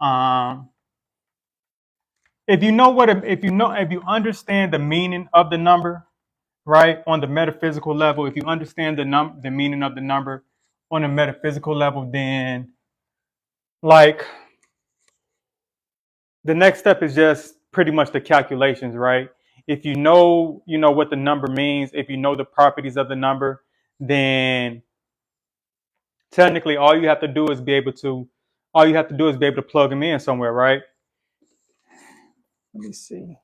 Um, if you understand the meaning of the number, right, on the metaphysical level, if you understand the meaning of the number on a metaphysical level, then like the next step is just pretty much the calculations, right? If you know what the number means, if you know the properties of the number, then technically all you have to do is be able to plug them in somewhere, right? Let me see.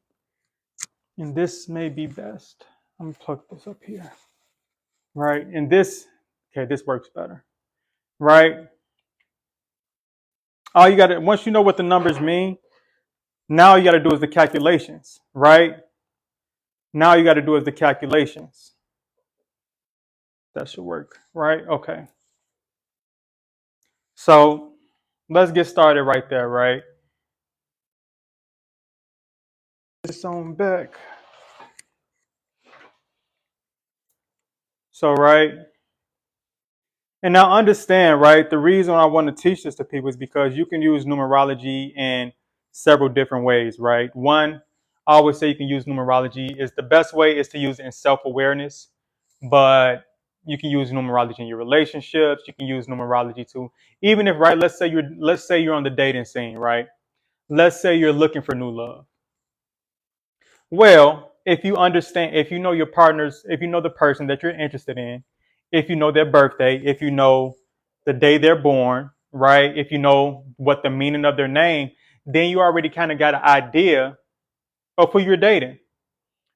And this may be best. I'm gonna plug this up here. Right? And okay, this works better. Right? All you gotta once you know what the numbers mean, now you gotta do is the calculations, right? Now you gotta do is the calculations. That should work, right? Okay. So let's get started right there, right? This on back. So right. And now understand, right? The reason I want to teach this to people is because you can use numerology in several different ways, right? One, I always say you can use numerology is the best way is to use it in self-awareness, but you can use numerology in your relationships. You can use numerology too. Even if, right, let's say you're on the dating scene, right? Let's say you're looking for new love. Well, if you know your partners, if you know the person that you're interested in, if you know their birthday, if you know the day they're born, right? If you know what the meaning of their name, then you already kind of got an idea of who you're dating,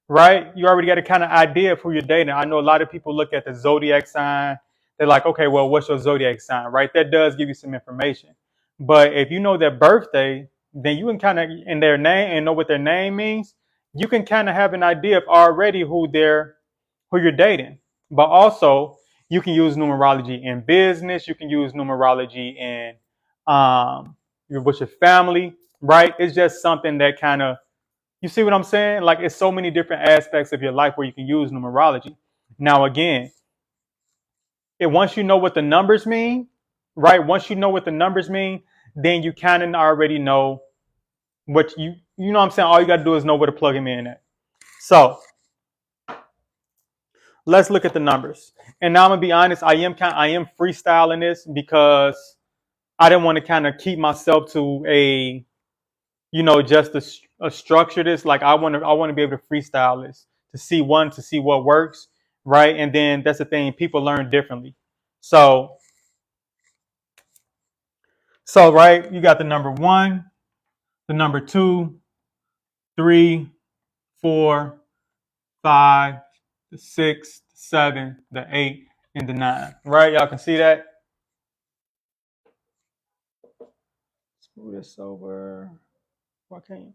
right? You already got a kind of idea of who you're dating. I know a lot of people look at the zodiac sign. They're like, okay, well, what's your zodiac sign, right? That does give you some information. But if you know their birthday, then you can kind of, in their name and know what their name means, you can kind of have an idea of already who you're dating. But also, you can use numerology in business. You can use numerology in with your family, right? It's just something that kind of you see what I'm saying? Like it's so many different aspects of your life where you can use numerology. Now again, once you know what the numbers mean, right? Once you know what the numbers mean, then you kind of already know what you know what I'm saying? All you gotta do is know where to plug them in at. So let's look at the numbers. And now I'm gonna be honest, I am freestyling this because I didn't want to kind of keep myself to just a structure this. Like I want to be able to freestyle this to see what works, right? And then that's the thing, people learn differently. So right, you got the number one, the number two, three, four, five, the six, the seven, the eight, and the nine. Right? Y'all can see that. Let's move this over. Why can't you?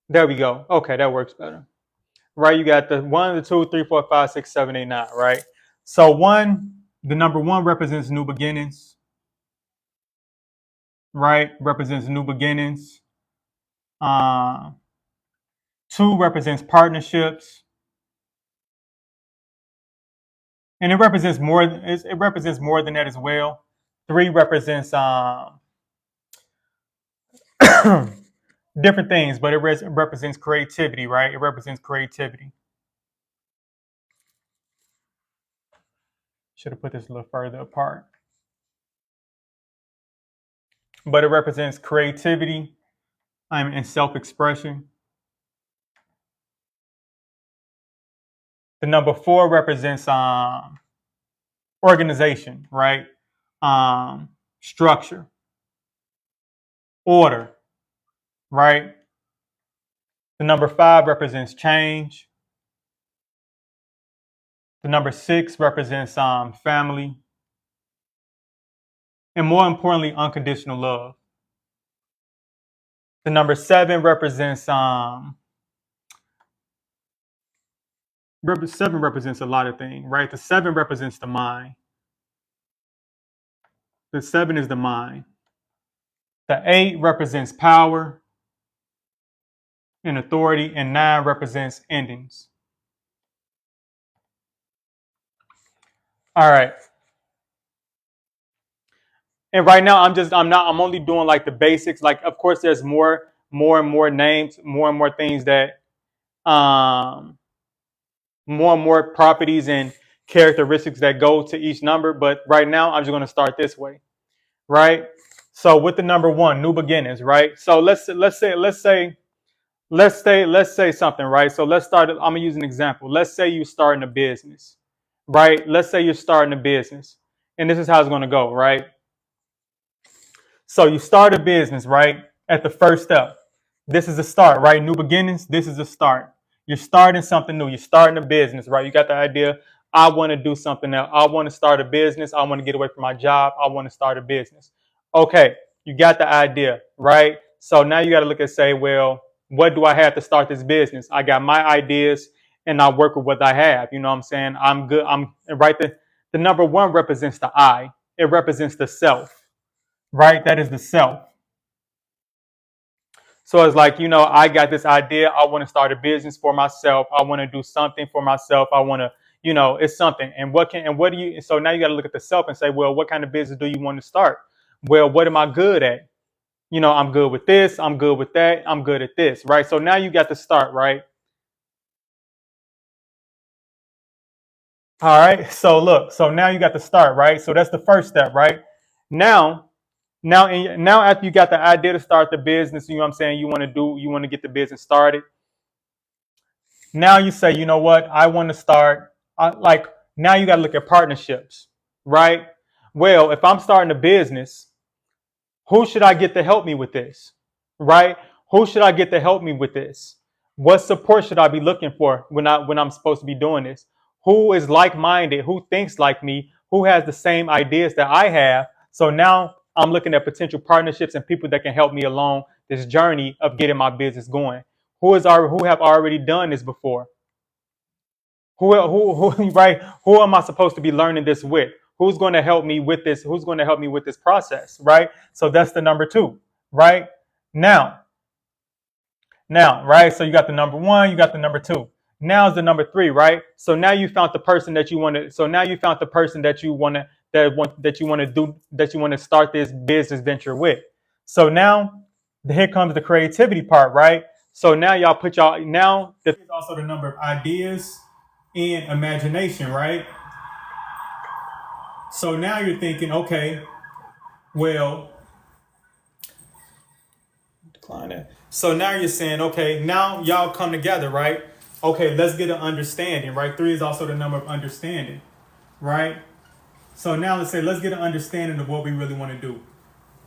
There we go. Okay, that works better. Right? You got the one, the two, three, four, five, six, seven, eight, nine, right? So the number one represents new beginnings, right? Represents new beginnings. Uh, Two represents partnerships, and it represents more. It represents more than that as well. Three represents different things, but it represents creativity, right? It represents creativity. Should have put this a little further apart, but it represents creativity and self-expression. The number four represents organization, right? Structure, order, right? The number five represents change. The number six represents family, and more importantly, unconditional love. The number seven represents seven represents a lot of things, right? The seven represents the mind. The seven is the mind. The eight represents power and authority, and nine represents endings. All right. And right now I'm only doing like the basics. Like of course there's more and more names, more and more things that um more and more properties and characteristics that go to each number. But right now I'm just going to start this way, right? So with the number one, new beginnings, right? So let's say something, right? So let's start. I'm gonna use an example. Let's say you're starting a business, right? Let's say you're starting a business, and this is how it's gonna go, right? So you start a business, right? At the first step. This is the start, right? New beginnings, this is the start. You're starting something new. You're starting a business, right? You got the idea. I want to do something else. I want to start a business. I want to get away from my job. I want to start a business. Okay, you got the idea, right? So now you got to look and say, well, what do I have to start this business? I got my ideas and I work with what I have. You know what I'm saying? I'm good. I'm right. The number one represents the I. It represents the self, right? That is the self. So it's like, I got this idea. I want to start a business for myself. I want to do something for myself. I want to, it's something. So now you got to look at the self and say, well, what kind of business do you want to start? Well, what am I good at? I'm good with this. I'm good with that. I'm good at this, right? So now you got to start, right? All right. So look, so now you got to start, right? So that's the first step, right? Now, now after you got the idea to start the business, you know what I'm saying? You want to get the business started. Now you say, you know what, I want to start, like, now you got to look at partnerships, right? Well, if I'm starting a business, who should I get to help me with this, right? Who should I get to help me with this? What support should I be looking for when I'm supposed to be doing this? Who is like-minded? Who thinks like me? Who has the same ideas that I have? So now I'm looking at potential partnerships and people that can help me along this journey of getting my business going. Who have already done this before? Who right? Who am I supposed to be learning this with? Who's going to help me with this? Who's going to help me with this process? Right. So that's the number two. Right now, right. So you got the number one, you got the number two. Now is the number three, right? So now you found the person that you want to. So now you found the person that you want to that you want to do that you want to start this business venture with. So now here comes the creativity part, right? So now y'all put y'all now. There's also the number of ideas and imagination, right? So now you're thinking, okay, well, decline that. So now you're saying, okay, now y'all come together, right? Okay, let's get an understanding, right? Three is also the number of understanding, right? So now let's get an understanding of what we really want to do.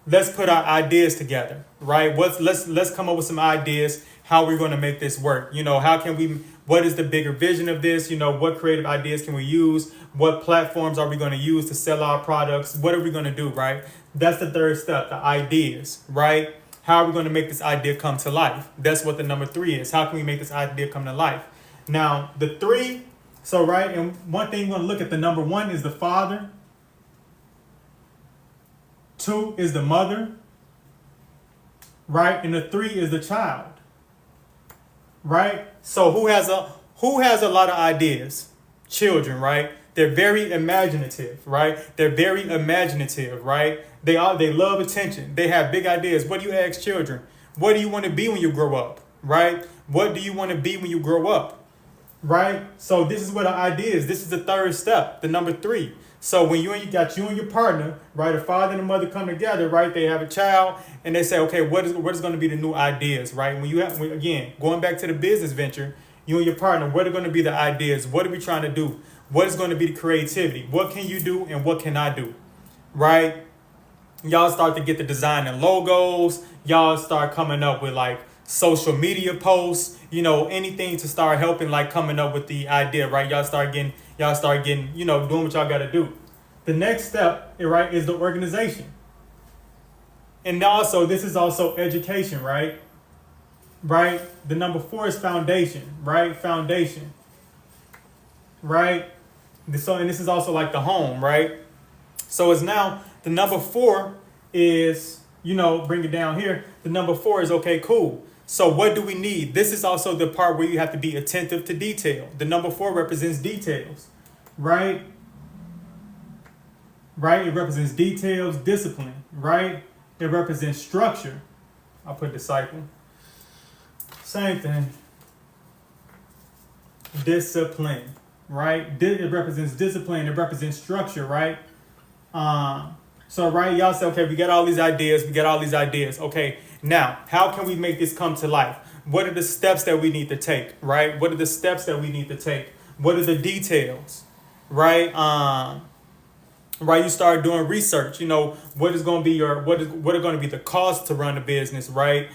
Let's put our ideas together, right? Let's come up with some ideas how we're going to make this work. How can we? What is the bigger vision of this? What creative ideas can we use? What platforms are we going to use to sell our products? What are we going to do, right? That's the third step, the ideas, right? How are we going to make this idea come to life? That's what the number three is. How can we make this idea come to life? Now, the three, so right, and one thing we're going to look at, the number one is the father. Two is the mother, right? And the three is the child, right? So who has a lot of ideas? Children, right? They're very imaginative, right? They're very imaginative, right? They love attention. They have big ideas. What do you ask children? What do you want to be when you grow up, right? What do you want to be when you grow up? Right? So this is what our idea is. This is the third step, the number three. So when you and your partner, right, a father and a mother come together, right, they have a child and they say, okay, what is going to be the new ideas, right? Again, going back to the business venture, you and your partner, what are going to be the ideas? What are we trying to do? What is going to be the creativity? What can you do and what can I do? Right? Y'all start to get the design and logos. Y'all start coming up with like social media posts, anything to start helping, like coming up with the idea, right? Y'all start getting, doing what y'all got to do. The next step, right, is the organization. And also, this is also education, right? Right? The number four is foundation, right? Foundation, right? And this is also like the home, right? So it's now the number four is, bring it down here. The number four is, okay, cool. So what do we need? This is also the part where you have to be attentive to detail. The number four represents details, right? right? It represents details, discipline, right? It represents structure. I'll put disciple. Same thing. Discipline, right? It represents discipline. It represents structure, right? So, right, y'all say, okay, we got all these ideas. We got all these ideas. Okay, now, how can we make this come to life? What are the steps that we need to take, right? What are the steps that we need to take? What are the details, right? Right, you start doing research. You know, what is going to be what are going to be the costs to run a business, right?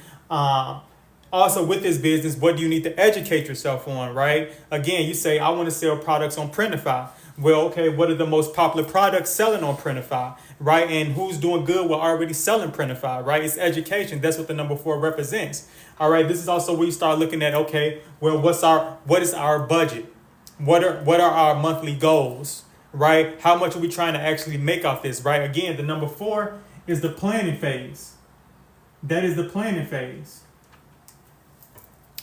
Also, with this business, what do you need to educate yourself on, right? Again, you say, I want to sell products on Printify. Well, okay, what are the most popular products selling on Printify, right? And who's doing good with already selling Printify, right? It's education. That's what the number 4 represents. All right, this is also where you start looking at, okay, well, what is our budget? What are our monthly goals, right? How much are we trying to actually make off this, right? Again, the number 4 is the planning phase. That is the planning phase.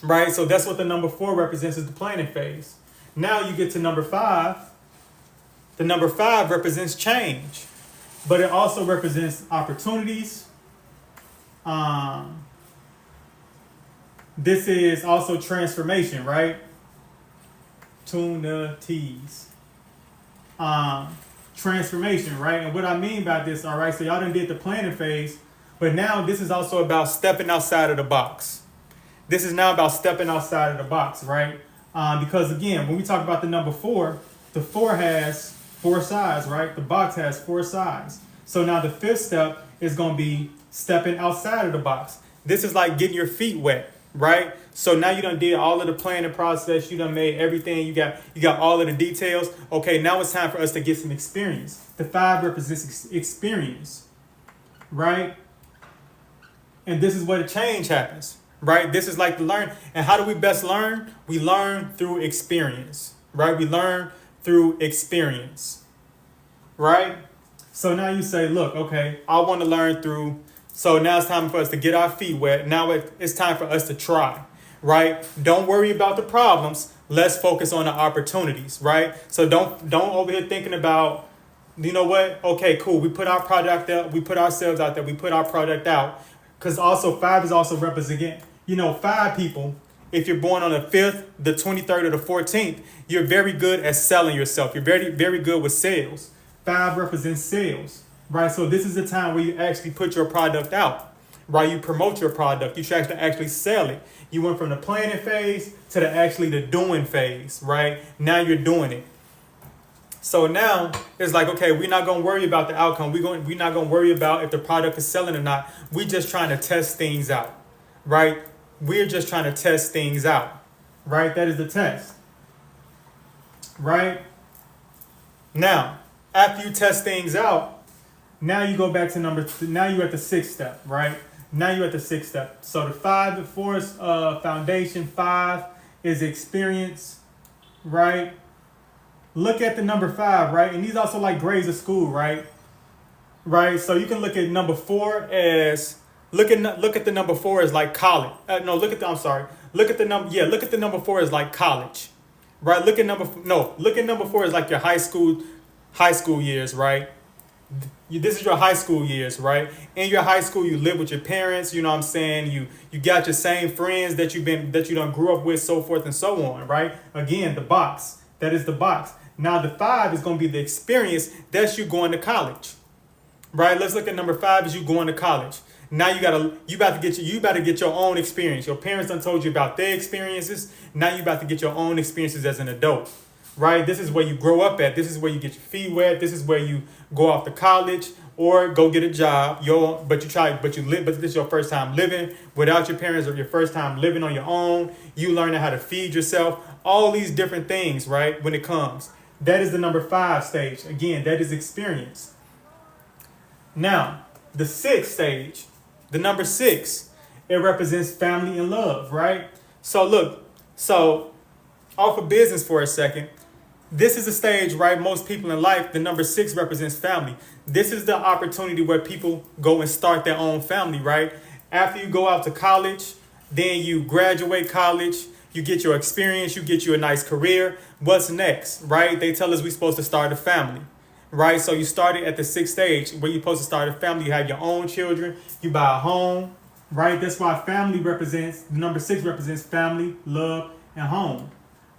Right, so that's what the number 4 represents, is the planning phase. Now you get to number 5. The number 5 represents change, but it also represents opportunities. This is also transformation, right? Tuna teas. Transformation, right? And what I mean by this, all right, so y'all done did the planning phase, but now this is also about stepping outside of the box. This is now about stepping outside of the box, right? Because again, when we talk about the number 4, the 4 has 4 sides, right? The box has 4 sides. So now the 5th step is going to be stepping outside of the box. This is like getting your feet wet, right? So now you done did all of the planning process. You done made everything. You got all of the details. Okay, now it's time for us to get some experience. The 5 represents experience, right? And this is where the change happens. Right? This is like the learn. And how do we best learn? We learn through experience. Right? We learn through experience. Right? So now you say, look, okay, I want to learn through. So now it's time for us to get our feet wet. Now it's time for us to try. Right? Don't worry about the problems. Let's focus on the opportunities. Right? So don't over here thinking about, you know what? Okay, cool. We put our product out. We put ourselves out there. We put our product out. Because also 5 is also representing, 5 people, if you're born on the 5th, the 23rd, or the 14th, you're very good at selling yourself. You're very, very good with sales. 5 represents sales, right? So this is the time where you actually put your product out, right? You promote your product. You try to actually sell it. You went from the planning phase to the doing phase, right? Now you're doing it. So now it's like, okay, we're not going to worry about the outcome. We're not going to worry about if the product is selling or not. We're just trying to test things out, right? We're just trying to test things out, right? That is the test, right? Now, after you test things out, now you go back to now you're at the 6th step, right? Now you're at the 6th step. So the 5, the 4 is foundation. 5 is experience, right? Look at the number 5, right? And these also like grades of school, right? Right. So you can look at number 4 as look at the number 4 as like college. Look at the number 4 as like college, right? Look at number 4 as like your high school years, right? This is your high school years, right? In your high school, you live with your parents. You know what I'm saying? You got your same friends that you done grew up with, so forth and so on, right? Again, the box. That is the box. Now the 5 is going to be the experience. That's you going to college, right? Let's look at number 5 as you going to college. Now you about to get your own experience. Your parents done told you about their experiences. Now you about to get your own experiences as an adult, right? This is where you grow up at. This is where you get your feet wet. This is where you go off to college or go get a job. But this is your first time living without your parents, or your first time living on your own. You learning how to feed yourself. All these different things, right? When it comes. That is the number 5 stage. Again, that is experience. Now, the 6th stage, the number 6, it represents family and love, right? So look, off of business for a second. This is a stage, right? Most people in life, the number 6 represents family. This is the opportunity where people go and start their own family, right? After you go out to college, then you graduate college, you get your experience, you get you a nice career. What's next, right? They tell us we're supposed to start a family, right? So you started at the sixth stage where you're supposed to start a family. You have your own children. You buy a home, right? That's why family represents, the number 6 represents family, love, and home,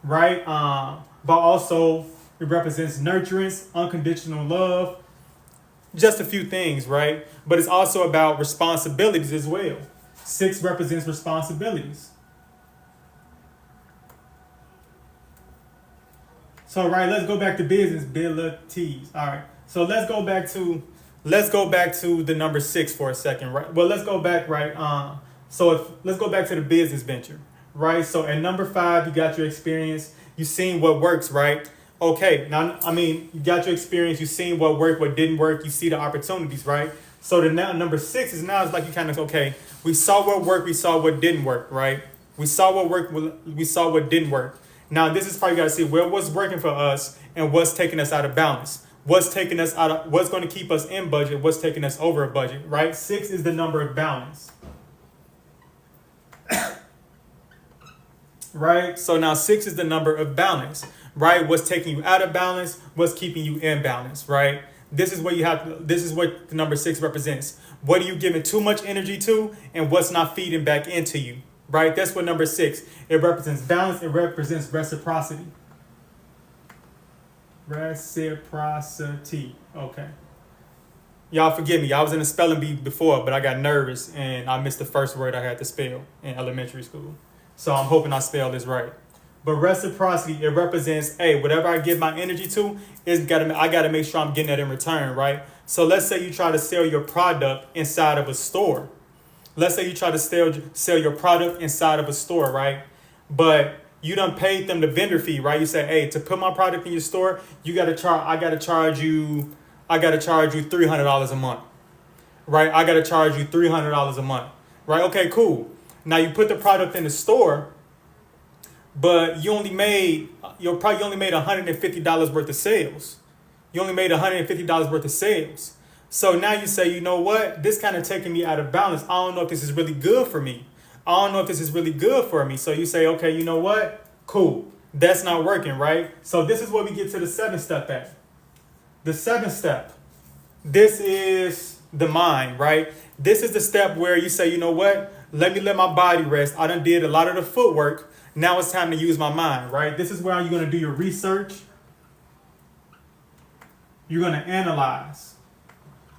right? But also it represents nurturance, unconditional love, just a few things, right? But it's also about responsibilities as well. 6 represents responsibilities. So right, let's go back to business abilities. All right. So let's go back to the number 6 for a second, right? Well, let's go back, right? Let's go back to the business venture, right? So at number 5, you got your experience. You seen what works, right? Okay. Now, I mean, you got your experience. You seen what worked, what didn't work. You see the opportunities, right? So the now number 6 is now it's like you kind of okay. We saw what worked. We saw what didn't work, right? We saw what worked. We saw what didn't work. Now, this is probably got to see what's working for us and what's taking us out of balance. What's taking us out of, what's going to keep us in budget, what's taking us over a budget, right? 6 is the number of balance. Right? So now 6 is the number of balance, right? What's taking you out of balance, what's keeping you in balance, right? This is what this is what the number 6 represents. What are you giving too much energy to and what's not feeding back into you? Right? That's what number 6. It represents balance. It represents reciprocity. Reciprocity. Okay. Y'all forgive me. I was in a spelling bee before, but I got nervous and I missed the first word I had to spell in elementary school. So I'm hoping I spell this right. But reciprocity, it represents, hey, whatever I give my energy to, I gotta make sure I'm getting that in return, right? So let's say you try to sell your product inside of a store. Let's say you try to sell your product inside of a store, right? But you done paid them the vendor fee, right? You say, hey, to put my product in your store, I gotta charge you $300 a month, right? I gotta charge you $300 a month, right? Okay, cool. Now you put the product in the store, but you only made $150 worth of sales. You only made $150 worth of sales. So now you say, you know what? This kind of taking me out of balance. I don't know if this is really good for me. So you say, okay, you know what? Cool. That's not working, right? So this is where we get to the 7th step at. The 7th step. This is the mind, right? This is the step where you say, you know what? Let my body rest. I done did a lot of the footwork. Now it's time to use my mind, right? This is where you're going to do your research. You're going to analyze.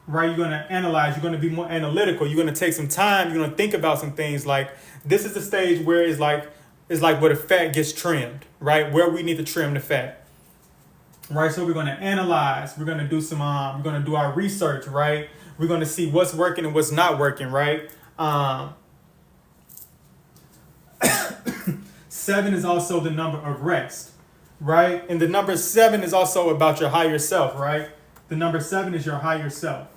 Right, you're going to analyze, you're going to be more analytical, you're going to take some time, you're going to think about some things. Like this is the stage where it's like where the fat gets trimmed, right? Where we need to trim the fat. Right, so we're going to analyze, we're going to do we're going to do our research, right? We're going to see what's working and what's not working, right? 7 is also the number of rest, right? And the number 7 is also about your higher self, right? The number 7 is your higher self.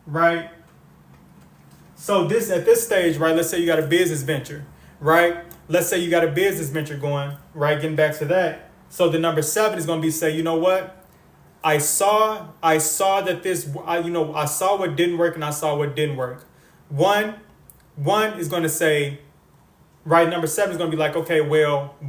Right? So at this stage, right, let's say you got a business venture, right? Let's say you got a business venture going, right? Getting back to that. So the number 7 is going to be say, you know what? I saw that I saw what didn't work and I saw what didn't work. One is going to say, right, number 7 is going to be like, okay, well, you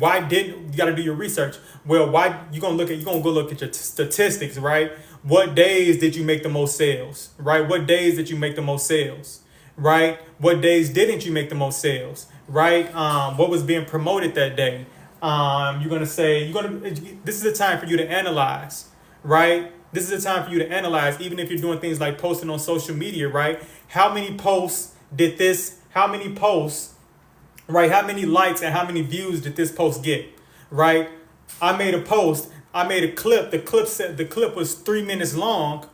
got to do your research. Well, you're going to go look at your statistics, right? What days did you make the most sales, right? What days did you make the most sales, right? What days didn't you make the most sales, right? What was being promoted that day? This is the time for you to analyze, right? This is the time for you to analyze, even if you're doing things like posting on social media, right? How many posts, right? How many likes and how many views did this post get, right? I made a post. I made a clip. The clip was 3 minutes long,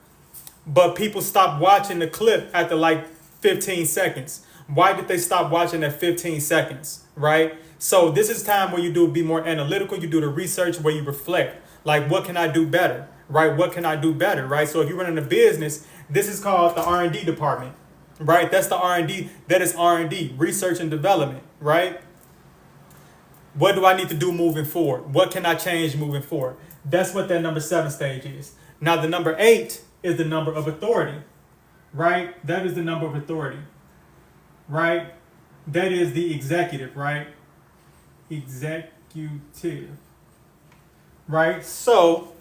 but people stopped watching the clip after like 15 seconds. Why did they stop watching at 15 seconds, right? So this is time where you be more analytical. You do the research where you reflect. Like, what can I do better, right? What can I do better, right? So if you're running a business, this is called the R&D department, right? That's the R&D. That is R&D, research and development, right? What do I need to do moving forward? What can I change moving forward? That's what that number 7 stage is. Now, the number 8 is the number of authority, right? That is the number of authority, right? That is the executive, right? Executive, right? So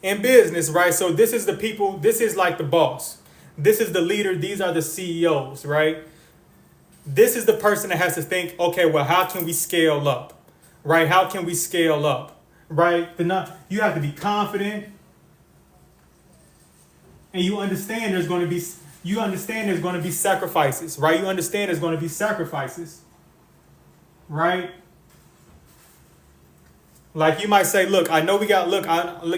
in business, right? So this is the people, this is like the boss. This is the leader, these are the CEOs, right? This is the person that has to think, okay, well, how can we scale up? Right? How can we scale up? Right? You have to be confident, and you understand there's going to be sacrifices, right? You understand there's going to be sacrifices, right? Like you might say, look, I know we got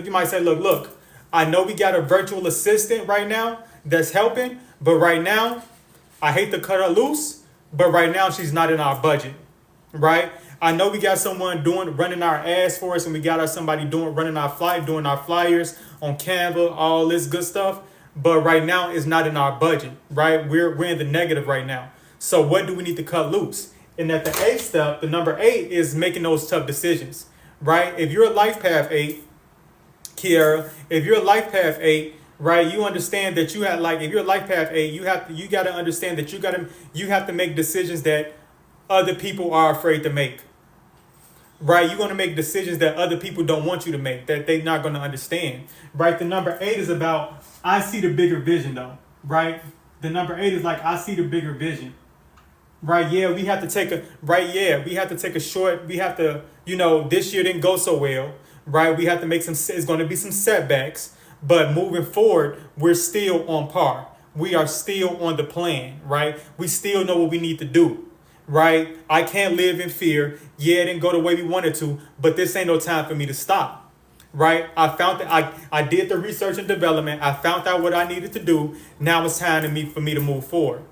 you might say, look, I know we got a virtual assistant right now that's helping, but right now, I hate to cut her loose, but right now she's not in our budget, right? I know we got someone running our ads for us, and we got somebody doing our flyers on Canva, all this good stuff, but right now it's not in our budget, right? We're in the negative right now. So what do we need to cut loose? And at the 8th step, the number 8 is making those tough decisions, right? If you're a life path 8, Kiara, if you're a life path 8, right, you understand that you have, like, if you're a life path 8, you got to understand that you have to make decisions that other people are afraid to make, right? You're going to make decisions that other people don't want you to make, that they're not going to understand, right? The number 8 is about, I see the bigger vision, though, right? The number 8 is like, I see the bigger vision. Right, yeah, we have to take a short, this year didn't go so well, right? We have to it's going to be some setbacks, but moving forward, we're still on par. We are still on the plan, right? We still know what we need to do, right? I can't live in fear. Yeah, it didn't go the way we wanted to, but this ain't no time for me to stop, right? I found that I did the research and development. I found out what I needed to do. Now it's time for me to move forward.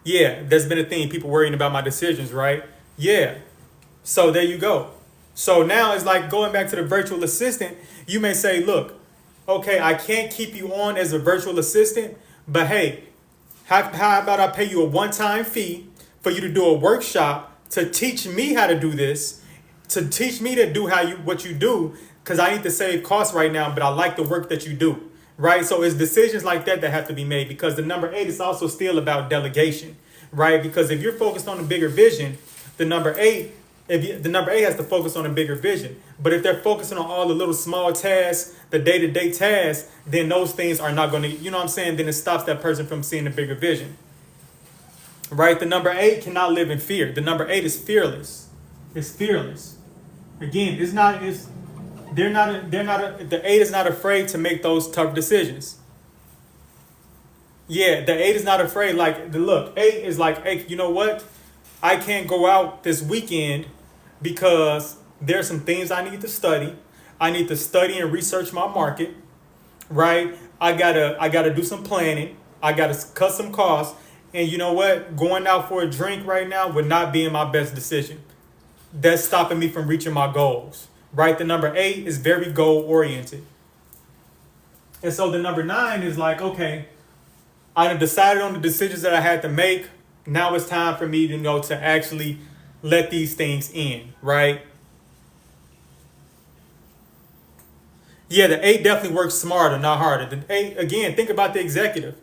Yeah, there's been a thing, people worrying about my decisions, right? Yeah. So there you go. So now it's like going back to the virtual assistant. You may say, look, okay, I can't keep you on as a virtual assistant, but hey, how about I pay you a one-time fee for you to do a workshop to teach me how to do this, to teach me to do what you do, because I need to save costs right now, but I like the work that you do. Right, so it's decisions like that have to be made, because the number 8 is also still about delegation, right? Because if you're focused on the bigger vision, the number 8 has to focus on a bigger vision. But if they're focusing on all the little small tasks, the day-to-day tasks, then those things are not going to, you know what I'm saying? Then it stops that person from seeing the bigger vision, right? The number 8 cannot live in fear. The number 8 is fearless. It's fearless. Again, the 8 is not afraid to make those tough decisions. Yeah, the 8 is not afraid. Look, 8 is like, hey, you know what? I can't go out this weekend because there's some things I need to study. I need to study and research my market, right? I gotta do some planning. I gotta cut some costs. And you know what? Going out for a drink right now would not be my best decision. That's stopping me from reaching my goals. Right? The number 8 is very goal oriented. And so the number 9 is like, okay, I decided on the decisions that I had to make. Now it's time for me to actually let these things in, right? Yeah, the 8 definitely works smarter, not harder. The 8, again, think about the executive.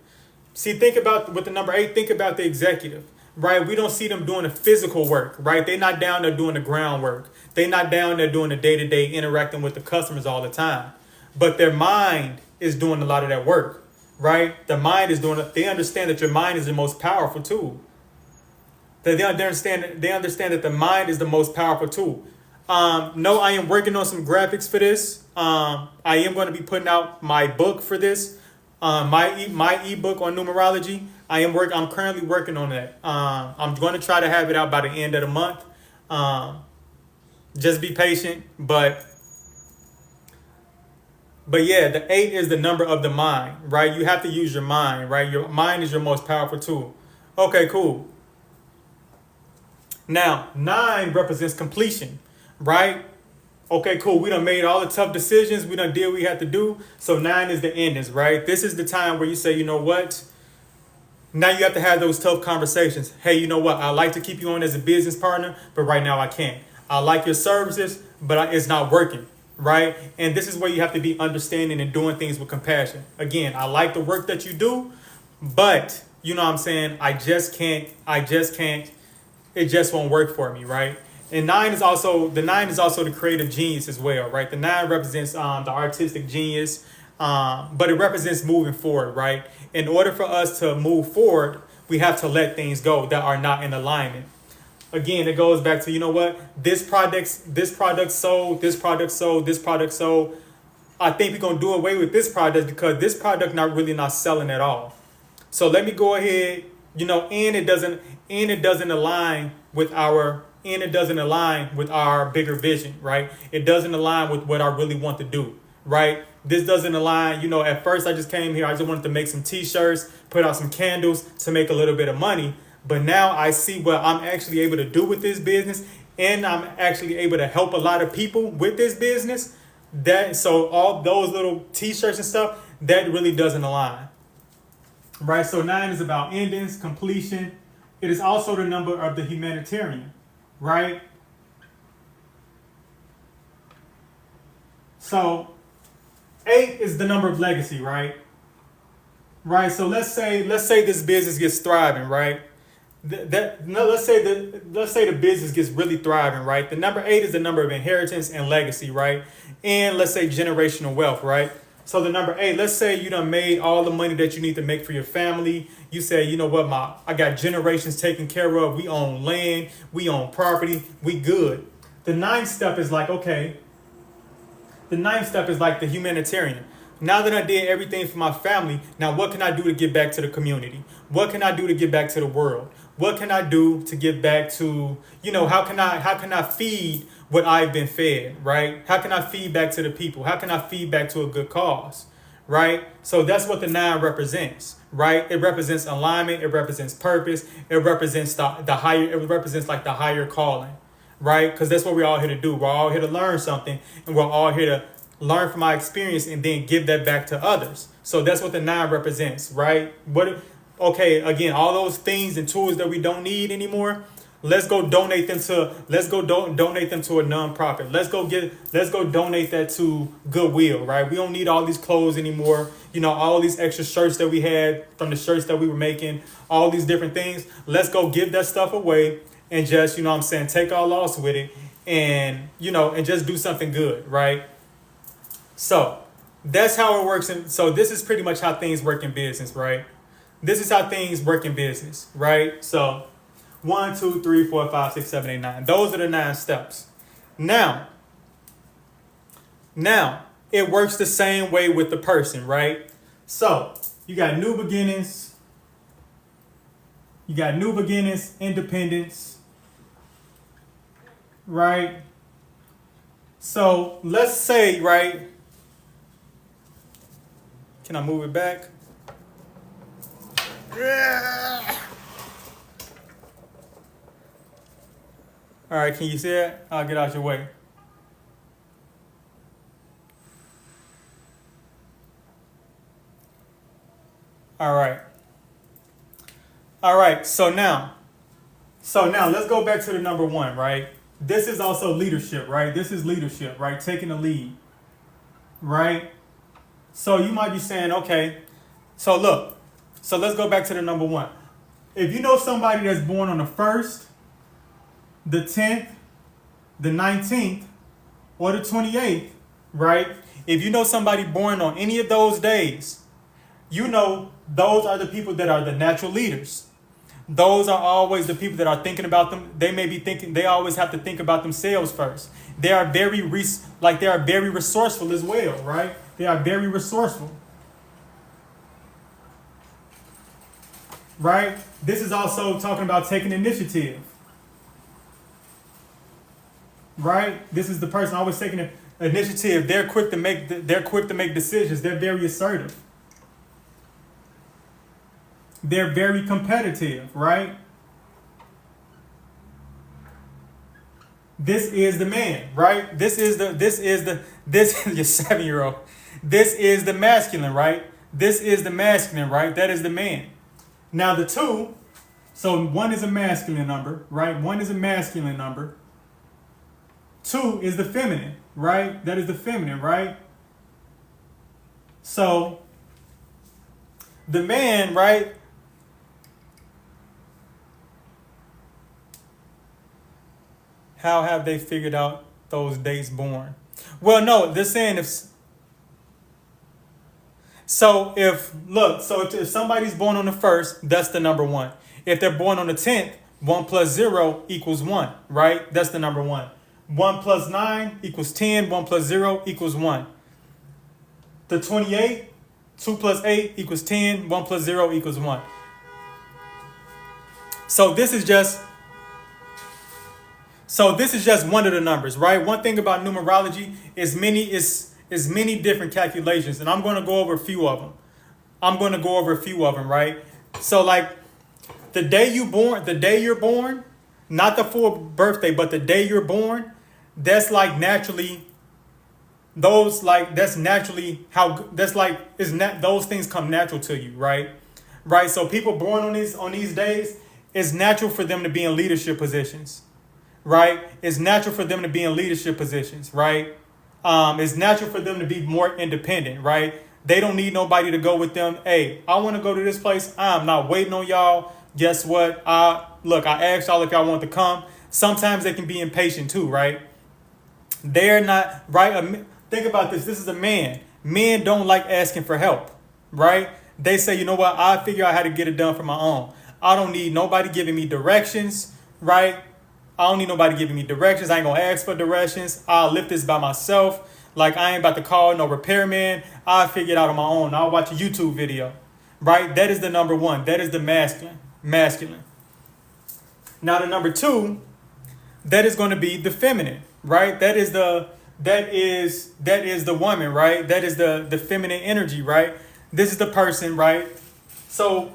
Think about with the number 8, think about the executive. Right, we don't see them doing the physical work, right? They're not down there doing the groundwork. They're not down there doing the day-to-day interacting with the customers all the time. But their mind is doing a lot of that work, right? The mind is doing it. They understand that your mind is the most powerful tool. They understand that the mind is the most powerful tool. No, I am working on some graphics for this. I am going to be putting out my book for this. My ebook on numerology. I'm currently working on that. I'm going to try to have it out by the end of the month. Just be patient, but yeah, the 8 is the number of the mind, right? You have to use your mind, right? Your mind is your most powerful tool. Okay, cool. Now, 9 represents completion, right? Okay, cool. We done made all the tough decisions. We done did what we had to do. So 9 is the endings, right? This is the time where you say, you know what? Now you have to have those tough conversations. Hey, you know what? I like to keep you on as a business partner, but right now I can't. I like your services, but it's not working, right? And this is where you have to be understanding and doing things with compassion. Again, I like the work that you do, but you know what I'm saying? I just can't. It just won't work for me, right? And the nine is also the creative genius as well, right? The nine represents the artistic genius, but it represents moving forward, right? In order for us to move forward, we have to let things go that are not in alignment. Again, it goes back to, you know what, this product sold, this product sold, this product sold. I think we're gonna do away with this product because this product not selling at all. So let me go ahead, and it doesn't align with our bigger vision, right? It doesn't align with what I really want to do, right? This doesn't align, at first I just came here, I just wanted to make some t-shirts, put out some candles to make a little bit of money. But now I see what I'm actually able to do with this business, and I'm actually able to help a lot of people with this business. So all those little t-shirts and stuff, that really doesn't align. Right, so 9 is about endings, completion. It is also the number of the humanitarian, right? So 8 is the number of legacy, right? Right, so let's say this business gets thriving, right? Let's say the business gets really thriving, right? The number 8 is the number of inheritance and legacy, right? And let's say generational wealth, right? So the number 8, let's say you done made all the money that you need to make for your family. You say, you know what, I got generations taken care of. We own land, we own property, we good. The ninth step is like, okay, the ninth step is like the humanitarian. Now that I did everything for my family, now what can I do to give back to the community? What can I do to give back to the world? What can I do to give back to, how can I feed what I've been fed, right? How can I feed back to the people? How can I feed back to a good cause, right? So that's what the 9 represents, right? It represents alignment. It represents purpose. It represents the higher. It represents like the higher calling, right? Because that's what we're all here to do. We're all here to learn something, and we're all here to learn from our experience and then give that back to others. So that's what the 9 represents, right? Okay, again, all those things and tools that we don't need anymore, let's go donate them to a nonprofit. Let's go donate that to Goodwill, right? We don't need all these clothes anymore. All these extra shirts that we had from the shirts that we were making, all these different things. Let's go give that stuff away and just, take our loss with it and, and just do something good, right? So that's how it works. And so this is pretty much how things work in business, right? This is how things work in business, right? So 1, 2, 3, 4, 5, 6, 7, 8, 9. Those are the 9 steps. Now, it works the same way with the person, right? So you got new beginnings. Independence, right? So let's say, right? Can I move it back? All right, can you see it? I'll get out your way. All right. So now let's go back to the number 1, right? This is also leadership, right? This is leadership, right? Taking the lead, right? So you might be saying, okay, so look, so let's go back to the number 1. If you know somebody that's born on the 1st, the 10th, the 19th, or the 28th, right? If you know somebody born on any of those days, those are the people that are the natural leaders. Those are always the people that are thinking about them. They always have to think about themselves first. They are very resourceful as well, right? They are very resourceful. Right? This is also talking about taking initiative. Right? This is the person always taking initiative. They're quick to make decisions. They're very assertive. They're very competitive, right? This is the man, right? This is your 7-year-old. This is the masculine, right? This is the masculine, right? That is the man. Now the 2, so 1 is a masculine number, right? 1 is a masculine number. 2 is the feminine, right? That is the feminine, right? So the man, right? How have they figured out those dates born? Well, no, they're saying if somebody's born on the 1st, that's the number 1. If they're born on the 10th, 1 plus 0 equals 1, right? That's the number 1. 1 plus 9 equals 10. 1 plus 0 equals 1. The 28, 2 plus 8 equals 10. 1 plus 0 equals 1. So this is just one of the numbers, right? One thing about numerology is many different calculations, and I'm going to go over a few of them. Right? So like the day you're born, not the full birthday, but the day you're born, that's like naturally those things come natural to you, right? Right? So people born on these days, it's natural for them to be in leadership positions. Right? It's natural for them to be in leadership positions, right? It's natural for them to be more independent, right? They don't need nobody to go with them. Hey, I want to go to this place. I'm not waiting on y'all. Guess what? I asked y'all if y'all want to come. Sometimes they can be impatient too, right? They're not, right? Think about this. This is a man. Men don't like asking for help, right? They say, you know what? I figure out how to get it done for my own. I don't need nobody giving me directions, right? I don't need nobody giving me directions. I ain't gonna ask for directions. I'll lift this by myself. Like I ain't about to call no repairman. I'll figure it out on my own. I'll watch a YouTube video. Right? That is the number 1. That is the masculine. Now the number 2, that is going to be the feminine, right? That is the woman, right? That is the feminine energy, right? This is the person, right? So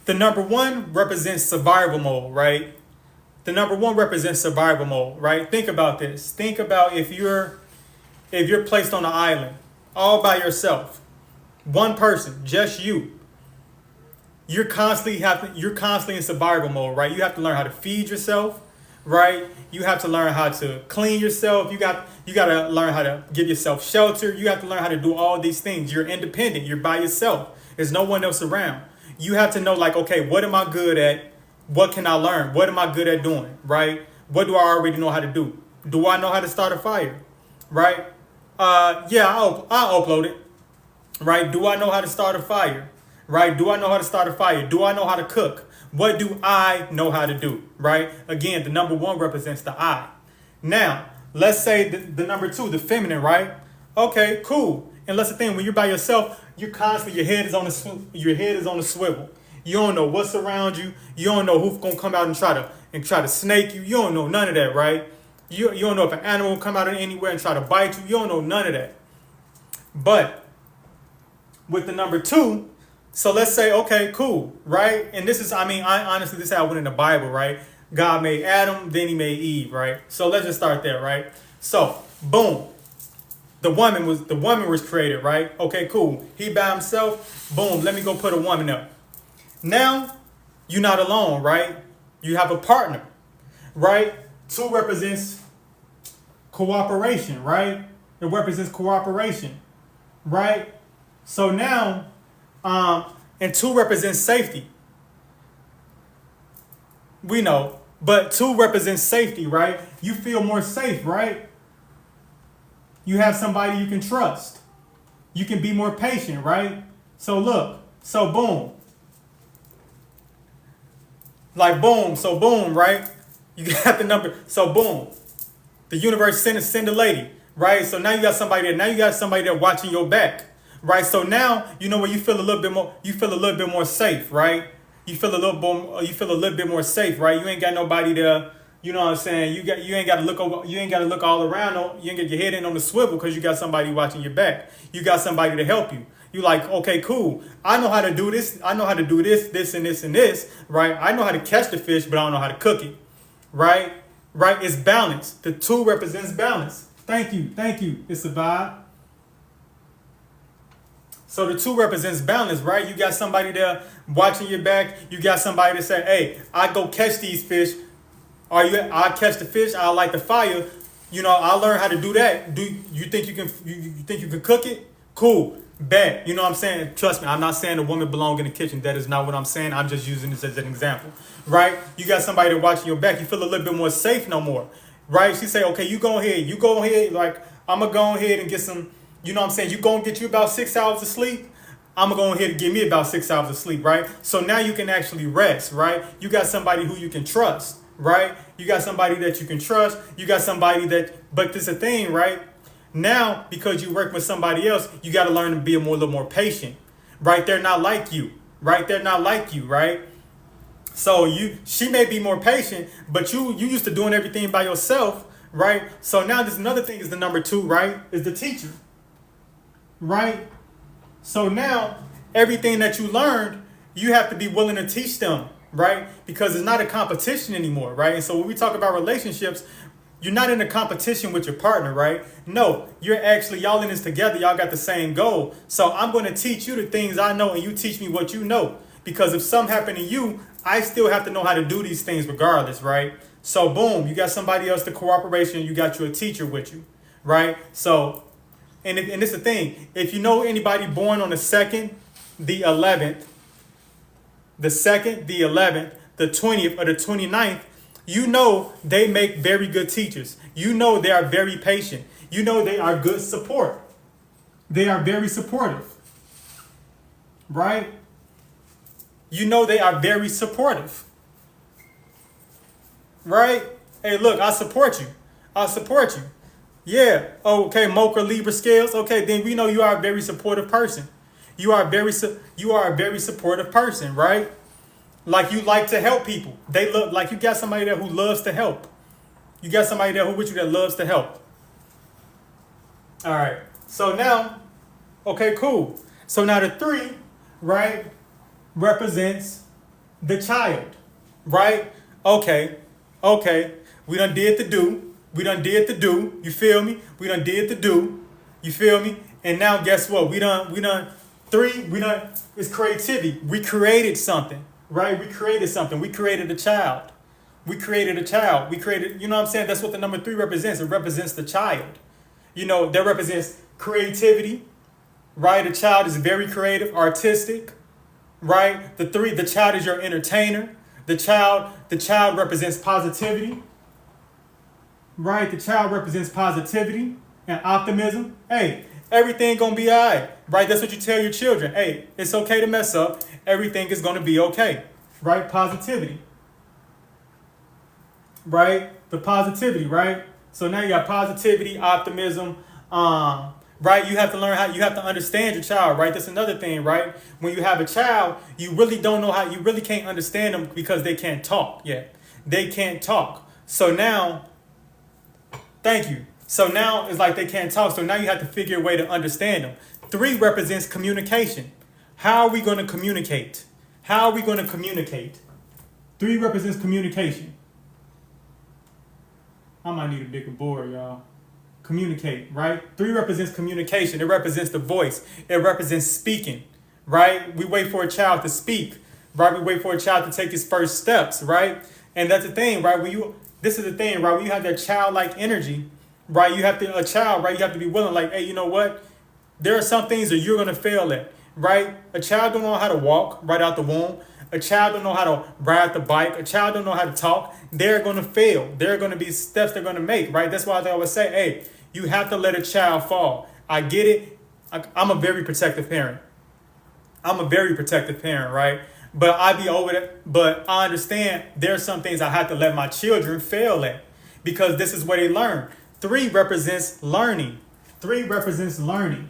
the number 1 represents survival mode, right? The number 1 represents survival mode, right? Think about this. Think about if you're placed on an island all by yourself, one person, just you. You're constantly in survival mode, right? You have to learn how to feed yourself, right? You have to learn how to clean yourself. You got to learn how to give yourself shelter. You have to learn how to do all these things. You're independent. You're by yourself. There's no one else around. You have to know, like, okay, what am I good at? What can I learn? What am I good at doing, right? What do I already know how to do? Do I know how to start a fire, right? Yeah, I'll upload it, right? Do I know how to start a fire, right? Do I know how to start a fire? Do I know how to cook? What do I know how to do, right? Again, the number 1 represents the I. Now, let's say the number 2, the feminine, right? Okay, cool. And that's the thing, when you're by yourself, you're constantly, your head is on the swivel. You don't know what's around you. You don't know who's gonna come out and try to snake you. You don't know none of that, right? You don't know if an animal will come out of anywhere and try to bite you. You don't know none of that. But with the number 2, so let's say, okay, cool, right? And this is, honestly, this is how it went in the Bible, right? God made Adam, then he made Eve, right? So let's just start there, right? So, boom. The woman was created, right? Okay, cool. He by himself, boom, let me go put a woman up. Now, you're not alone, right? You have a partner, right? 2 represents cooperation, right? It represents cooperation, right? So now, and 2 represents safety. We know, but 2 represents safety, right? You feel more safe, right? You have somebody you can trust. You can be more patient, right? So look, so boom. Like boom, so boom, right? You got the number, so boom. The universe send a lady, right? So now you got somebody there watching your back, right? So now you know where you feel a little bit more safe, right? You feel a little bit more safe, right? You ain't got nobody to, you know what I'm saying? You ain't got to look all around. You ain't get your head in on the swivel because you got somebody watching your back. You got somebody to help you. You like, okay, cool. I know how to do this. I know how to do this, this, and this, and this, right? I know how to catch the fish, but I don't know how to cook it, right? Right? It's balance. The 2 represents balance. Thank you. It's a vibe. So the 2 represents balance, right? You got somebody there watching your back. You got somebody to say, hey, I go catch these fish. I catch the fish. I light the fire. You know, I learn how to do that. Do you think you can cook it? Cool. Bet. You know what I'm saying? Trust me, I'm not saying a woman belong in the kitchen. That is not what I'm saying. I'm just using this as an example, right? You got somebody watching your back. You feel a little bit more safe no more, right? She say, okay, you go ahead, like, I'm gonna go ahead and get some, you know what I'm saying? You gonna get you about 6 hours of sleep. I'm gonna go ahead and give me about 6 hours of sleep, right? So now you can actually rest, right? You got somebody who you can trust, right? You got somebody that you can trust. You got somebody but this is a thing, right? Now, because you work with somebody else, you got to learn to be a little more patient, right? They're not like you, right? They're not like you, right? So she may be more patient, but you used to doing everything by yourself, right? So now there's another thing is the number two, right? Is the teacher, right? So now everything that you learned, you have to be willing to teach them, right? Because it's not a competition anymore, right? And so when we talk about relationships, you're not in a competition with your partner, right? No, y'all in this together. Y'all got the same goal. So I'm going to teach you the things I know and you teach me what you know. Because if something happened to you, I still have to know how to do these things regardless, right? So boom, you got somebody else, the cooperation, you got you a teacher with you, right? So, and this is the thing. If you know anybody born on the 2nd, the 11th, the 2nd, the 11th, the 20th, or the 29th, you know they make very good teachers. You know they are very patient. You know they are good support. They are very supportive. Right? You know they are very supportive. Right? Hey, look, I support you. I support you. Yeah. Okay, Mocha Libra scales. Okay, then we know you are a very supportive person. You are a very supportive person, right? Like you like to help people. They look like you got somebody there who loves to help. You got somebody there who with you that loves to help. All right. So now, okay, cool. So now the 3, right, represents the child, right? Okay. We done did the do. You feel me? We done did the do. You feel me? And now guess what? We done 3. It's creativity. We created something. Right? We created something. We created a child. We created, you know what I'm saying? That's what the number 3 represents. It represents the child. You know, that represents creativity, right? The child is very creative, artistic, right? The child is your entertainer. The child represents positivity, right? The child represents positivity and optimism. Hey, everything gonna be all right, right? That's what you tell your children. Hey, it's okay to mess up. Everything is gonna be okay, right? Positivity, right? The positivity, right? So now you got positivity, optimism, right? You have to learn you have to understand your child, right? That's another thing, right? When you have a child, you really don't know you really can't understand them because they can't talk yet. They can't talk. So now, thank you. So now it's like they can't talk. So now you have to figure a way to understand them. 3 represents communication. How are we going to communicate? 3 represents communication. I might need a bigger board, y'all. Communicate, right? 3 represents communication. It represents the voice. It represents speaking, right? We wait for a child to speak, right? We wait for a child to take his first steps, right? And that's the thing, right? This is the thing, right? When you have that childlike energy, right? You have to be willing, like, hey, you know what? There are some things that you're going to fail at, right? A child don't know how to walk right out the womb. A child don't know how to ride the bike. A child don't know how to talk. They're going to fail. There are going to be steps they're going to make, right? That's why they always say, hey, you have to let a child fall. I get it. I'm a very protective parent. Right? But I be over it. But I understand there are some things I have to let my children fail at because this is where they learn. 3 represents learning. 3 represents learning.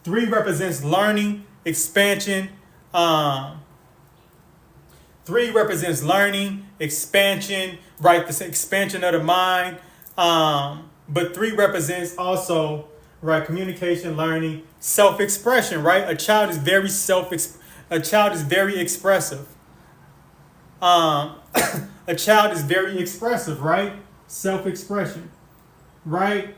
3 represents learning, expansion. 3 represents learning, expansion, right? This expansion of the mind. But 3 represents also, right, communication, learning, self-expression, right? A child is very expressive. A child is very expressive, right? Self-expression, right?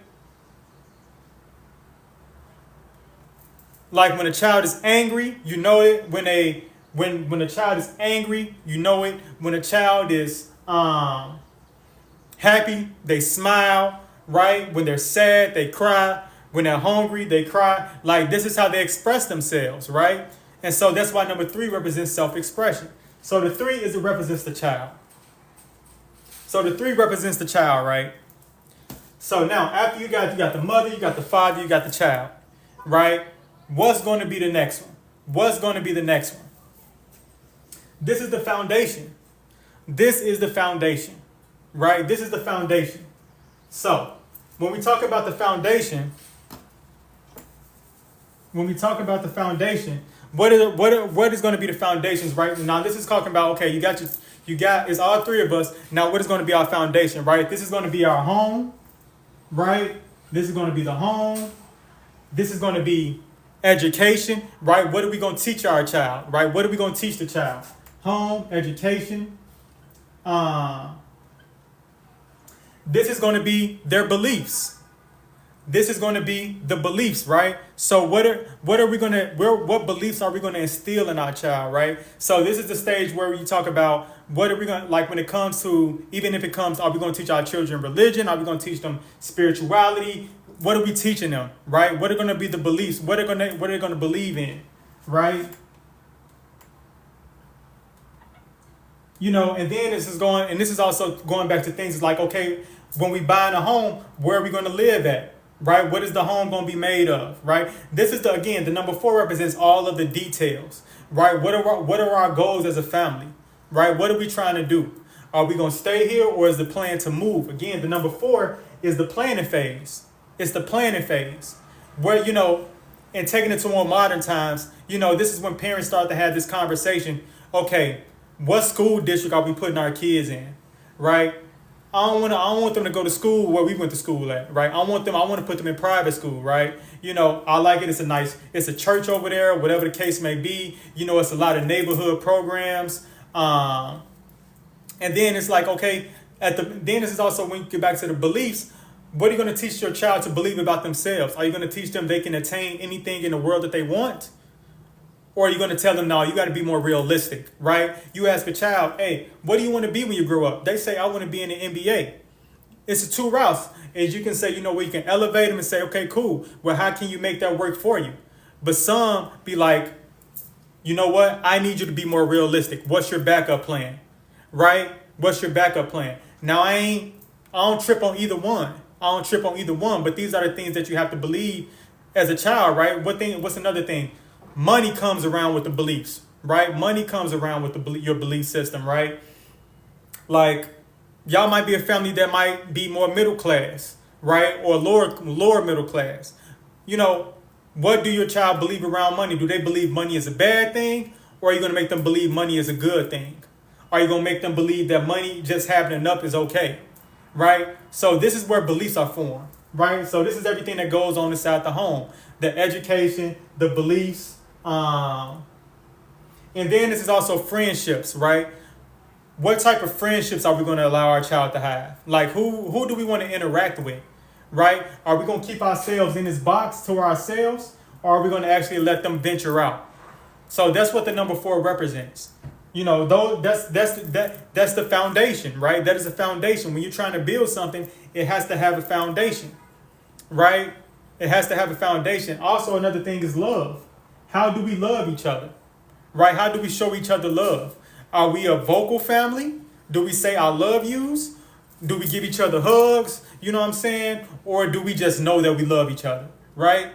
Like when a child is angry, you know it. When a child is angry, you know it. When a child is happy, they smile, right? When they're sad, they cry. When they're hungry, they cry. Like this is how they express themselves, right? And so that's why number 3 represents self-expression. So the 3 represents the child. So the 3 represents the child, right? So now after you got the mother, you got the father, you got the child, right? What's going to be the next one? What's going to be the next one? This is the foundation. This is the foundation, right? This is the foundation. So when we talk about the foundation, what is going to be the foundations, right? Now this is talking about, okay, you got it's all 3 of us. Now what is going to be our foundation, right? This is going to be our home, right? This is going to be the home. This is going to be education, right? What are we going to teach our child, right? What are we going to teach the child? Home, education. This is going to be their beliefs. This is going to be the beliefs, right? So what beliefs are we going to instill in our child, right? So this is the stage where you talk about what are we going to, like when it comes to, even if it comes, are we going to teach our children religion? Are we going to teach them spirituality? What are we teaching them, right? What are going to be the beliefs? What are they going to believe in, right? You know, and then this is also going back to things like, okay, when we buying a home, where are we going to live at? Right? What is the home going to be made of? Right? This is the number 4 represents all of the details. Right? What are our goals as a family? Right? What are we trying to do? Are we going to stay here, or is the plan to move? Again, the number 4 is the planning phase. It's the planning phase where, you know, and taking it to more modern times, you know, this is when parents start to have this conversation. Okay, what school district are we putting our kids in? Right? I don't want them to go to school where we went to school at, right? I want to put them in private school, right? You know, I like it. It's a church over there, whatever the case may be. You know, it's a lot of neighborhood programs. And then it's like, okay, then this is also when you get back to the beliefs. What are you going to teach your child to believe about themselves? Are you going to teach them they can attain anything in the world that they want? Or are you going to tell them, no, you got to be more realistic, right? You ask a child, hey, what do you want to be when you grow up? They say, I want to be in the NBA. It's 2 routes. As you can say, you know, where you can elevate them and say, okay, cool. Well, how can you make that work for you? But some be like, you know what? I need you to be more realistic. What's your backup plan, right? What's your backup plan? Now, I don't trip on either one. But these are the things that you have to believe as a child, right? What's another thing? Money comes around with the beliefs, right? Money comes around with your belief system, right? Like, y'all might be a family that might be more middle class, right? Or lower middle class. You know, what do your child believe around money? Do they believe money is a bad thing? Or are you going to make them believe money is a good thing? Are you going to make them believe that money just having enough is okay, right? So this is where beliefs are formed, right? So this is everything that goes on inside the home. The education, the beliefs, and then this is also friendships, right? What type of friendships are we going to allow our child to have? Like, who do we want to interact with, right? Are we going to keep ourselves in this box to ourselves, or are we going to actually let them venture out? So that's what the number 4 represents. You know, that's the foundation, right? That is the foundation. When you're trying to build something, it has to have a foundation, right? It has to have a foundation. Also, another thing is love. How do we love each other, right? How do we show each other love? Are we a vocal family? Do we say I love yous? Do we give each other hugs? You know what I'm saying? Or do we just know that we love each other, right?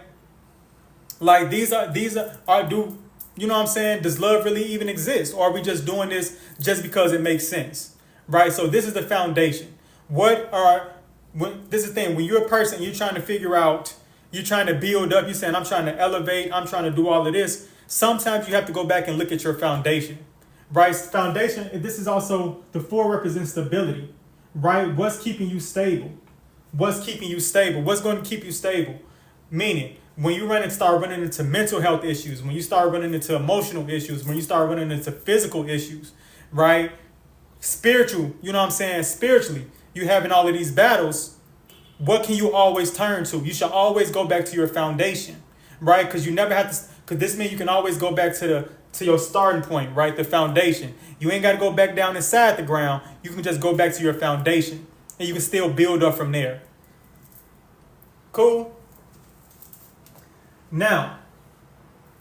Like these are do you know what I'm saying? Does love really even exist? Or are we just doing this just because it makes sense, right? So this is the foundation. This is the thing, when you're a person, you're trying to figure out, you're trying to build up, you're saying, I'm trying to elevate, I'm trying to do all of this. Sometimes you have to go back and look at your foundation, right? Foundation, this is also, the 4 represents stability, right? What's keeping you stable? What's keeping you stable? What's going to keep you stable? Meaning, when you start running into mental health issues, when you start running into emotional issues, when you start running into physical issues, right? Spiritual, you know what I'm saying? Spiritually, you having all of these battles. What can you always turn to? You should always go back to your foundation, right? Because you never have to. Because this means you can always go back to your starting point, right? The foundation. You ain't got to go back down inside the ground. You can just go back to your foundation, and you can still build up from there. Cool. Now,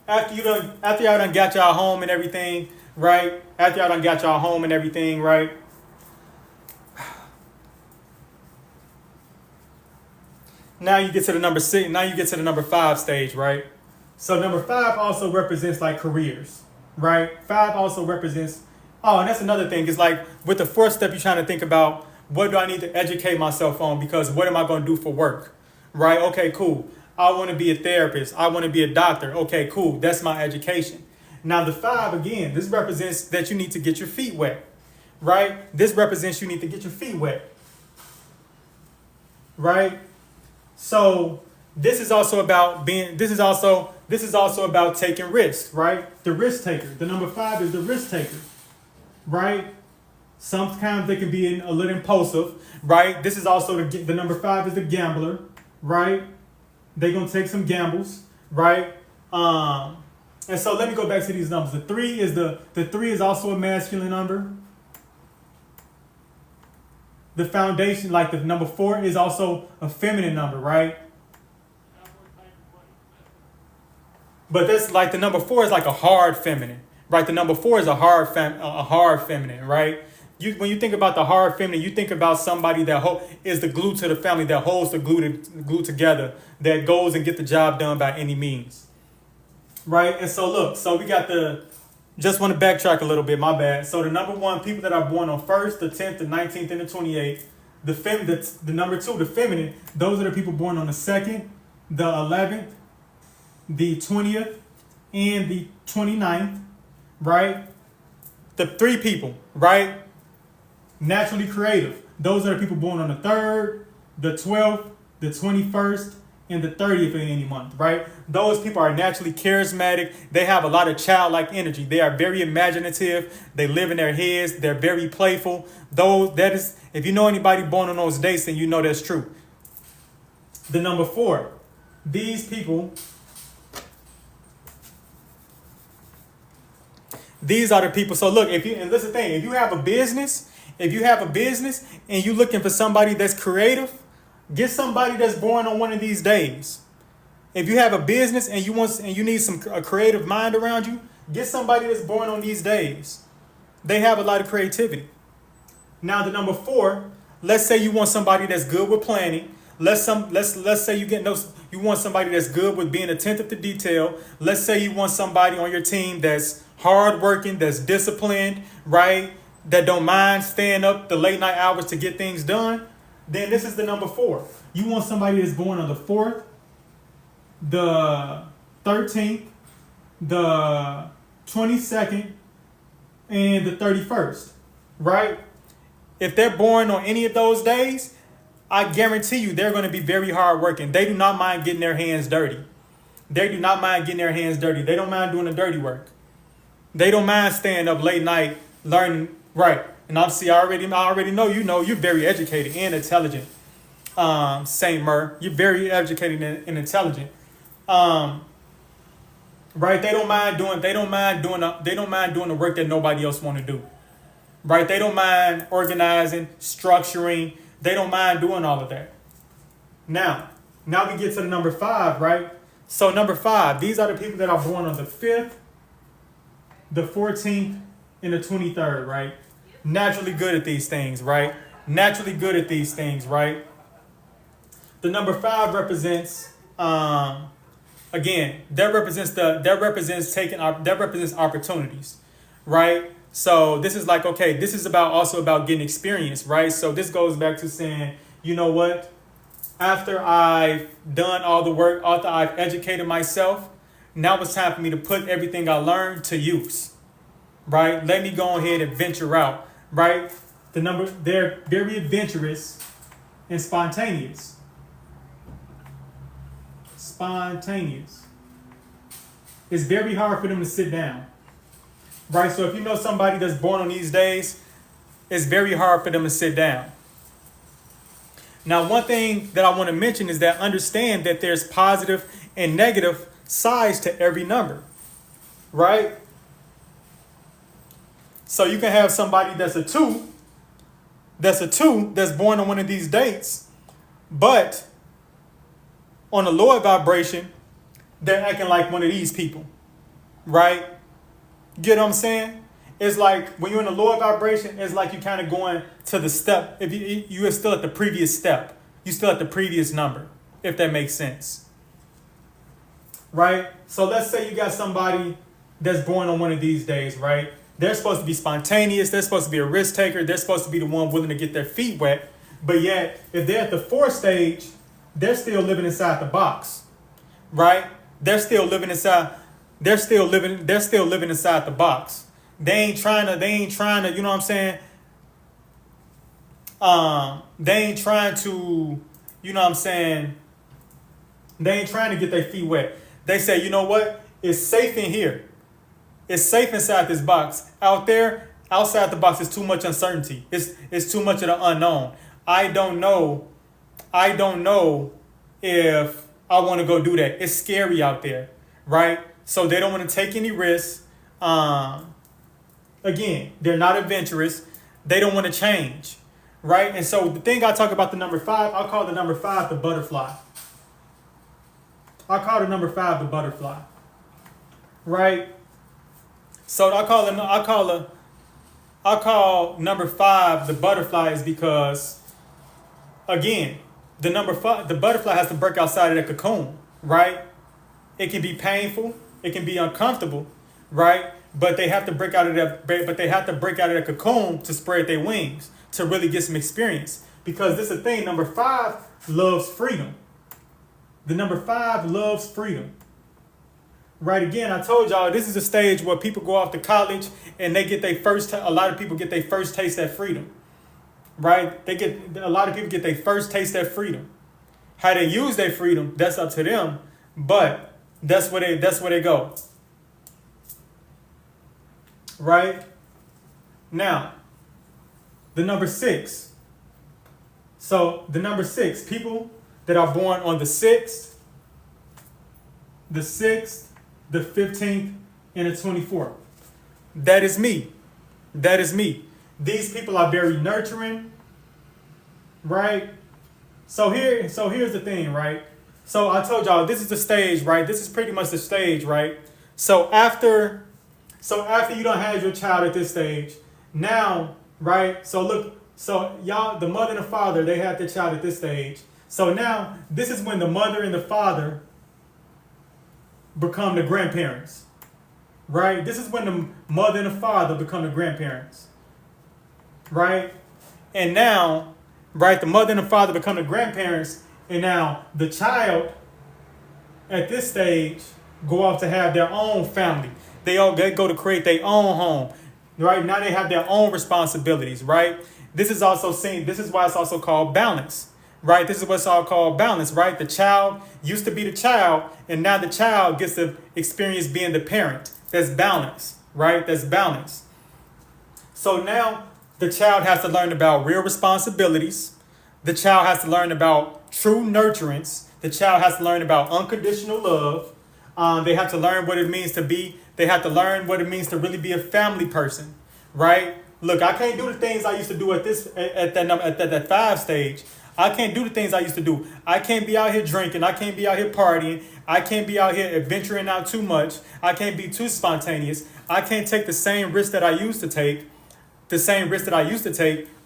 after y'all done got y'all home and everything, right? Right? Now you get to the number 6. Now you get to the number 5 stage, right? So number 5 also represents like careers, right? 5 also represents. Oh, and that's another thing. It's like with the 4th step, you're trying to think about what do I need to educate myself on, because what am I going to do for work, right? Okay, cool. I want to be a therapist. I want to be a doctor. Okay, cool. That's my education. Now the 5 again, this represents that you need to get your feet wet, right? This represents you need to get your feet wet, right? So this is also about being. This is also about taking risks, right? The risk taker. The number 5 is the risk taker, right? Sometimes they can be a little impulsive, right? This is also the number 5 is the gambler, right? They're gonna take some gambles, right? And so let me go back to these numbers. The 3 is also a masculine number. The foundation, like the number 4, is also a feminine number, right? But that's like the number 4 is like a hard feminine, right? The number 4 is a hard feminine, right? When you think about the hard feminine, you think about somebody that is the glue to the family, that holds the glue together, that goes and get the job done by any means, right? And so look, so we got just want to backtrack a little bit, my bad. So the number 1, people that are born on 1st, the 10th, the 19th, and the 28th. The number 2, the feminine, those are the people born on the 2nd, the 11th, the 20th, and the 29th, right? The 3 people, right? Naturally creative. Those are the people born on the 3rd, the 12th, the 21st, and the 30th of any month, right? Those people are naturally charismatic. They have a lot of childlike energy. They are very imaginative. They live in their heads. They're very playful. If you know anybody born on those dates, then you know that's true. The number 4, these people, these are the people. So look, and listen, thing, if you have a business and you're looking for somebody that's creative, get somebody that's born on one of these days. If you have a business and you need a creative mind around you, get somebody that's born on these days. They have a lot of creativity. Now the number 4, let's say you want somebody that's good with planning. Let's say you want somebody that's good with being attentive to detail. Let's say you want somebody on your team that's hardworking, that's disciplined, right? That don't mind staying up the late night hours to get things done. Then this is the number 4. You want somebody that's born on the 4th, the 13th, the 22nd, and the 31st, right? If they're born on any of those days, I guarantee you they're going to be very hardworking. They do not mind getting their hands dirty. They don't mind doing the dirty work. They don't mind staying up late night learning, right? And obviously, I already know you're very educated and intelligent. Saint Mur, you're very educated and intelligent. Right? They don't mind doing the work that nobody else want to do. Right? They don't mind organizing, structuring. They don't mind doing all of that. Now we get to the number 5, right? So number 5, these are the people that are born on the 5th, the 14th, and the 23rd, right? Naturally good at these things, right? The number 5 represents, again, that represents opportunities, right? So this is like, okay, this is also about getting experience, right? So this goes back to saying, you know what? After I've done all the work, after I've educated myself, now it's time for me to put everything I learned to use, right? Let me go ahead and venture out, right? They're very adventurous and spontaneous. It's very hard for them to sit down, right? So if you know somebody that's born on these days, it's very hard for them to sit down. Now, one thing that I want to mention is that understand that there's positive and negative sides to every number, right? So you can have somebody that's a 2 that's born on one of these dates, but on a lower vibration, they're acting like one of these people, right? Get what I'm saying? It's like when you're in a lower vibration, it's like you're kind of going to the step. If you are still at the previous step, you're still at the previous number, if that makes sense. Right? So let's say you got somebody that's born on one of these days, right? They're supposed to be spontaneous. They're supposed to be a risk taker. They're supposed to be the one willing to get their feet wet. But yet, if they're at the fourth stage, they're still living inside the box, right? They're still living inside. They're still living inside the box. They ain't trying to, you know what I'm saying? They ain't trying to, you know what I'm saying? They ain't trying to get their feet wet. They say, you know what? It's safe in here. It's safe inside this box. Out there, outside the box, is too much uncertainty. It's too much of the unknown. I don't know if I want to go do that. It's scary out there, right? So they don't want to take any risks. Again, they're not adventurous. They don't want to change, right? And so the thing I talk about the number 5, I'll call the number 5 the butterfly. I'll call the number 5 the butterfly, right? So I call number 5 the butterfly is because, again, the number 5, the butterfly has to break outside of the cocoon, right? It can be painful, it can be uncomfortable, right? But they have to break out of the cocoon to spread their wings, to really get some experience. Because this is the thing, number 5 loves freedom. The number 5 loves freedom. Right, again, I told y'all this is a stage where people go off to college and they get a lot of people get their first taste of freedom. Right? A lot of people get their first taste of freedom. How they use their freedom, that's up to them, but that's where they go. Right? Now, the number 6. So, the number 6, people that are born on the 6th, the 15th, and the 24th. That is me. These people are very nurturing, right? So here's the thing, right? So I told y'all this is the stage, right? This is pretty much the stage, right? So after you don't have your child at this stage, now, right? So look, so y'all, the mother and the father, they have their child at this stage. So now this is when the mother and the father become the grandparents, right? This is when the mother and the father become the grandparents, right? And now, right, the mother and the father become the grandparents, and now the child at this stage go off to have their own family. They go to create their own home, right? Now they have their own responsibilities, right? This is why it's also called balance. Right, this is what's all called balance, right? The child used to be the child, and now the child gets to experience being the parent. That's balance, right? That's balance. So now the child has to learn about real responsibilities. The child has to learn about true nurturance. The child has to learn about unconditional love. They have to learn what it means to be. They have to learn what it means to really be a family person, right? Look, I can't do the things I used to do at that 5 stage. I can't do the things I used to do. I can't be out here drinking. I can't be out here partying. I can't be out here adventuring out too much. I can't be too spontaneous. I can't take the same risk that I used to take.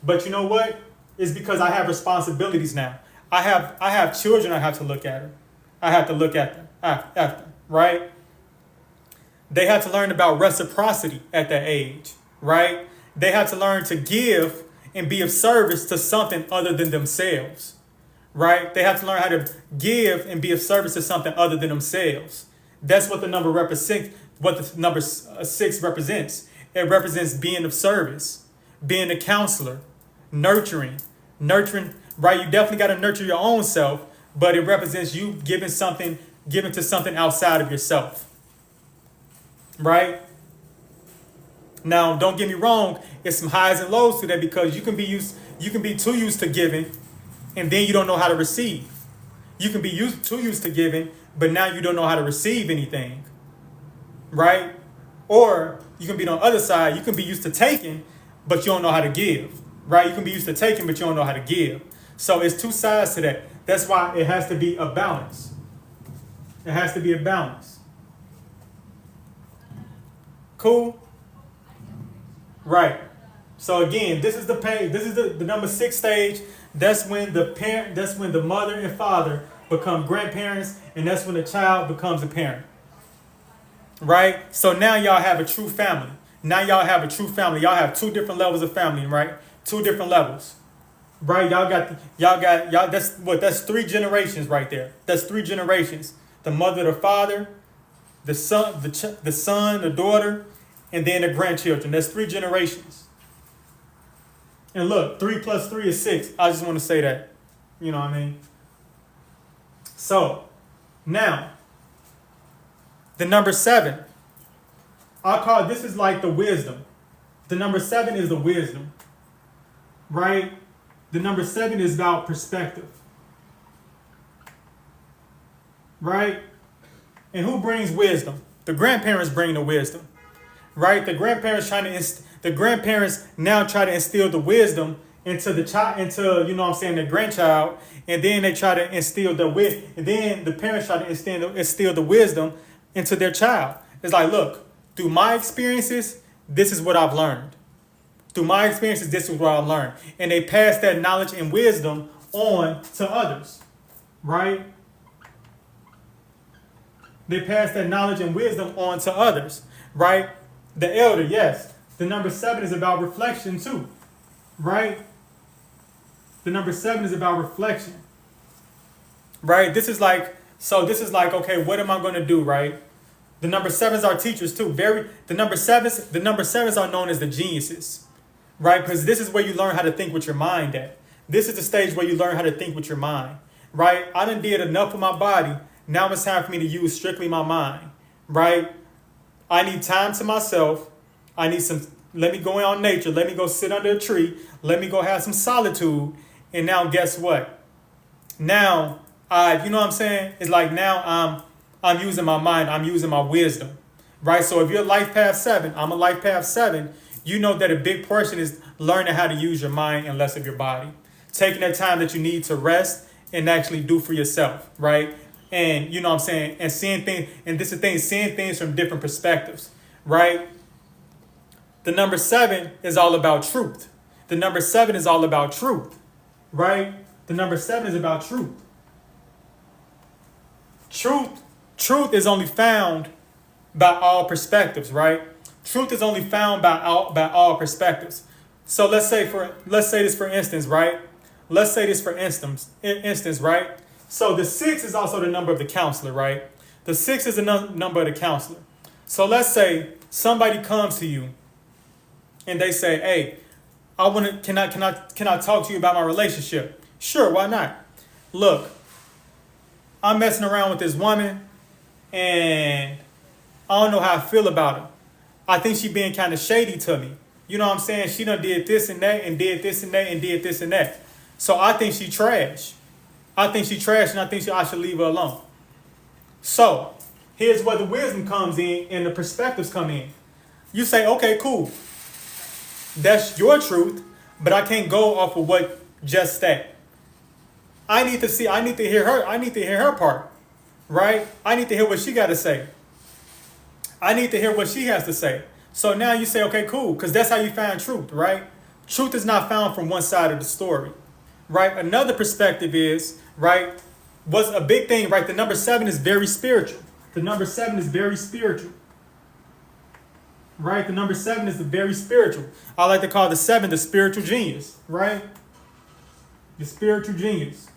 But you know what? It's because I have responsibilities now. I have children I have to look at. I have to look at them after, right? They have to learn about reciprocity at that age, right? They have to learn to give and be of service to something other than themselves, right? They have to learn how to give and be of service to something other than themselves. That's what the number represents. What the number 6 represents. It represents being of service, being a counselor, nurturing, right? You definitely got to nurture your own self, but it represents you giving to something outside of yourself, right? Now, don't get me wrong, it's some highs and lows to that, because you can be too used to giving, and then you don't know how to receive. You can be too used to giving, but now you don't know how to receive anything, right? Or you can be on the other side. You can be used to taking, but you don't know how to give, right? You can be used to taking, but you don't know how to give. So it's two sides to that. That's why it has to be a balance. It has to be a balance. Cool? Right. So again, this is the pain. This is the number 6 stage. That's when the mother and father become grandparents, and that's when the child becomes a parent. Right? So now y'all have a true family. Now y'all have a true family. Y'all have two different levels of family, right? Two different levels. Right? Y'all that's three generations right there. That's three generations. The mother, the father, the son, the son, the daughter, and then the grandchildren. That's three generations. And look, 3 plus 3 is 6. I just want to say that. You know what I mean? So, now, the number 7. I call this is like the wisdom. The number 7 is the wisdom. Right? The number 7 is about perspective. Right? And who brings wisdom? The grandparents bring the wisdom. Right? The grandparents now try to instill the wisdom into the child, into, you know what I'm saying, the grandchild, and then they try to instill and then the parents try to instill the wisdom into their child. It's like, look, through my experiences, this is what I've learned. Through my experiences, this is what I've learned. And they pass that knowledge and wisdom on to others. Right? They pass that knowledge and wisdom on to others. Right? The elder, yes. The number 7 is about reflection too. Right? The number 7 is about reflection. Right? This is like, okay, what am I going to do, right? The number 7s are teachers too. The number sevens are known as the geniuses. Right? Because this is where you learn how to think with your mind at. This is the stage where you learn how to think with your mind. Right? I done did enough with my body. Now it's time for me to use strictly my mind. Right? I need time to myself. I need let me go out in nature. Let me go sit under a tree. Let me go have some solitude. And now guess what? Now, you know what I'm saying? It's like now I'm using my mind. I'm using my wisdom. Right? So if you're life path 7, I'm a life path 7. You know that a big portion is learning how to use your mind and less of your body. Taking that time that you need to rest and actually do for yourself. Right? And you know what I'm saying? And seeing things, and this is the thing, seeing things from different perspectives. Right? The number 7 is all about truth. The number 7 is all about truth. Right? The number 7 is about truth. Truth is only found by all perspectives, right? Truth is only found by all perspectives. So let's say this for instance, right? Let's say this for instance, right? So the 6 is also the number of the counselor, right? The 6 is the number of the counselor. So let's say somebody comes to you and they say, "Hey, can I talk to you about my relationship?" Sure, why not? Look, I'm messing around with this woman and I don't know how I feel about her. I think she being kind of shady to me. You know what I'm saying? She done did this and that and did this and that and did this and that. So I think she trash. And I think I should leave her alone. So here's where the wisdom comes in and the perspectives come in. You say, okay, cool. That's your truth, but I can't go off of what just that. I need to hear her part. Right? I need to hear what she got to say. I need to hear what she has to say. So now you say, okay, cool, because that's how you find truth, right? Truth is not found from one side of the story, right? Another perspective is, right, what's a big thing, right? The number 7 is very spiritual. The number 7 is very spiritual, right? The number 7 is very spiritual. I like to call the 7 the spiritual genius, right? The spiritual genius,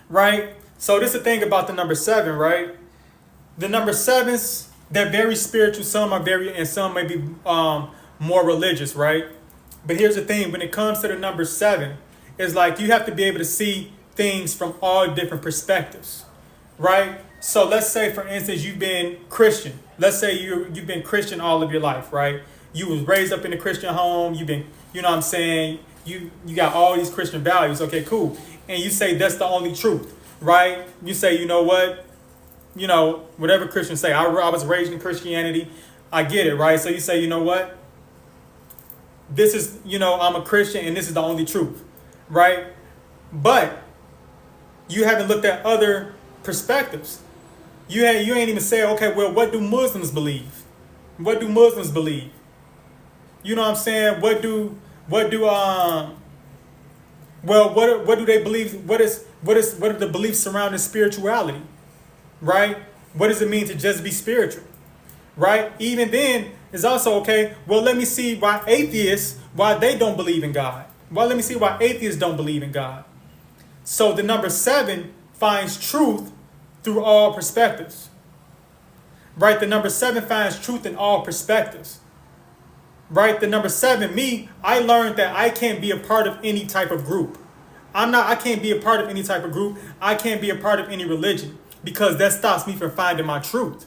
right? So this is the thing about the number 7, right? The number 7s, they're very spiritual. Some are and some may be more religious, right? But here's the thing: when it comes to the number 7, it's like you have to be able to see things from all different perspectives, right? So let's say, for instance, you've been Christian. Let's say you've been Christian all of your life, right? You was raised up in a Christian home. You've been, you know what I'm saying? You got all these Christian values. Okay, cool. And you say that's the only truth, right? You say, you know what? You know, whatever Christians say, I was raised in Christianity. I get it, right? So you say, you know what? This is, you know, I'm a Christian and this is the only truth, right? But you haven't looked at other perspectives. You ain't even say, okay, well, what do Muslims believe? What do Muslims believe? You know what I'm saying? What do they believe? what are the beliefs surrounding spirituality, right? What does it mean to just be spiritual, right? Even then, it's also okay. Well, let me see why atheists, why they don't believe in God. Well, let me see why atheists don't believe in God. So the number 7 finds truth through all perspectives, right? The number 7 finds truth in all perspectives, right? The number 7, me, I learned that I can't be a part of any type of group. I can't be a part of any type of group. I can't be a part of any religion because that stops me from finding my truth.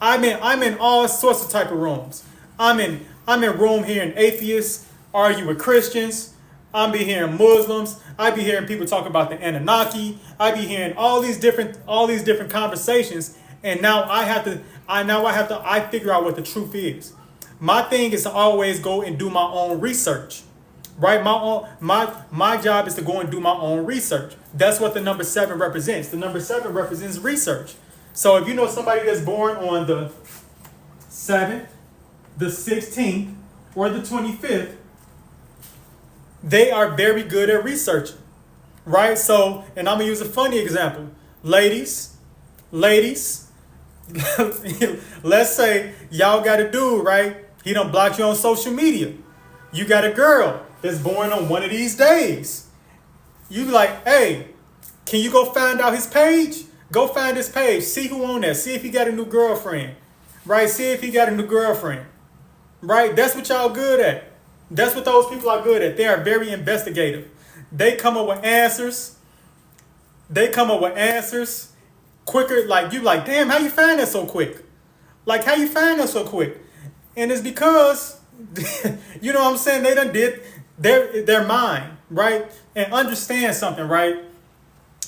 I'm in all sorts of type of rooms. I'm in room hearing atheists argue with Christians. I be hearing Muslims. I be hearing people talk about the Anunnaki. I be hearing all these different conversations. And now I figure out what the truth is. My thing is to always go and do my own research, right? My job is to go and do my own research. That's what the number 7 represents. The number 7 represents research. So if you know somebody that's born on the 7th, the 16th, or the 25th, they are very good at researching, right? So, and I'm gonna use a funny example. Ladies, let's say y'all got a dude, right? He done blocked you on social media. You got a girl that's born on one of these days. You be like, hey, can you go find out his page? Go find his page. See who on there. See if he got a new girlfriend, right? See if he got a new girlfriend, right? That's what y'all good at. That's what those people are good at. They are very investigative. They come up with answers. Quicker. Like you like, damn, how you find that so quick? Like how you find that so quick? And it's because, you know what I'm saying? They done did their mind, right? And understand something, right?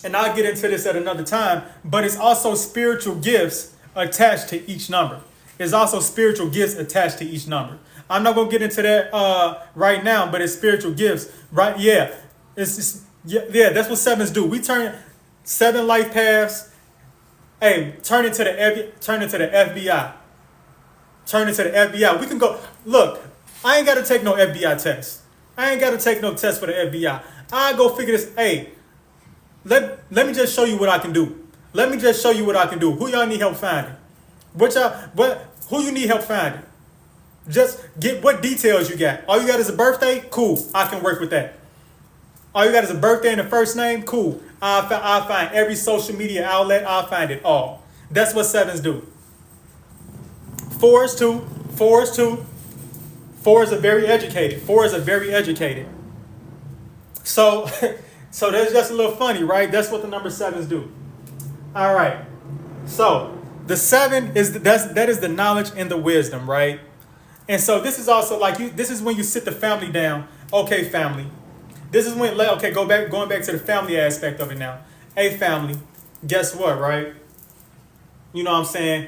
And I'll get into this at another time, but it's also spiritual gifts attached to each number. There's also spiritual gifts attached to each number. I'm not gonna get into that right now, but it's spiritual gifts, right? Yeah, it's just, yeah. That's what 7s do. We turn 7 life paths. Hey, turn into the FBI. Turn into the FBI. We can go. Look, I ain't gotta take no FBI test. I ain't gotta take no test for the FBI. I go figure this. Hey, let me just show you what I can do. Let me just show you what I can do. Who y'all need help finding? Who you need help finding? Just get what details you got. All you got is a birthday? Cool. I can work with that. All you got is a birthday and a first name? Cool. I'll find every social media outlet. I'll find it all. That's what 7s do. 4s too. 4s are very educated. So, so that's just a little funny, right? That's what the number 7s do. All right. So the 7 is that is the knowledge and the wisdom, right? And so this is also like this is when you sit the family down. Okay, family. This is when going back to the family aspect of it now. Hey, family, guess what, right? You know what I'm saying?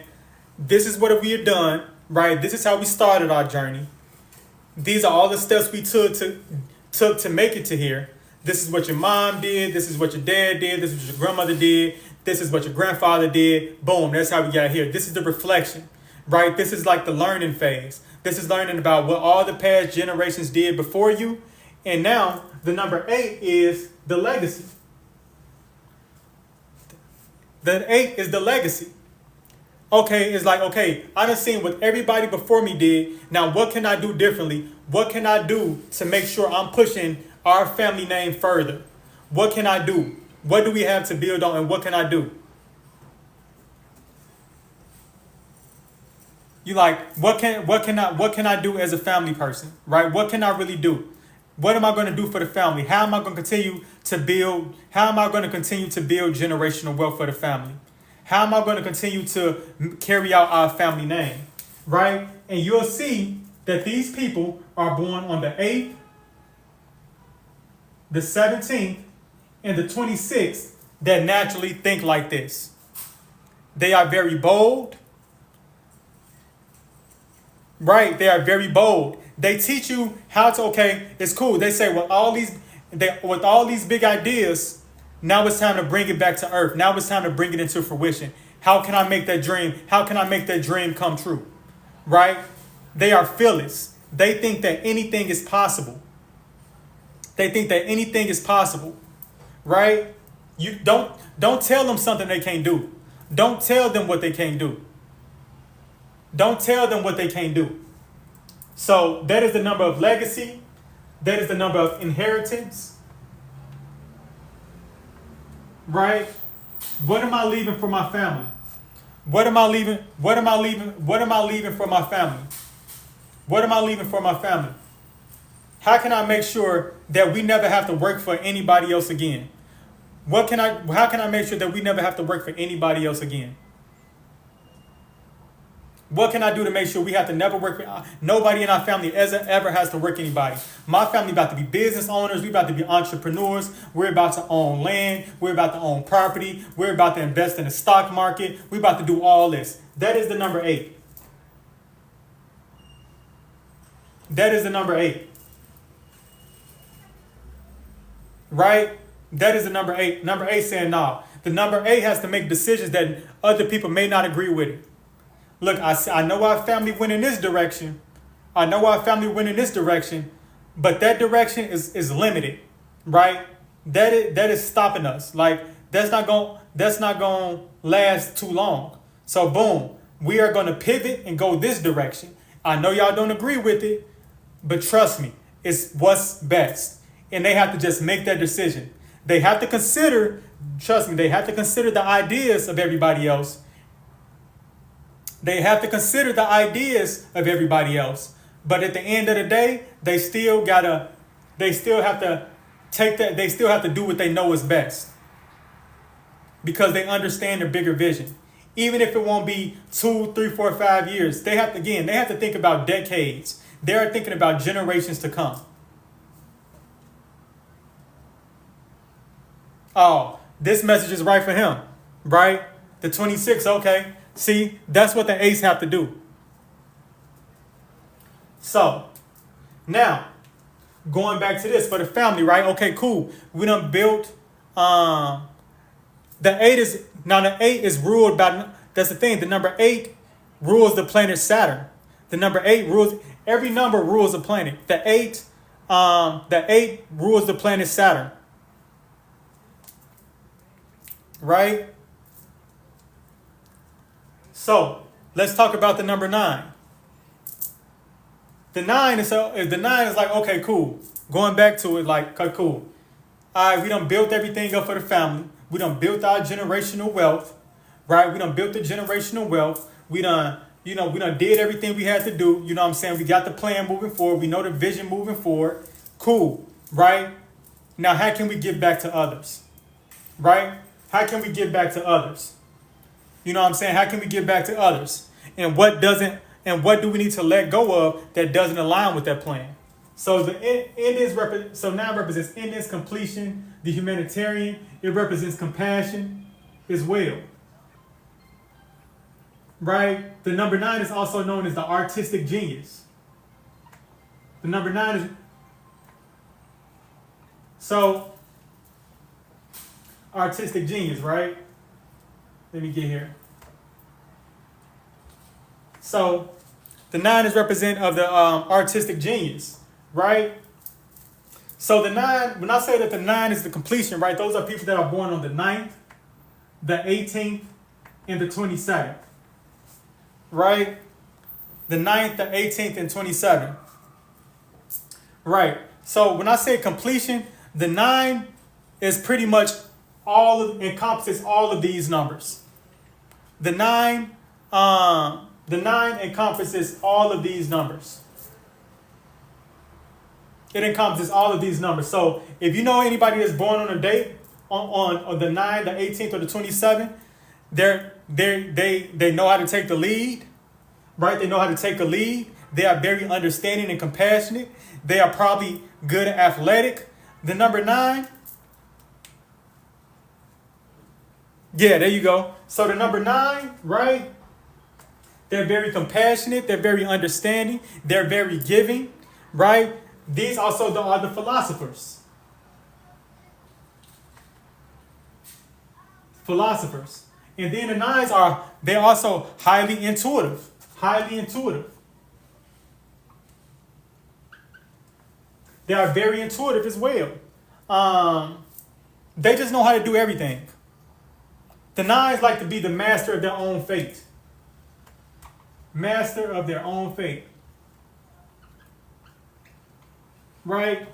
This is what we have done, right? This is how we started our journey. These are all the steps we took to make it to here. This is what your mom did. This is what your dad did. This is what your grandmother did. This is what your grandfather did. Boom, that's how we got here. This is the reflection, right? This is like the learning phase. This is learning about what all the past generations did before you. And now the number 8 is the legacy. The 8 is the legacy. Okay, it's like, okay, I done seen what everybody before me did. Now, what can I do differently? What can I do to make sure I'm pushing our family name further? What can I do? What do we have to build on, and what can I do? You like, what can I do as a family person, right? What can I really do? What am I going to do for the family? How am I going to continue to build? How am I going to continue to build generational wealth for the family? How am I going to continue to carry out our family name, right? And you'll see that these people are born on the 8th, the 17th, and the 26th that naturally think like this. They are very bold. Right, they are very bold. They teach you how to, okay, it's cool. They say with all these big ideas, now it's time to bring it back to earth. Now it's time to bring it into fruition. How can I make that dream come true? Right? They are fearless. They think that anything is possible. right? You don't tell them something they can't do. Don't tell them what they can't do. Don't tell them what they can't do. So that is the number of legacy. That is the number of inheritance, right? What am I leaving for my family? What am I leaving? What am I leaving? What am I leaving for my family? What am I leaving for my family? How can I make sure that we never have to work for anybody else again? How can I make sure that we never have to work for anybody else again? What can I do to make sure we have to never work for nobody in our family ever has to work anybody? My family about to be business owners. We about to be entrepreneurs. We're about to own land. We're about to own property. We're about to invest in the stock market. We're about to do all this. That is the number 8. That is the number 8. Right? That is the number 8. Number 8 saying, nah. The number 8 has to make decisions that other people may not agree with it. Look, I know our family went in this direction. I know our family went in this direction, but that direction is limited, right? That is stopping us. Like that's not going to last too long. So boom, we are going to pivot and go this direction. I know y'all don't agree with it, but trust me, it's what's best. And they have to just make that decision. They have to consider, trust me, they have to consider the ideas of everybody else. They have to consider the ideas of everybody else. But at the end of the day, they still have to take that, they still have to do what they know is best. Because they understand the bigger vision. Even if it won't be 2, 3, 4, 5 years, they have to think about decades. They're thinking about generations to come. Oh, this message is right for him, right? The 26, okay. See, that's what the 8s have to do. So, now, going back to this for the family, right? Okay, cool. We done built, the 8 is ruled by, that's the thing, the number 8 rules the planet Saturn. The number 8 rules, every number rules a planet. The 8 rules the planet Saturn. Right? So let's talk about the number 9. The 9 is like, okay, cool. Going back to it, like, okay, cool. All right, we done built everything up for the family. We done built our generational wealth, right? We done built the generational wealth. We done did everything we had to do. You know what I'm saying? We got the plan moving forward. We know the vision moving forward. Cool, right? Now, how can we give back to others? Right? How can we give back to others? You know what I'm saying? How can we give back to others? And what do we need to let go of that doesn't align with that plan? So now represents endless completion, the humanitarian. It represents compassion as well. Right? The number 9 is also known as the artistic genius. The number 9 is artistic genius, right? Let me get here. So, the 9 is representative of the artistic genius, right? So the 9, when I say that the 9 is the completion, right? Those are people that are born on the 9th, the 18th, and the 27th, right? The 9th, the 18th, and 27th, right? So when I say completion, the 9 is pretty much encompasses all of these numbers. The 9 encompasses all of these numbers. It encompasses all of these numbers. So if you know anybody that's born on a date on the 9, the 18th, or the 27th, they know how to take the lead, right? They know how to take a lead. They are very understanding and compassionate. They are probably good at athletic. The number 9. Yeah, there you go. So the number 9, right? They're very compassionate. They're very understanding. They're very giving, right? These also are the philosophers. Philosophers. And then the 9s they're also highly intuitive. Highly intuitive. They are very intuitive as well. They just know how to do everything. The nines like to be the master of their own fate. Master of their own fate. Right?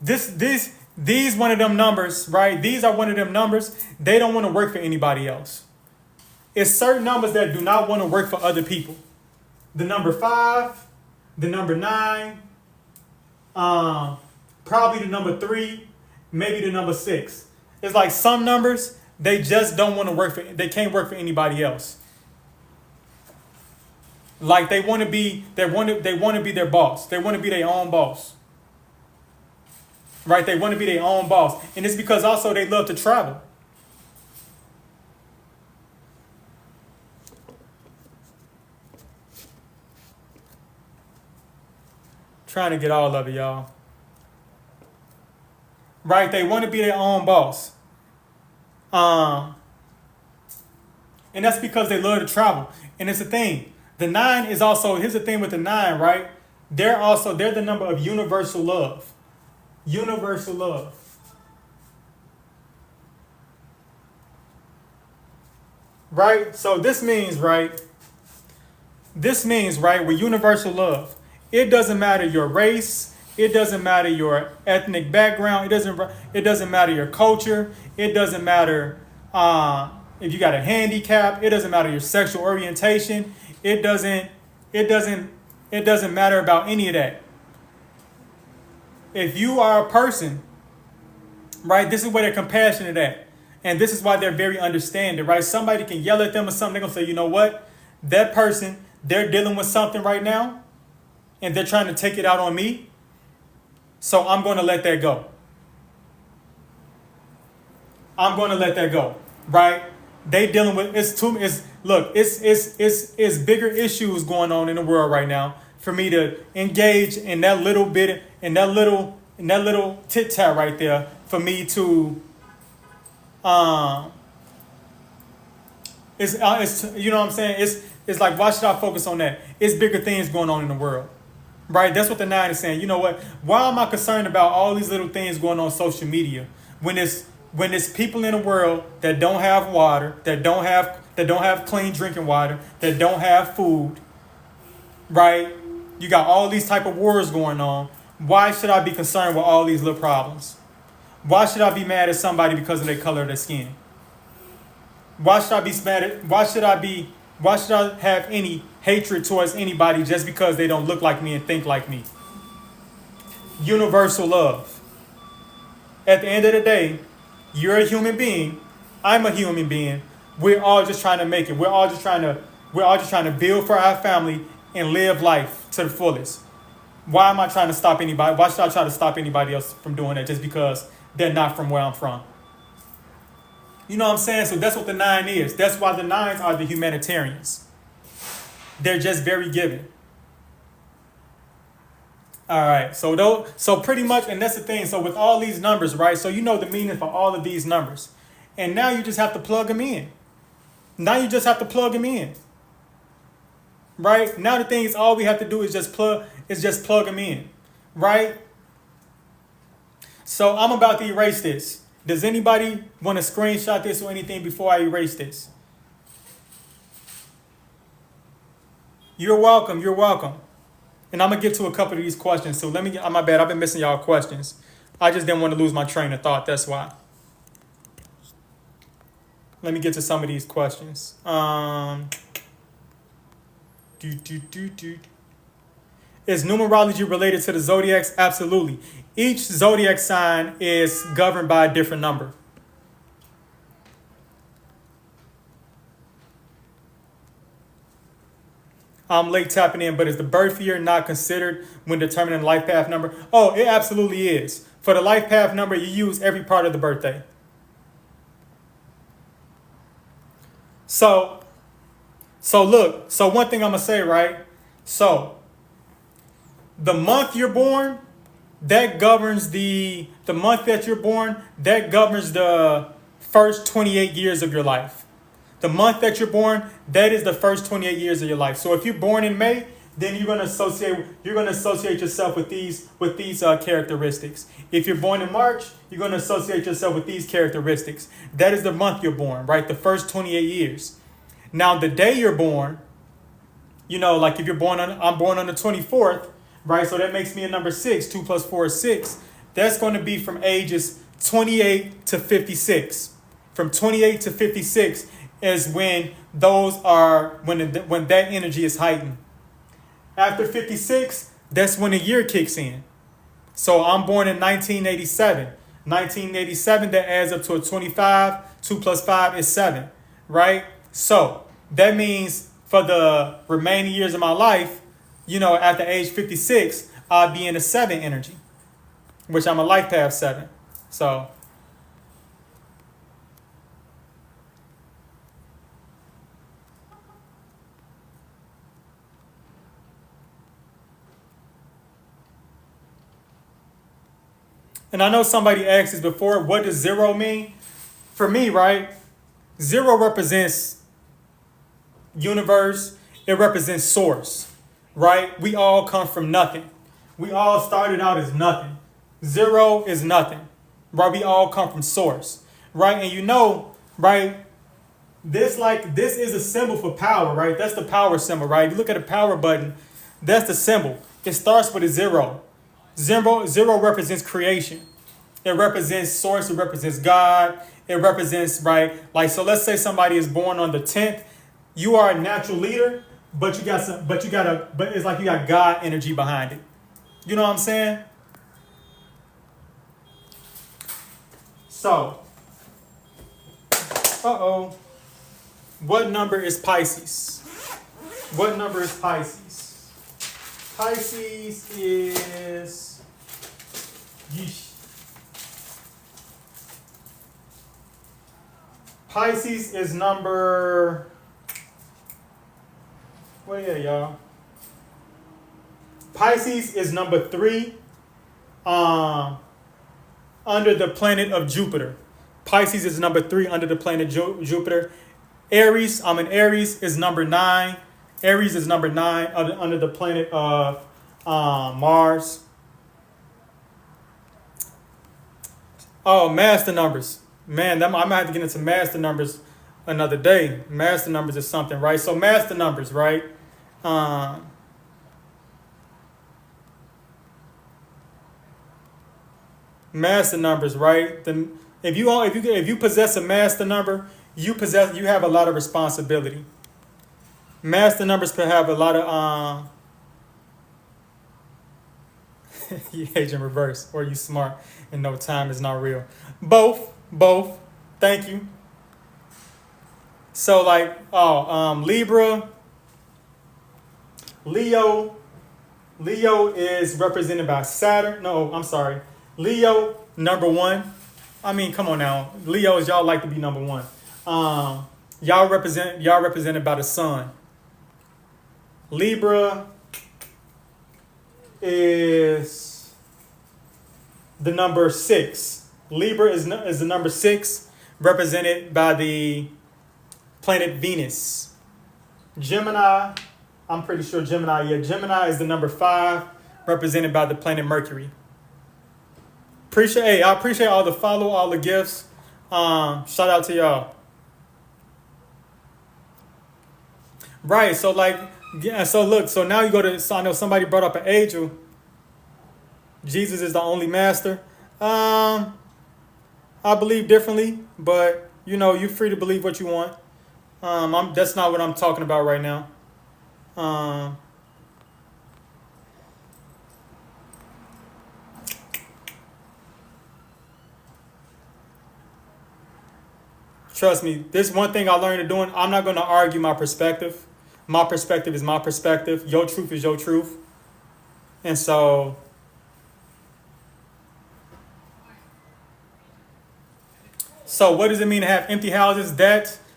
These one of them numbers, right? These are one of them numbers. They don't want to work for anybody else. It's certain numbers that do not want to work for other people. The number 5, the number 9, probably the number 3, maybe the number 6. It's like some numbers, they just don't want to work for, they can't work for anybody else. Like they want to be their boss. They want to be their own boss. Right? They want to be their own boss. And it's because also they love to travel. Trying to get all of it, y'all. Right? They want to be their own boss. And that's because they love to travel. And it's a thing. The 9 is also, here's the thing with the 9, right? They're the number of universal love. Universal love. Right? So this means, right? With universal love, it doesn't matter your race, it doesn't matter your ethnic background, it doesn't matter your culture, it doesn't matter if you got a handicap, it doesn't matter your sexual orientation, it doesn't matter about any of that. If you are a person, right, this is where they're compassionate at. And this is why they're very understanding, right? Somebody can yell at them or something, they're going to say, you know what? That person, they're dealing with something right now, and they're trying to take it out on me, so I'm going to let that go. I'm going to let that go, right? They dealing with, it's bigger issues going on in the world right now for me to engage in that little bit, in that little tit-tat right there, for me to, it's you know what I'm saying? It's like, why should I focus on that? It's bigger things going on in the world, right? That's what the 9 is saying. You know what? Why am I concerned about all these little things going on social media when it's people in the world that don't have water, that don't have clean drinking water, that don't have food, right? You got all these type of wars going on. Why should I be concerned with all these little problems? Why should I be mad at somebody because of the color of their skin? Why should I be mad at, why should I have any hatred towards anybody just because they don't look like me and think like me? Universal love. At the end of the day, you're a human being. I'm a human being. We're all just trying to make it. We're all just trying to build for our family and live life to the fullest. Why am I trying to stop anybody? Why should I try to stop anybody else from doing that just because they're not from where I'm from? You know what I'm saying? So that's what the 9 is. That's why the 9s are the humanitarians. They're just very giving. All right. So pretty much, and that's the thing. So with all these numbers, right? So you know the meaning for all of these numbers. And now you just have to plug them in. Right? Now the thing is, all we have to do is just plug them in. Right? So I'm about to erase this. Does anybody want to screenshot this or anything before I erase this? You're welcome. And I'm going to get to a couple of these questions. So let me get, my bad, I've been missing y'all questions. I just didn't want to lose my train of thought. That's why. Let me get to some of these questions. Is numerology related to the zodiacs? Absolutely. Each zodiac sign is governed by a different number. I'm late tapping in, but is the birth year not considered when determining life path number? Oh, it absolutely is. For the life path number, you use every part of the birthday. So look, so one thing I'm going to say, right? So the month you're born, that governs the month that you're born, that governs the first 28 years of your life. The month that you're born, that is the first 28 years of your life. So if you're born in May, then you're gonna associate yourself with these characteristics. If you're born in March, you're gonna associate yourself with these characteristics. That is the month you're born, right? The first 28 years. Now the day you're born, like if I'm born on the 24th, right? So that makes me a number 6. 2 plus 4 is 6. That's going to be from ages 28 to 56. From 28 to 56 is when when that energy is heightened. After 56, that's when a year kicks in. So I'm born in 1987. 1987, that adds up to a 25. 2 plus 5 is 7, right? So that means for the remaining years of my life, after age 56, I'll be in a 7 energy, which I'm a life path 7. So, and I know somebody asked this before, what does 0 mean? For me, right, 0 represents universe. It represents source, right? We all come from nothing. We all started out as nothing. 0 is nothing, right? We all come from source, right? And right, this is a symbol for power, right? That's the power symbol, right? You look at a power button, that's the symbol. It starts with a 0. 0 represents creation. It represents source. It represents God. It represents, right? So let's say somebody is born on the 10th. You are a natural leader, but it's like you got God energy behind it. You know what I'm saying? So, what number is Pisces? What number is Pisces? Pisces is... Yeesh. Pisces is number... What are y'all? Pisces is number 3 under the planet of Jupiter. Pisces is number 3 under the planet Jupiter. Aries, I'm in Aries, is number 9. Aries is number 9 under the planet of Mars. Oh, master numbers. Man, I might have to get into master numbers another day. Master numbers is something, right? So master numbers, right? Master numbers, right? If you possess a master number, you have a lot of responsibility. Master numbers can have a lot of you age in reverse, or you smart and no time is not real. Both. Thank you. So Libra, Leo is represented by Saturn. No, I'm sorry. Leo, number 1. I mean, come on now. Leos, y'all like to be number 1. Y'all represented by the sun. Libra is the number 6. Libra is the number 6, represented by the planet Venus. Gemini, I'm pretty sure Gemini is the number 5, represented by the planet Mercury. I appreciate all the follow, all the gifts. Shout out to y'all. Right, so look, so now you go to, so I know somebody brought up an angel. Jesus is the only master. I believe differently, but you're free to believe what you want. That's not what I'm talking about right now. Trust me, this one thing I learned doing, I'm not going to argue my perspective. My perspective is my perspective. Your truth is your truth. And so what does it mean to have empty houses?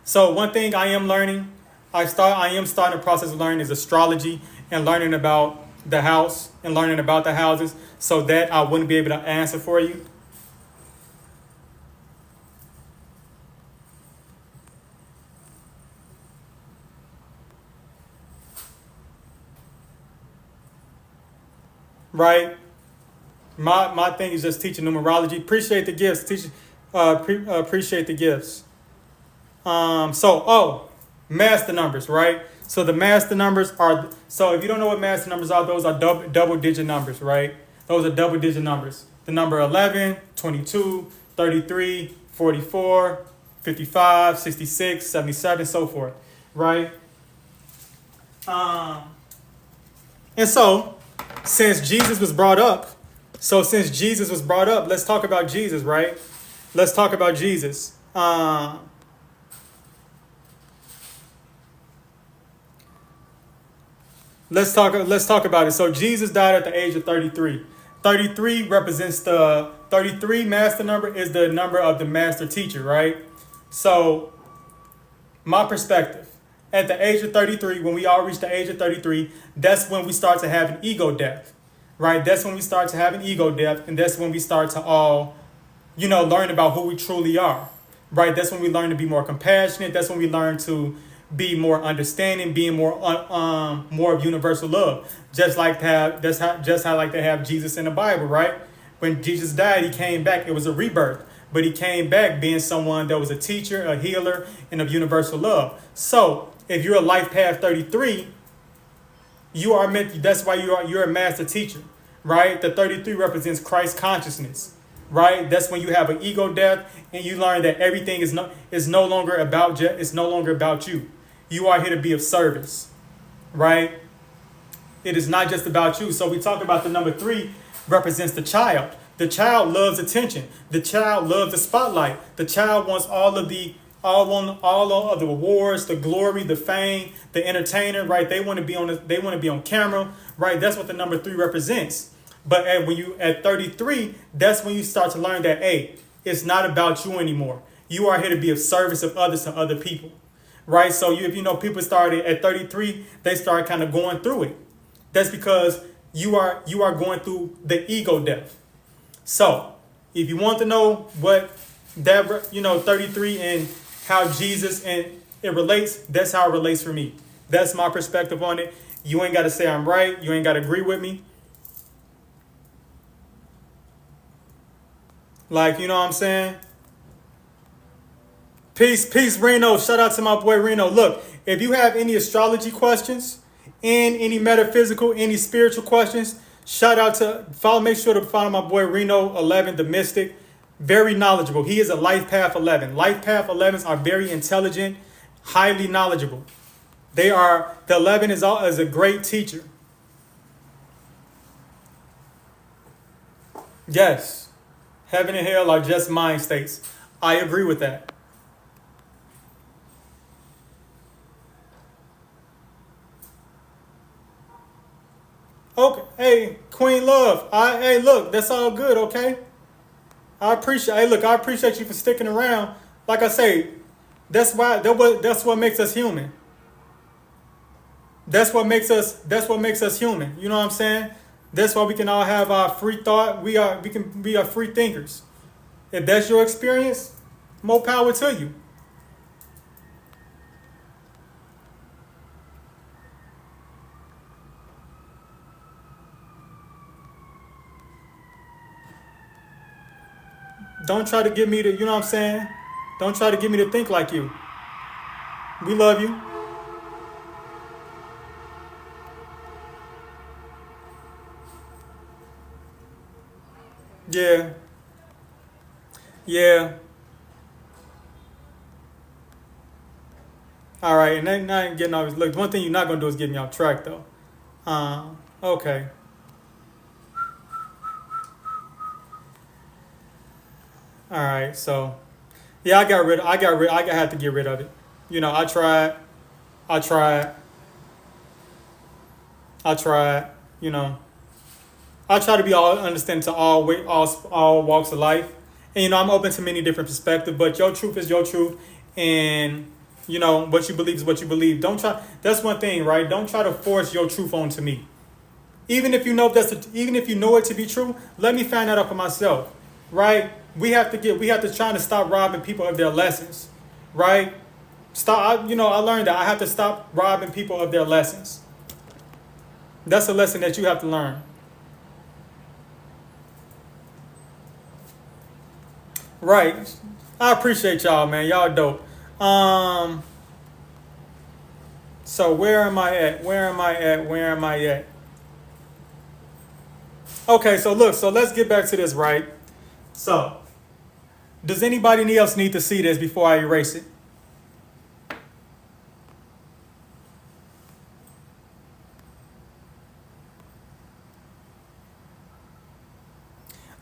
So one thing I am learning, I am starting a process of learning is astrology and learning about the house and learning about the houses, so that I wouldn't be able to answer for you. right? My thing is just teaching numerology. Appreciate the gifts. Appreciate the gifts. Master numbers, right? So the master numbers are, so if you don't know what master numbers are, those are double digit numbers, right? Those are double digit numbers. The number 11, 22, 33, 44, 55, 66, 77, so forth, right? Um, and so, since Jesus was brought up, let's talk about Jesus, right? Let's talk about Jesus. Let's talk about it. So Jesus died at the age of 33. 33 represents the 33 master number is the number of the master teacher, right? So my perspective, at the age of 33, when we all reach the age of 33, that's when we start to have an ego death, right? That's when we start to have an ego death, and that's when we start to all, learn about who we truly are, right? That's when we learn to be more compassionate. That's when we learn to be more understanding, being more of universal love. Just like to have just how like to have Jesus in the Bible, right? When Jesus died, he came back. It was a rebirth, but he came back being someone that was a teacher, a healer, and of universal love. So if you're a life path 33, you are meant. That's why you're a master teacher, right? The 33 represents Christ consciousness, right? That's when you have an ego death and you learn that everything is no longer about you. You are here to be of service, right? It is not just about you. So we talk about the number 3 represents the child. The child loves attention. The child loves the spotlight. The child wants all of the awards, the glory, the fame, the entertainer, right? They want to be on camera, right? That's what the number 3 represents. But when you at 33, that's when you start to learn that, hey, it's not about you anymore. You are here to be of service of others to other people, right? So if people started at 33, they start kind of going through it. That's because you are going through the ego death. So if you want to know what that 33 and how Jesus and it relates, that's how it relates for me. That's my perspective on it. You ain't got to say I'm right. You ain't got to agree with me. Like, you know what I'm saying? Peace, Reno. Shout out to my boy Reno. Look, if you have any astrology questions and any metaphysical, any spiritual questions, make sure to follow my boy Reno 11, the Mystic. Very knowledgeable. He is a life path 11. Life path 11s are very intelligent, highly knowledgeable. The 11 is a great teacher. Yes. Heaven and hell are just mind states. I agree with that. Okay. Hey, Queen Love. Hey, look, that's all good, okay? I appreciate you for sticking around. Like I say, that's what makes us human. That's what makes us human. You know what I'm saying? That's why we can all have our free thought. We can be free thinkers. If that's your experience, more power to you. Don't try to get me to, you know what I'm saying? Don't try to get me to think like you. We love you. Yeah. Yeah. All right. And then I ain't getting off. Look, one thing you're not going to do is get me off track, though. Okay. All right. So, yeah, I had to get rid of it. I tried. I tried. I tried. I try to be all understanding to all walks of life, and I'm open to many different perspectives. But your truth is your truth, and what you believe is what you believe. Don't try. That's one thing, right? Don't try to force your truth onto me. Even if you know even if you know it to be true, let me find that out for myself, right? We have to try to stop robbing people of their lessons, right? I learned that I have to stop robbing people of their lessons. That's a lesson that you have to learn. Right. I appreciate y'all, man. Y'all dope. So where am I at? Where am I at? Where am I at? Okay, so look, so let's get back to this, right? So, does anybody else need to see this before I erase it?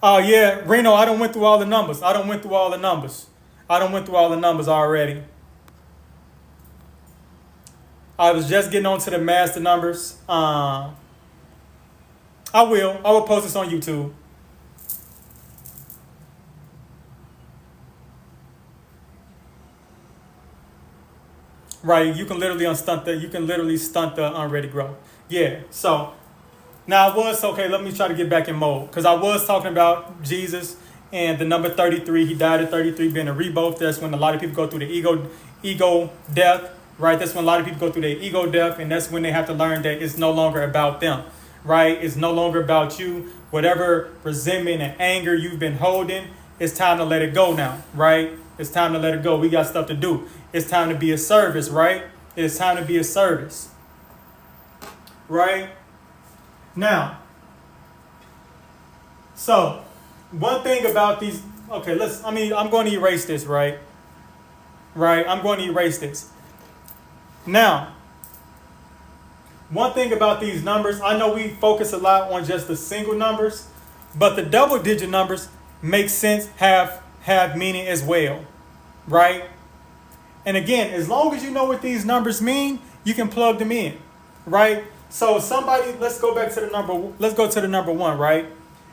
Oh yeah, Reno, I don't went through all the numbers. I don't went through all the numbers. I don't went through all the numbers already. I was just getting on to the master numbers. I will. I will post this on YouTube. Right, you can literally unstunt the. You can literally stunt the unready growth. Yeah. So now I was okay. Let me try to get back in mode because I was talking about Jesus and the number 33. He died at 33, being a rebirth. That's when a lot of people go through the ego death. Right. That's when a lot of people go through their ego death, and that's when they have to learn that it's no longer about them. Right. It's no longer about you. Whatever resentment and anger you've been holding, it's time to let it go now. Right. It's time to let it go. We got stuff to do. It's time to be a service. Right. It's time to be a service. Right. Now, so one thing about these, okay, I'm going to erase this, right? Right, I'm going to erase this. Now, one thing about these numbers, I know we focus a lot on just the single numbers, but the double digit numbers make sense, have meaning as well, right? And again, as long as you know what these numbers mean, you can plug them in, right? So somebody, let's go to the number one, right?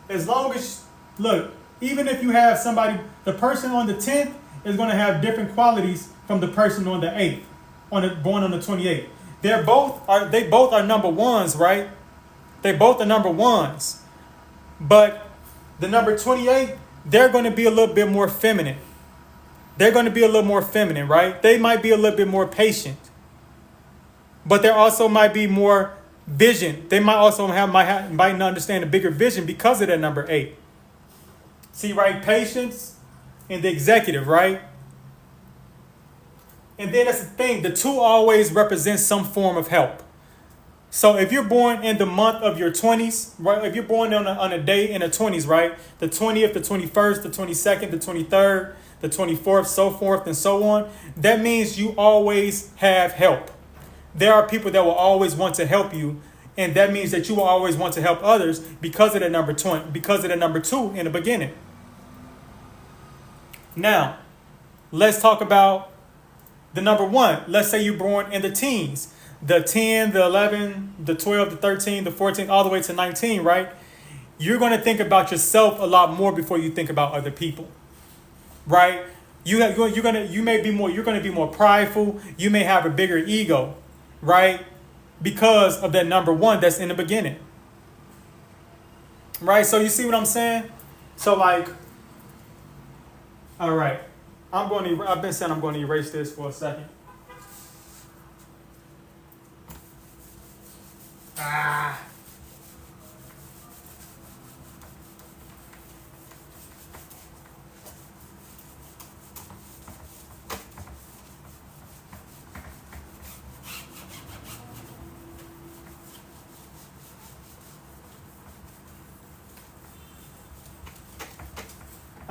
As long as, look, even if you have somebody, the person on the 10th is going to have different qualities from the person on the 8th, born on the 28th. They both are number ones, right? They both are number ones. But the number 28, they're going to be a little bit more feminine. They're going to be a little more feminine, right? They might be a little bit more patient. But there also might be more vision. They might also might not understand a bigger vision because of that number 8. See, right? Patience and the executive, right? And then that's the thing. The 2 always represents some form of help. So if you're born in the month of your 20s, right? If you're born on a day in the 20s, right? The 20th, the 21st, the 22nd, the 23rd, the 24th, so forth and so on. That means you always have help. There are people that will always want to help you, and that means that you will always want to help others because of the number 20, because of the number 2 in the beginning. Now, let's talk about the number 1. Let's say you're born in the teens. The 10, the 11, the 12, the 13, the 14, all the way to 19, right? You're going to think about yourself a lot more before you think about other people, right? You're going to be more prideful. You may have a bigger ego, right? Because of that number 1 that's in the beginning, right? So you see what I'm saying? So like, all right, I've been saying I'm going to erase this for a second.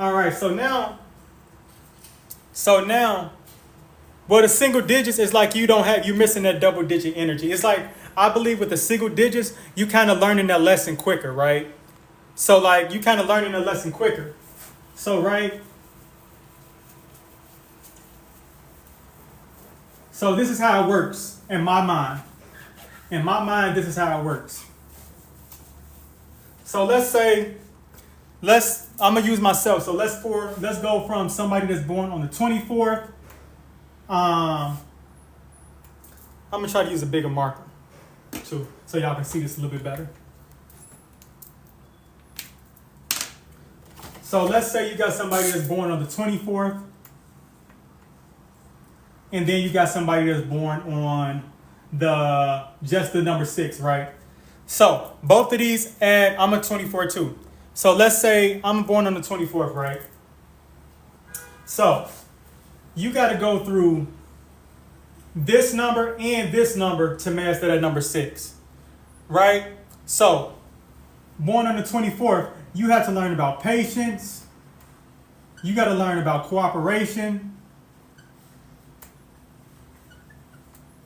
All right, so now, well, the single digits is like you're missing that double digit energy. It's like, I believe with the single digits, you kind of learning that lesson quicker, right? So like, you kind of learning the lesson quicker. So, right? So this is how it works in my mind. In my mind, this is how it works. So let's say, I'm gonna use myself. So let's go from somebody that's born on the 24th. I'm gonna try to use a bigger marker too, so y'all can see this a little bit better. So let's say you got somebody that's born on the 24th, and then you got somebody that's born on just the number 6, right? So both of these I'm a 24 too. So let's say I'm born on the 24th, right? So you got to go through this number and this number to match that at number 6, right? So born on the 24th, you have to learn about patience. You got to learn about cooperation.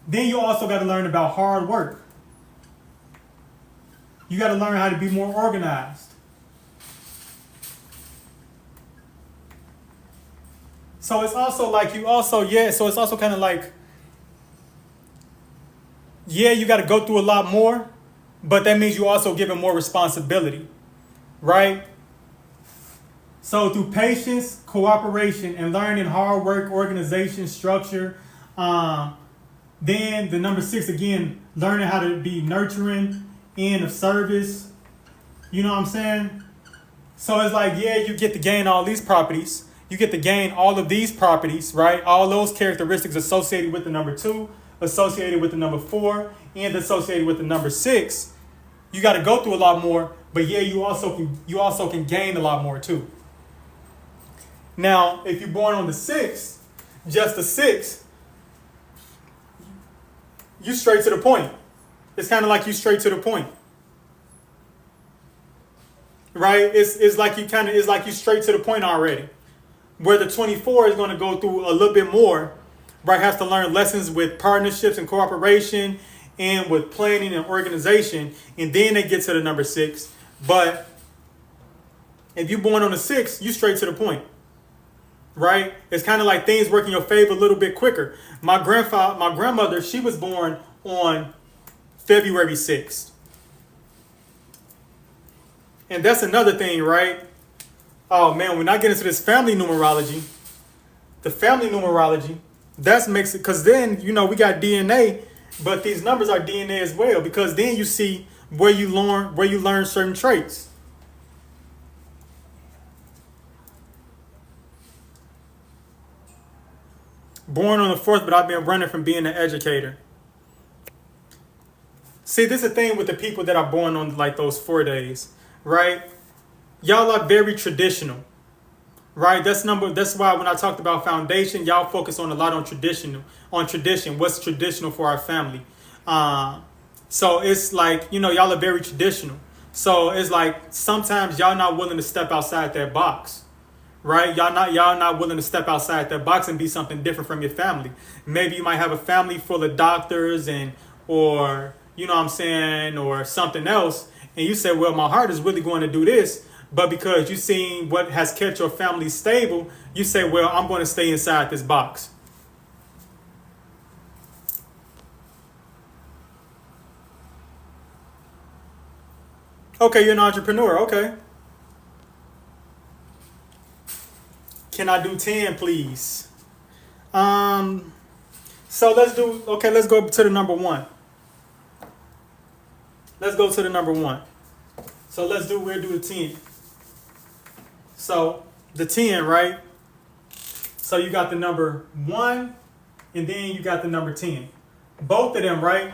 Then you also got to learn about hard work. You got to learn how to be more organized. So it's also like so it's also kind of like, you got to go through a lot more, but that means you also given more responsibility, right? So through patience, cooperation, and learning hard work, organization, structure, then the number 6 again, learning how to be nurturing and of service. You know what I'm saying? So it's like, you get to gain all these properties. You get to gain all of these properties, right? All those characteristics associated with the number 2, associated with the number 4, and associated with the number 6. You got to go through a lot more, but you also can gain a lot more too. Now, if you're born on the 6th, just the 6th, you straight to the point. It's kind of like you straight to the point, right? It's like you straight to the point already. Where the 24 is going to go through a little bit more, right? Has to learn lessons with partnerships and cooperation and with planning and organization, and then they get to the number 6. But if you're born on the 6th, you straight to the point, right? It's kind of like things work in your favor a little bit quicker. My grandmother, she was born on February 6th. And that's another thing, right? Oh man, when I get into this family numerology, that makes it, because then, we got DNA, but these numbers are DNA as well, because then you see where you learn certain traits. Born on the 4th, but I've been running from being an educator. See, this is the thing with the people that are born on like those 4 days, right? Y'all are very traditional, right? That's why when I talked about foundation, y'all focus on a lot on tradition. What's traditional for our family. So it's like, y'all are very traditional. So it's like sometimes y'all not willing to step outside that box, right? Y'all not willing to step outside that box and be something different from your family. Maybe you might have a family full of doctors or or something else, and you say, well, my heart is really going to do this. But because you've seen what has kept your family stable, you say, well, I'm going to stay inside this box. Okay, you're an entrepreneur. Okay. Can I do 10, please? So let's go to the number 1. Let's go to the number 1. So we'll do the 10. So the 10, right? So you got the number 1 and then you got the number 10. Both of them, right?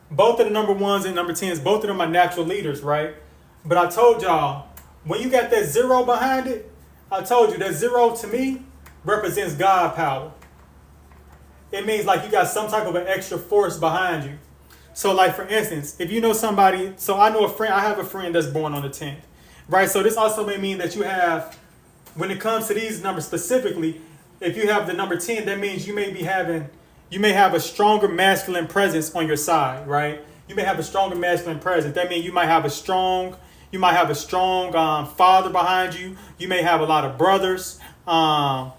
Both of the number 1s and number 10s, both of them are natural leaders, right? But I told y'all, when you got that 0 behind it, I told you that 0 to me represents God power. It means like you got some type of an extra force behind you. So like for instance, if you know somebody, so I have a friend that's born on the 10th, right? So this also may mean that you have, when it comes to these numbers specifically, if you have the number 10, that means you may have a stronger masculine presence on your side, right? You may have a stronger masculine presence. That means you might have a strong father behind you. You may have a lot of brothers, right?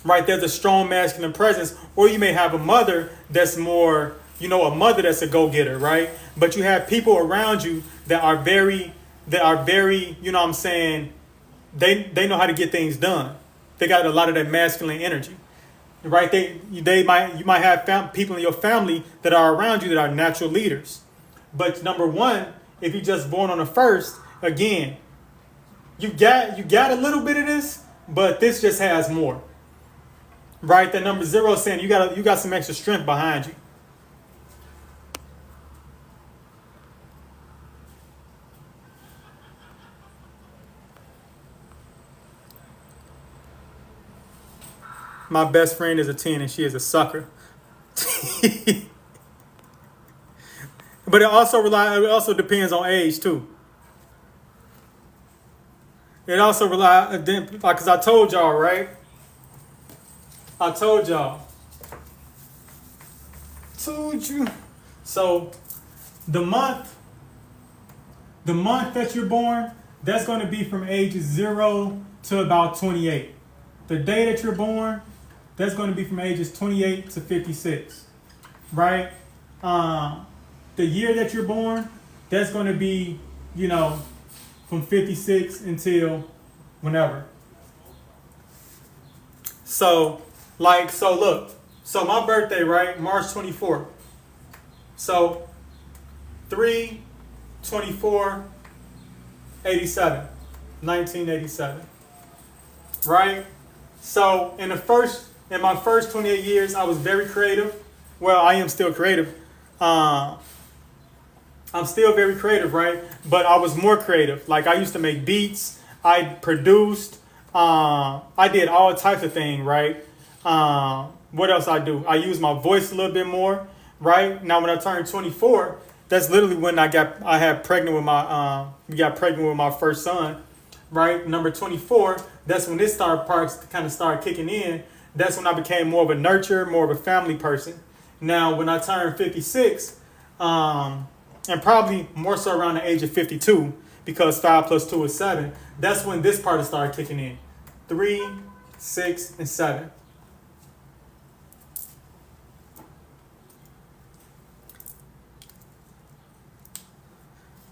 There's a strong masculine presence, or you may have a mother that's more, a mother that's a go-getter, right? But you have people around you that are very, they know how to get things done. They got a lot of that masculine energy, right? You might have people in your family that are around you that are natural leaders. But number 1, if you're just born on the 1st, again, you got a little bit of this, but this just has more, right? The number 0 is saying you got some extra strength behind you. My best friend is a 10 and she is a sucker. But it also depends on age too. It also rely because I told y'all, right? I told y'all. Told you. So the month the month that you're born, that's going to be from ages 0 to about 28. The day that you're born, that's going to be from ages 28 to 56, right? The year that you're born, that's going to be, you know, from 56 until whenever. So, look. So my birthday, right? March 24th. So 3, 24, 87, 1987, right? So in my first 28 years, I was very creative. Well, I am still creative. I'm still very creative, right? But I was more creative. Like I used to make beats. I produced. I did all types of things, right? What else I do? I use my voice a little bit more, right? Now when I turned 24, that's literally when we got pregnant with my first son, right? Number 24, that's when this parts kind of started kicking in. That's when I became more of a nurturer, more of a family person. Now when I turned 56, and probably more so around the age of 52, because 5 plus 2 is 7, that's when this part started kicking in. 3, 6, and 7.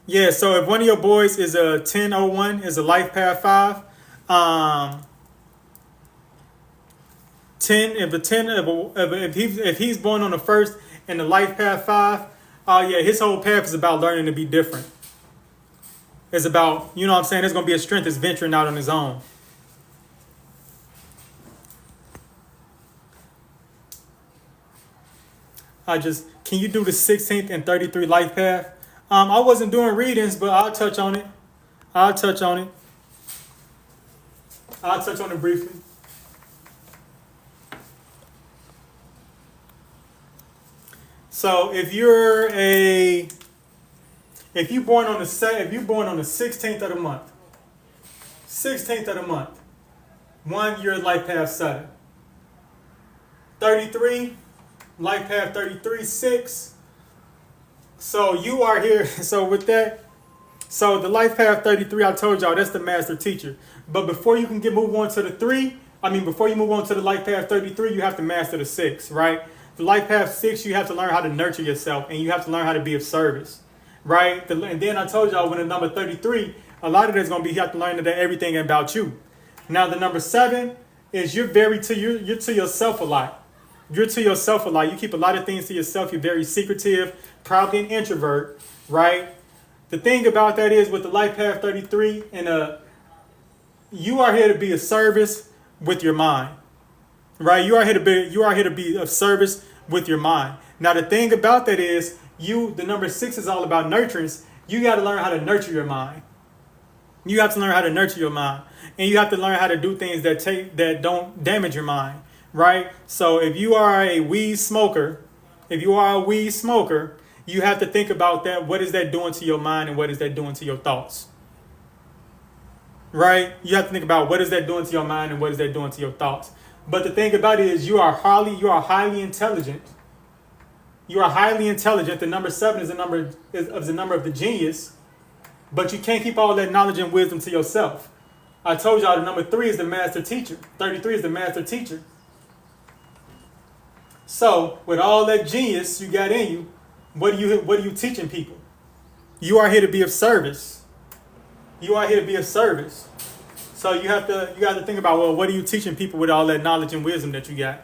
Yeah, so if one of your boys is a 1001, is a life path 5, 10 if the 10 if he's born on the first and the life path 5, yeah, his whole path is about learning to be different. It's about, you know what I'm saying, there's gonna be a strength that's venturing out on his own. Can you do the 16th and 33 life path? I wasn't doing readings, but I'll touch on it. I'll touch on it. I'll touch on it briefly. So if you're born on the 16th of the month, 16th of the month, 1 year life path 7. 33, life path 33, 6. So you are here. So with that, so the life path 33, I told y'all that's the master teacher. But before you can move on to the 3, before you move on to the life path 33, you have to master the 6, right? The life path 6, you have to learn how to nurture yourself, and you have to learn how to be of service, right? And then I told y'all when the number 33, a lot of that's gonna be you have to learn that everything about you. Now the number 7 is you're to yourself a lot. You're to yourself a lot. You keep a lot of things to yourself. You're very secretive, probably an introvert, right? The thing about that is with the life path 33, and you are here to be of service with your mind, right? You are here to be of service with your mind. Now the thing about that is the number 6 is all about nurturance. You got to learn how to nurture your mind. You have to learn how to nurture your mind, and you have to learn how to do things that don't damage your mind. Right? So if you are a weed smoker, you have to think about that. What is that doing to your mind, and what is that doing to your thoughts? Right? You have to think about what is that doing to your mind, and what is that doing to your thoughts. But the thing about it is you are highly intelligent. You are highly intelligent. The number 7 is the number of the genius, but you can't keep all that knowledge and wisdom to yourself. I told y'all the number 3 is the master teacher. 33 is the master teacher. So, with all that genius you got in you, what are you teaching people? You are here to be of service. You are here to be of service. So you have to think about, well, what are you teaching people with all that knowledge and wisdom that you got?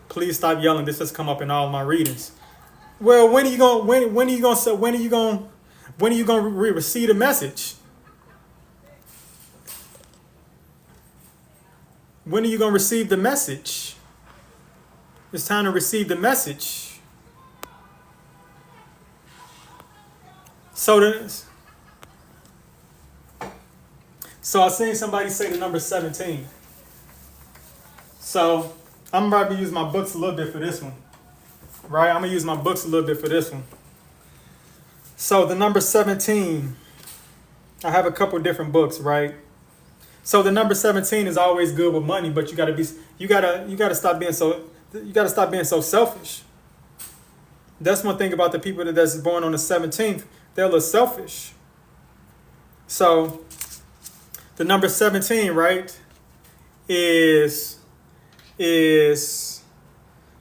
Please stop yelling. This has come up in all my readings. Well, when are you going to receive the message? When are you going to receive the message? It's time to receive the message. So So I seen somebody say the number 17. So I'm about to use my books a little bit for this one. Right? I'm going to use my books a little bit for this one. So the number 17, I have a couple different books, right? So the number 17 is always good with money, but you gotta stop being so selfish. That's one thing about the people that's born on the 17th. They're a little selfish. So the number 17, right, is the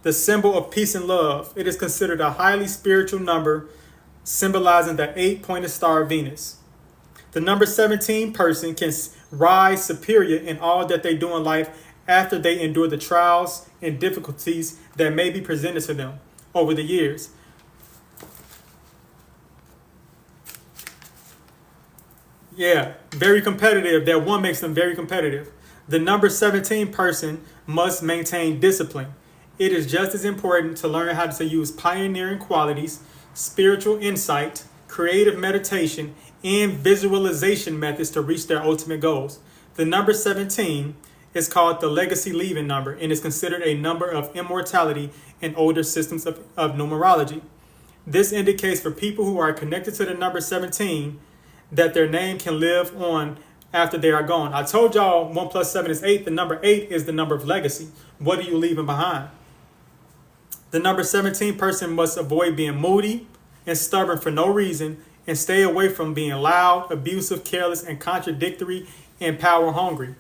symbol of peace and love. It is considered a highly spiritual number, symbolizing the 8-pointed star of Venus. The number 17 person can rise superior in all that they do in life after they endure the trials and difficulties that may be presented to them over the years. Yeah, very competitive. That one makes them very competitive. The number 17 person must maintain discipline. It is just as important to learn how to use pioneering qualities, spiritual insight, creative meditation, and visualization methods to reach their ultimate goals. The number 17 is called the legacy leaving number and is considered a number of immortality in older systems of numerology. This indicates for people who are connected to the number 17 that their name can live on after they are gone. I told y'all 1 plus 7 is 8. The number 8 is the number of legacy. What are you leaving behind? The number 17 person must avoid being moody and stubborn for no reason and stay away from being loud, abusive, careless, and contradictory and power hungry.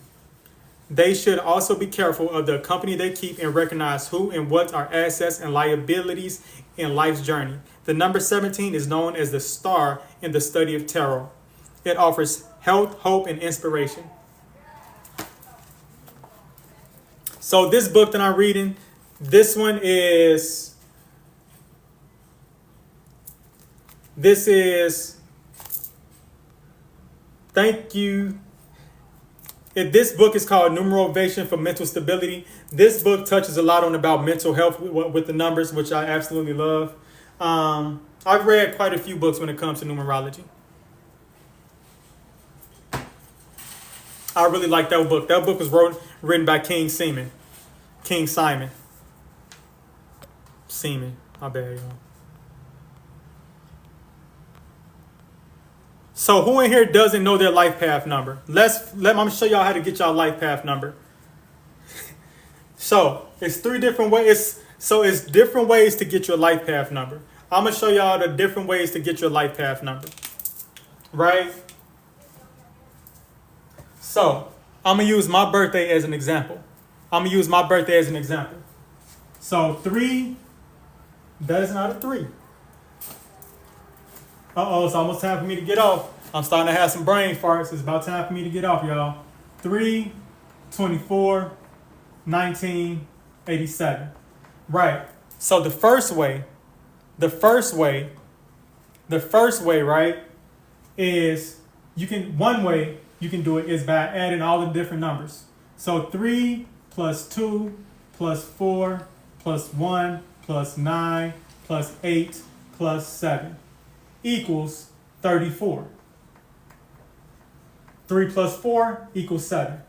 They should also be careful of the company they keep and recognize who and what are assets and liabilities in life's journey. The number 17 is known as the star in the study of tarot. It offers health, hope, and inspiration. So this book that I'm reading, this is thank you. This book is called Numerology for Mental Stability. This book touches a lot on about mental health with the numbers, which I absolutely love. I've read quite a few books when it comes to numerology. I really like that book. That book was written by King Simon. My bad, y'all. So who in here doesn't know their life path number? I'm gonna show y'all how to get y'all life path number. So it's 3 different ways. So it's different ways to get your life path number. I'm gonna show y'all the different ways to get your life path number. Right? So I'm gonna use my birthday as an example. So 3, that is not a 3. It's almost time for me to get off. I'm starting to have some brain farts. It's about time for me to get off, y'all. 3, 24, 19, 87. Right. So the first way, right, is one way you can do it is by adding all the different numbers. So 3 plus 2 plus 4 plus 1 plus 9 plus 8 plus 7 equals 34. 3 plus 4 equals 7.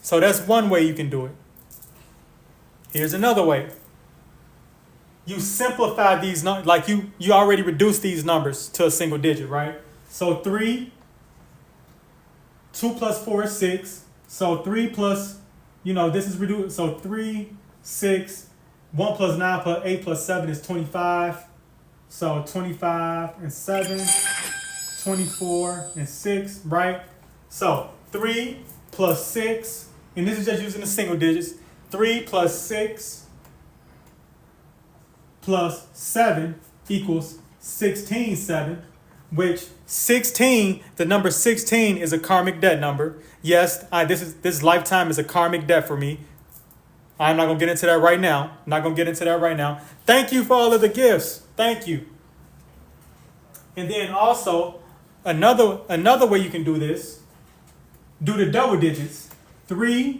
So that's one way you can do it. Here's another way. You simplify these numbers, like you already reduced these numbers to a single digit, right? So 2 plus 4 is 6. So 3 plus, this is reduced. So 3, 6, 1 plus 9 plus 8 plus 7 is 25. So 25 and 7, 24 and 6, right? So 3 plus 6, and this is just using the single digits. 3 plus 6 plus 7 equals 16, 7, which 16, the number 16 is a karmic debt number. Yes, this lifetime is a karmic debt for me. I'm not going to get into that right now. Thank you for all of the gifts. Thank you. And then also, another way you can do this, do the double digits. 3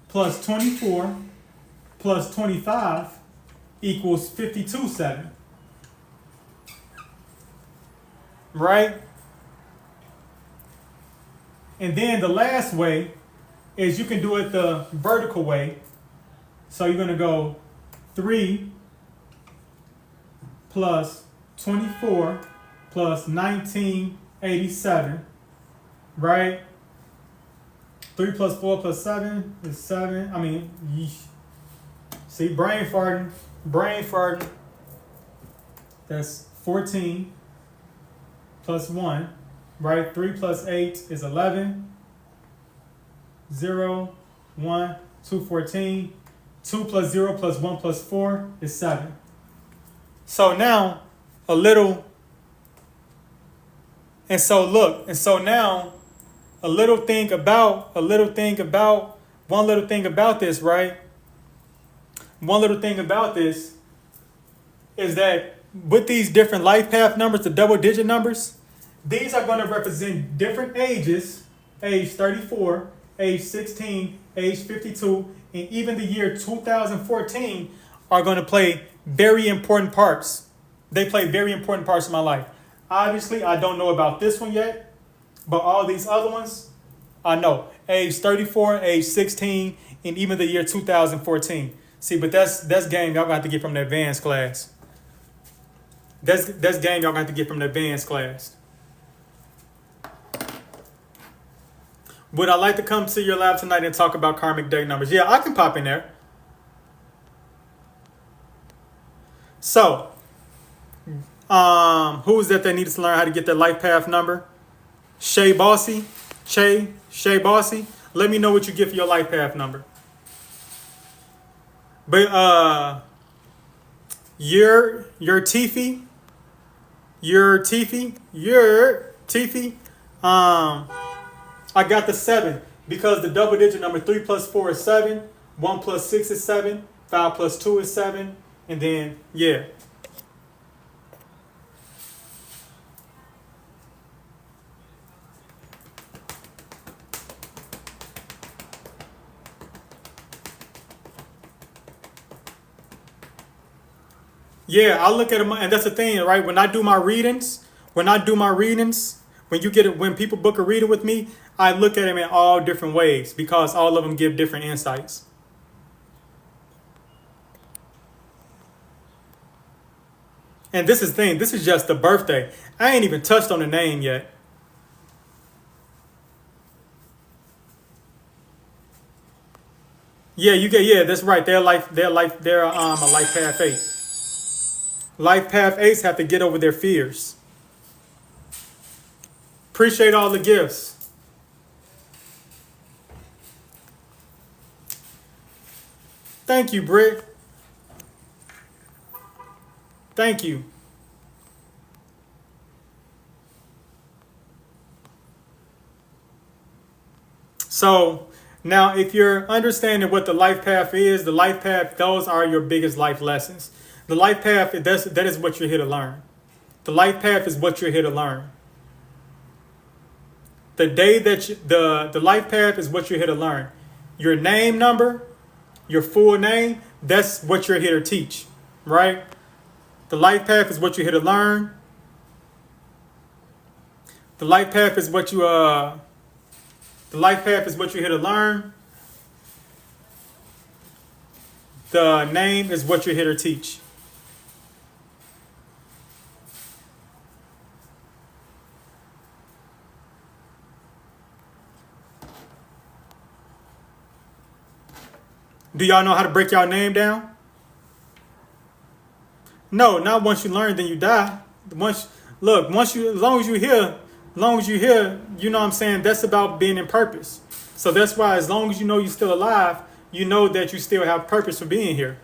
plus 24 plus 25 equals 52, 7. Right? And then the last way is you can do it the vertical way. So you're going to go 3 plus 24 plus 1987, right? 3 plus 4 plus 7 is 7. I mean, yeesh. See, brain farting, brain farting. That's 14 plus 1, right? 3 plus 8 is 11. 0, 1, 2, 14. 2 plus 0 plus 1 plus 4 is 7. So now, a little, and so look, and so now, one little thing about this, right? One little thing about this is that with these different life path numbers, the double digit numbers, these are going to represent different ages, age 34, age 16, age 52, and even the year 2014 are going to play very important parts. They play very important parts in my life. Obviously, I don't know about this one yet, but all these other ones, I know. Age 34, age 16, and even the year 2014. See, but that's game y'all got to get from the advanced class. That's game y'all got to get from the advanced class. Would I like to come to your lab tonight and talk about karmic day numbers? Yeah, I can pop in there. So, who's that needs to learn how to get their life path number? Shay Bossy. Shay Bossy. Let me know what you get for your life path number. But your Tiffy. I got the 7 because the double digit number 3 plus 4 is 7, 1 plus 6 is 7, 5 plus 2 is 7, and then yeah. Yeah, I look at them, and that's the thing, right? When I do my readings, when people book a reading with me, I look at them in all different ways because all of them give different insights. And this is the thing, this is just the birthday. I ain't even touched on the name yet. Yeah, that's right. They're a life path 8. Life path 8s have to get over their fears. Appreciate all the gifts. Thank you, Britt. Thank you. So now if you're understanding what the life path is, the life path, those are your biggest life lessons. The life path, that is what you're here to learn. The life path is what you're here to learn. The day that the life path is what you're here to learn. Your name number, your full name, that's what you're here to teach, right? The life path is what you're here to learn. The life path is what you're here to learn. The name is what you're here to teach. Do y'all know how to break y'all name down? No, not once you learn, then you die. As long as you're here, you know what I'm saying? That's about being in purpose. So that's why as long as you know you're still alive, you know that you still have purpose for being here.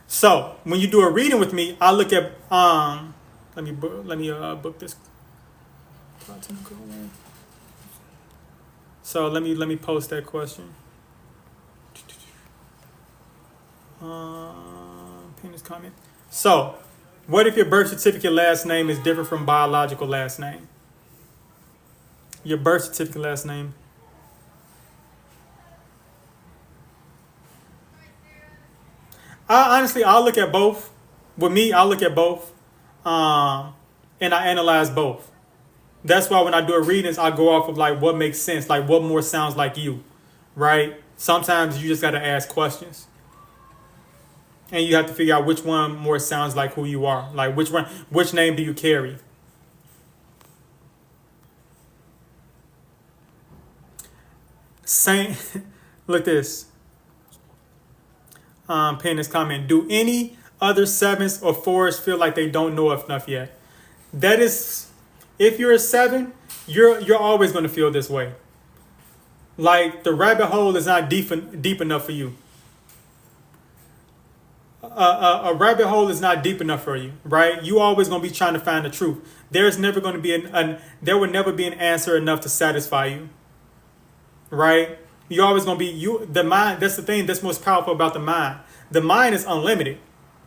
So when you do a reading with me, I look at let me book this. So let me post that question. Pin this comment. So, what if your birth certificate last name is different from biological last name? Your birth certificate last name. I'll look at both. With me, I'll look at both. and I analyze both. That's why when I do a readings, I go off of like what makes sense, like what more sounds like you, right? Sometimes you just got to ask questions, and you have to figure out which one more sounds like who you are. Like which name do you carry? Saint, look this. Pen this comment. Do any other sevens or fours feel like they don't know enough yet? That is, if you're a seven, you're always going to feel this way. Like the rabbit hole is not deep enough for you. A rabbit hole is not deep enough for you, right? You always going to be trying to find the truth. There's never going to be there will never be an answer enough to satisfy you, right? You're always going to be the mind. That's the thing that's most powerful about the mind. The mind is unlimited.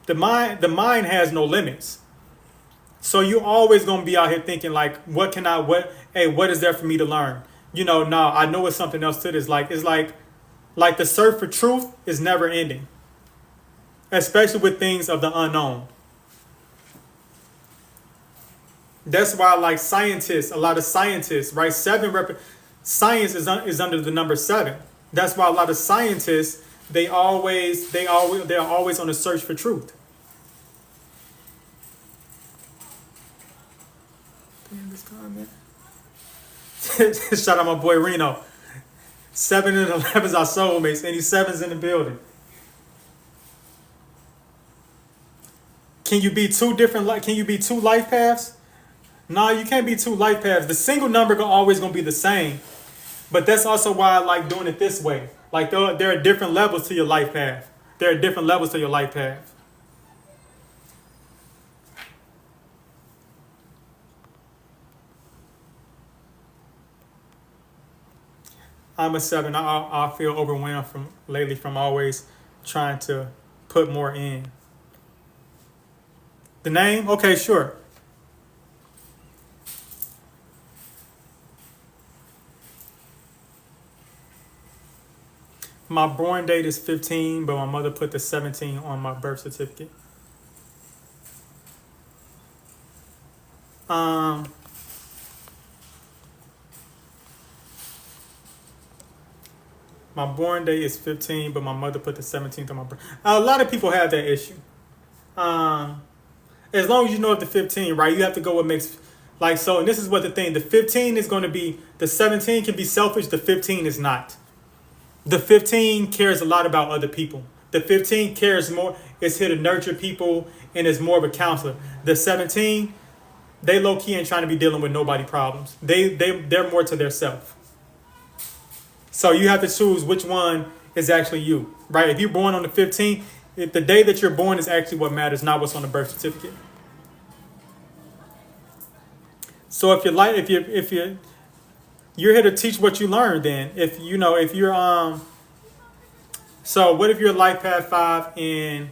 The mind has no limits. So you're always going to be out here thinking like, what is there for me to learn? No, I know it's something else to this. It's like the search for truth is never ending, especially with things of the unknown. That's why like a lot of scientists, right? Science is under the number 7. That's why a lot of scientists, they're always on the search for truth. Damn, this comment. Shout out my boy Reno. 7 and 11s are soulmates. Any 7s in the building? Can you be two life paths? No, you can't be two life paths. The single number always gonna be the same. But that's also why I like doing it this way. Like there are different levels to your life path. There are different levels to your life path. I'm a 7. I feel overwhelmed from always trying to put more in. The name? Okay, sure. My born date is 15, but my mother put the 17 on my birth certificate. My born date is 15, but my mother put the 17th on my birth. A lot of people have that issue. As long as you know the 15, right? You have to go what makes like so. And this is what the thing. The 15 is going to be. The 17 can be selfish. The 15 is not. The 15 cares a lot about other people. The 15 cares more. It's here to nurture people and is more of a counselor. The 17, they low key ain't trying to be dealing with nobody problems. They're more to their self. So you have to choose which one is actually you, right? If you're born on the 15th, if the day that you're born is actually what matters, not what's on the birth certificate. So if you're here to teach what you learned, then if you're so what if you're life path 5 in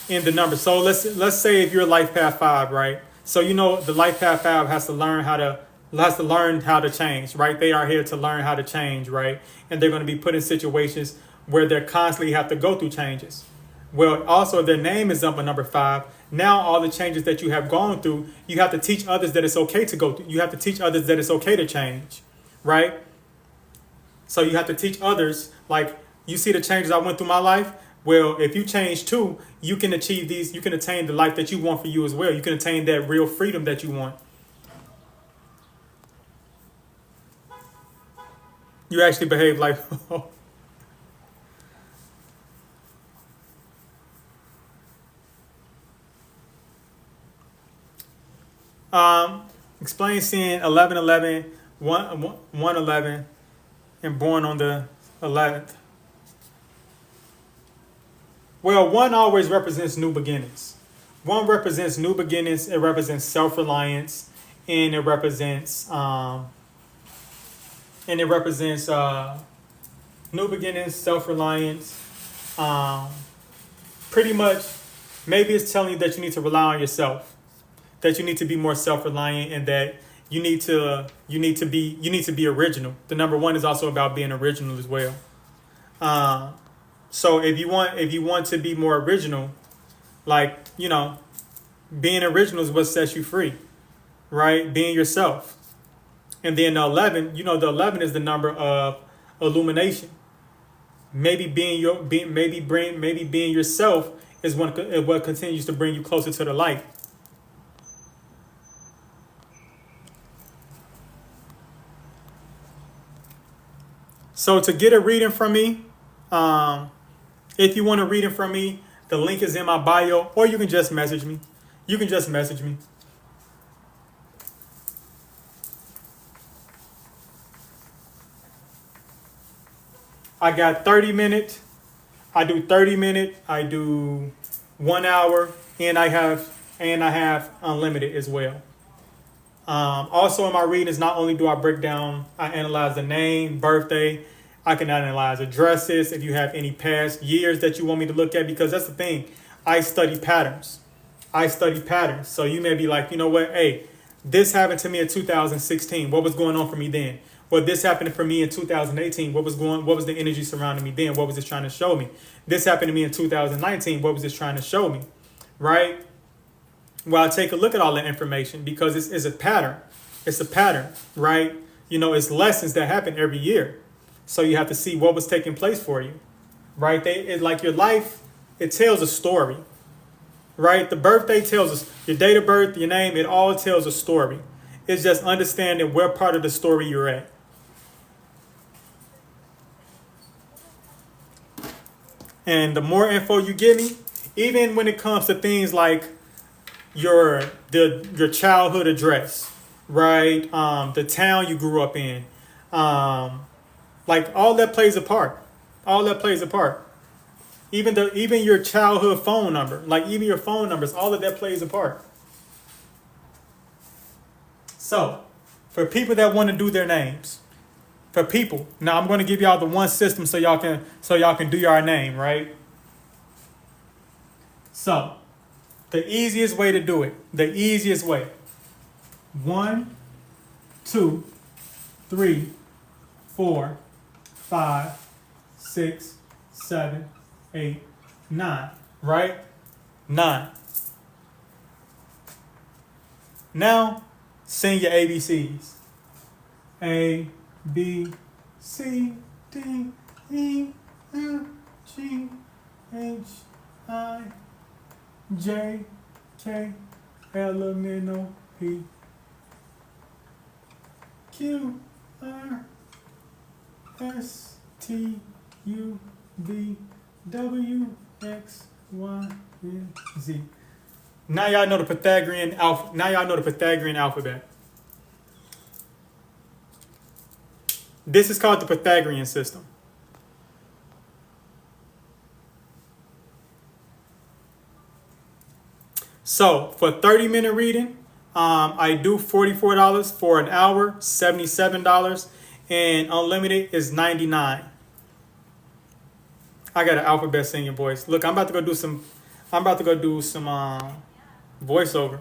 the number? So let's say if you're life path 5, right? So the life path 5 has to learn how to change, right? They are here to learn how to change, right? And they're going to be put in situations where they constantly have to go through changes. Well, also their name is up on number 5. Now all the changes that you have gone through, you have to teach others that it's okay to go through. You have to teach others that it's okay to change, right? So you have to teach others, like, you see the changes I went through my life? Well, if you change too, you can achieve these, you can attain the life that you want for you as well. You can attain that real freedom that you want. You actually behave like explain seeing 11/11, 1/11, and born on the 11th. Well, 1 always represents new beginnings. 1 represents new beginnings. It represents self-reliance, and it represents new beginnings, self-reliance. Pretty much, maybe it's telling you that you need to rely on yourself, that you need to be more self-reliant, and that you need to be original. The number 1 is also about being original as well. So if you want to be more original, like Being original is what sets you free, right? Being yourself. And then the 11, the 11 is the number of illumination. Maybe maybe being yourself is what continues to bring you closer to the light. So to get a reading from me, um, if you want a reading from me, the link is in my bio, or you can just message me. You can just message me. I got 30 minutes. I do 30 minute. I do 1 hour, and I have unlimited as well. Also, in my readings, not only do I break down, I analyze the name, birthday. I can analyze addresses. If you have any past years that you want me to look at, because that's the thing, I study patterns. I study patterns. So you may be like, you know what? Hey, this happened to me in 2016. What was going on for me then? Well, this happened for me in 2018. What was the energy surrounding me then? What was this trying to show me? This happened to me in 2019. What was this trying to show me? Right? Well, I take a look at all that information because it's a pattern. It's a pattern, right? It's lessons that happen every year. So you have to see what was taking place for you, right? Like your life, it tells a story, right? The birthday tells us your date of birth, your name, it all tells a story. It's just understanding where part of the story you're at. And the more info you give me, even when it comes to things like your childhood address, right? The town you grew up in, like all that plays a part. All that plays a part. Even your childhood phone number, like even your phone numbers, all of that plays a part. So, for people that want to do their names, for people, now I'm going to give y'all the one system so y'all can do your name, right? So, the easiest way to do it, the easiest way. 1, 2, 3, 4, 5, 6, 7, 8, 9, right? 9. Now, sing your ABCs. A, B, C, D, E, F, G, H, I, J, K, L, M, N, O, P, Q, R, S, T, U, V, W, X, Y, and Z. Now y'all know the Pythagorean alphabet. This is called the Pythagorean system. So for 30-minute reading, I do $44 for an hour, $77, and unlimited is $99. I got an alphabet singing voice. Look, I'm about to go do some voiceover.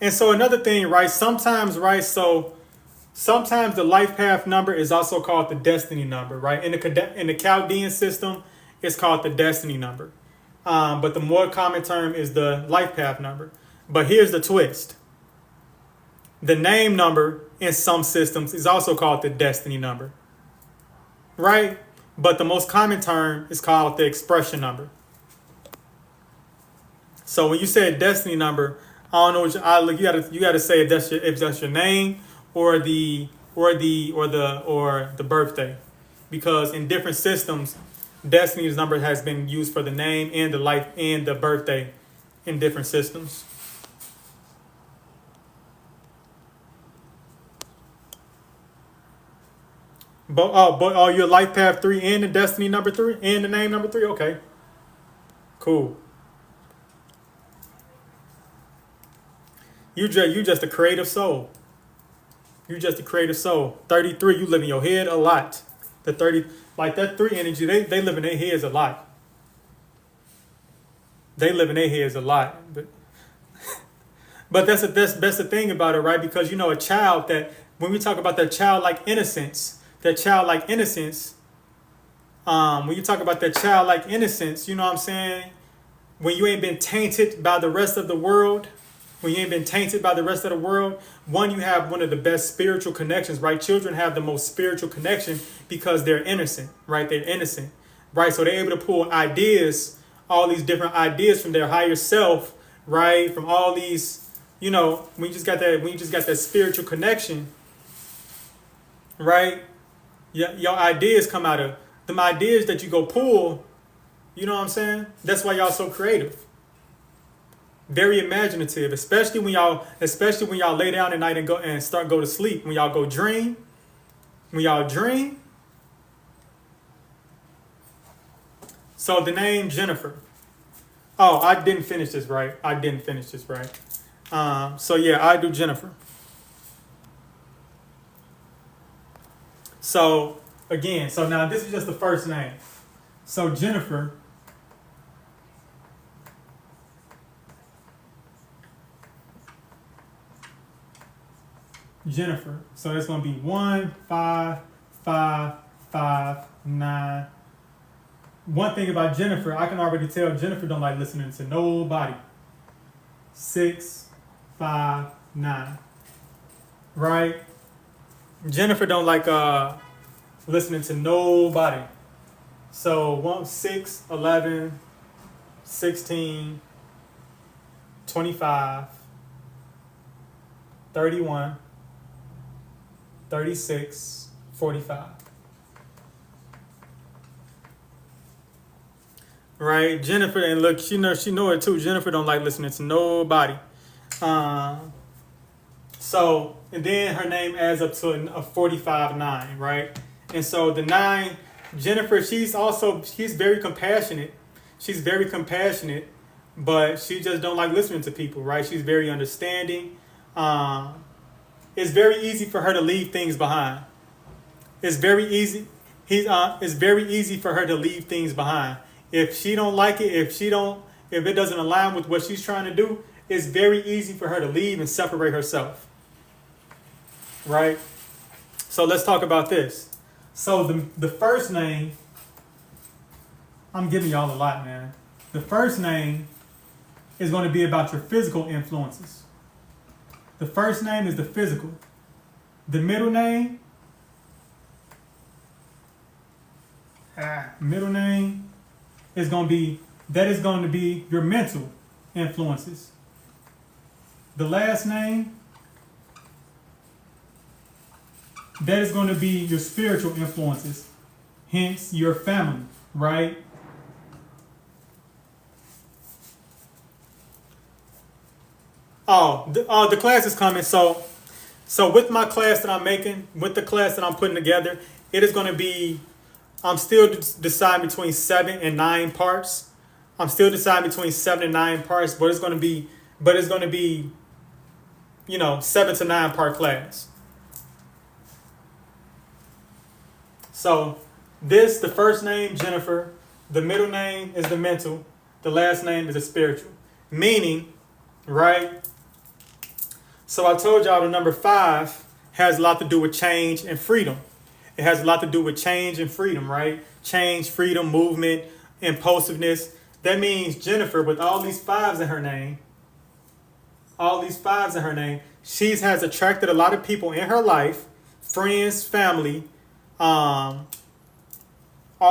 And so another thing, right? Sometimes the life path number is also called the destiny number, right? In the Chaldean system, it's called the destiny number. But the more common term is the life path number. But here's the twist. The name number in some systems is also called the destiny number, right? But the most common term is called the expression number. So when you say a destiny number, I don't know what you gotta say if that's your name or the birthday, because in different systems, destiny's number has been used for the name and the life and the birthday in different systems. But your life path 3 and the destiny number 3 and the name number 3. Okay, cool. You just a creative soul. You just a creative soul. 33, you live in your head a lot. The 30, like that 3 energy, they live in their heads a lot. They live in their heads a lot. But that's the thing about it, right? Because a child, that when we talk about that childlike innocence, that childlike innocence, when you talk about that childlike innocence, you know what I'm saying? When you ain't been tainted by the rest of the world, when you ain't been tainted by the rest of the world, one, you have one of the best spiritual connections, right? Children have the most spiritual connection because they're innocent, right? They're innocent, right? So they're able to pull ideas, all these different ideas from their higher self, right? From all these, when you just got that spiritual connection, right? Your ideas come out of them ideas that you go pull. You know what I'm saying? That's why y'all so creative. Very imaginative, especially when y'all lay down at night and go to sleep. When y'all dream. So the name Jennifer. Oh, I didn't finish this right. So yeah, I do Jennifer. So again, so now this is just the first name. So Jennifer. So it's going to be 1, 5, 5, 5, 9. One thing about Jennifer, I can already tell Jennifer don't like listening to nobody. 6, 5, 9. Right? Jennifer don't like listening to nobody. So 6, 11, 16, 25, 31, 36, 45. Right? Jennifer, and look, she know it too. Jennifer don't like listening to nobody. So, and then her name adds up to a 45-9, right? And so the 9, Jennifer, she's very compassionate. She's very compassionate, but she just don't like listening to people, right? She's very understanding. It's very easy for her to leave things behind. It's very easy. It's very easy for her to leave things behind. If she don't like it, if it doesn't align with what she's trying to do, it's very easy for her to leave and separate herself. Right? So let's talk about this. So the first name, I'm giving y'all a lot, man. The first name is going to be about your physical influences. The first name is the physical. The middle name is going to be your mental influences. The last name, that is going to be your spiritual influences, hence your family, right? The class is coming. So with my class that I'm making, with the class that I'm putting together, it is going to be, I'm still deciding between 7 and 9 parts. But it's going to be, 7 to 9 part class. So the first name, Jennifer, the middle name is the mental, the last name is the spiritual. Meaning, right? So I told y'all the number 5 has a lot to do with change and freedom. It has a lot to do with change and freedom, right? Change, freedom, movement, impulsiveness. That means Jennifer, with all these 5s in her name, she has attracted a lot of people in her life, friends, family, all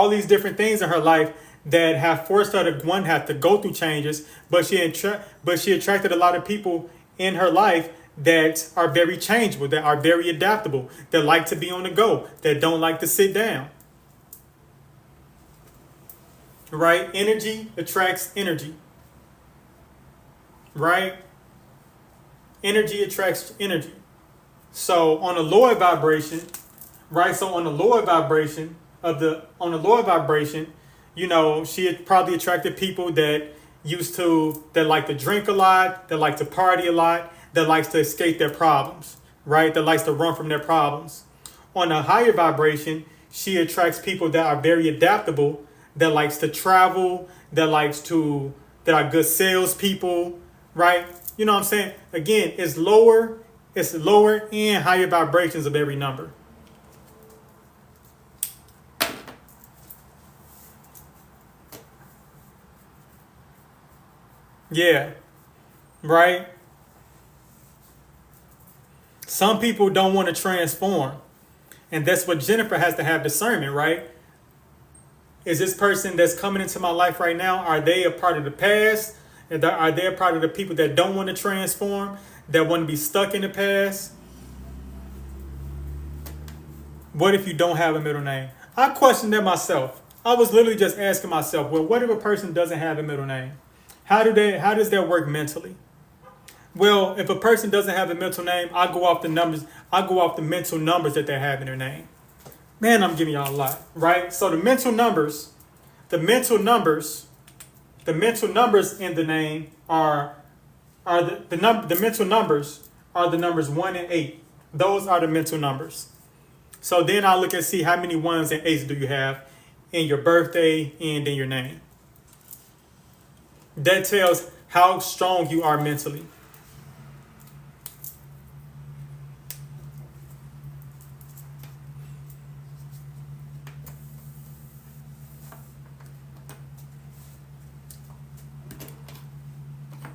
these different things in her life that have forced her to, one, have to go through changes, but she attracted a lot of people in her life that are very changeable, that are very adaptable, that like to be on the go, that don't like to sit down. Right? Energy attracts energy. Right? Energy attracts energy. So on a lower vibration, right? So on the lower vibration, she had probably attracted people that like to drink a lot, that like to party a lot, that likes to escape their problems, right? That likes to run from their problems. On a higher vibration, she attracts people that are very adaptable, that likes to travel, that are good salespeople, right? You know what I'm saying? Again, it's lower and higher vibrations of every number. Yeah, right? Some people don't want to transform. And that's what Jennifer has to have discernment, right? Is this person that's coming into my life right now, are they a part of the past? Are they a part of the people that don't want to transform, that want to be stuck in the past? What if you don't have a middle name? I questioned that myself. I was literally just asking myself, well, what if a person doesn't have a middle name? How does that work mentally? Well, if a person doesn't have a mental name, I go off the numbers. I go off the mental numbers that they have in their name. Man, I'm giving y'all a lot, right? So the mental numbers, the mental numbers in the name are the mental numbers are the numbers 1 and 8. Those are the mental numbers. So then I look and see how many 1s and 8s do you have in your birthday and in your name. That tells how strong you are mentally.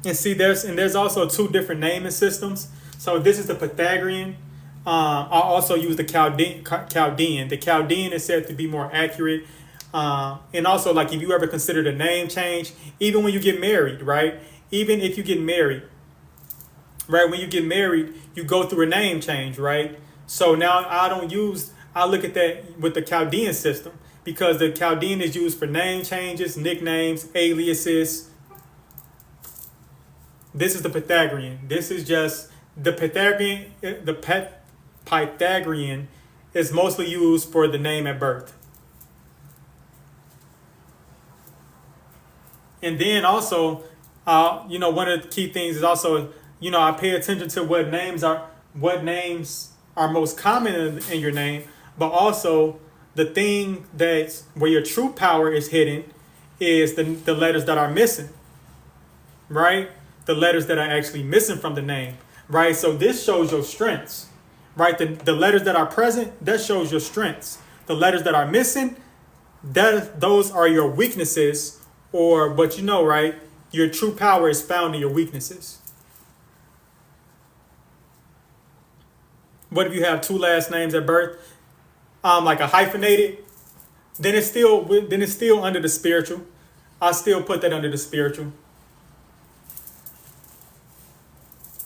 And see, there's also two different naming systems. So this is the Pythagorean. I also use the Chaldean. The Chaldean is said to be more accurate. And also, like, if you ever considered a name change, even when you get married, right? Even if you get married, right? When you get married, you go through a name change, right? So now I look at that with the Chaldean system, because the Chaldean is used for name changes, nicknames, aliases. This is the Pythagorean. This is just the Pythagorean. Pythagorean is mostly used for the name at birth. And then also, one of the key things is also, I pay attention to what names are most common in your name, but also the thing that's where your true power is hidden is the letters that are missing, right? The letters that are actually missing from the name, right? So this shows your strengths, right? The letters that are present, that shows your strengths. The letters that are missing, those are your weaknesses, but right? Your true power is found in your weaknesses. What if you have two last names at birth, like a hyphenated? Then it's still under the spiritual. I still put that under the spiritual.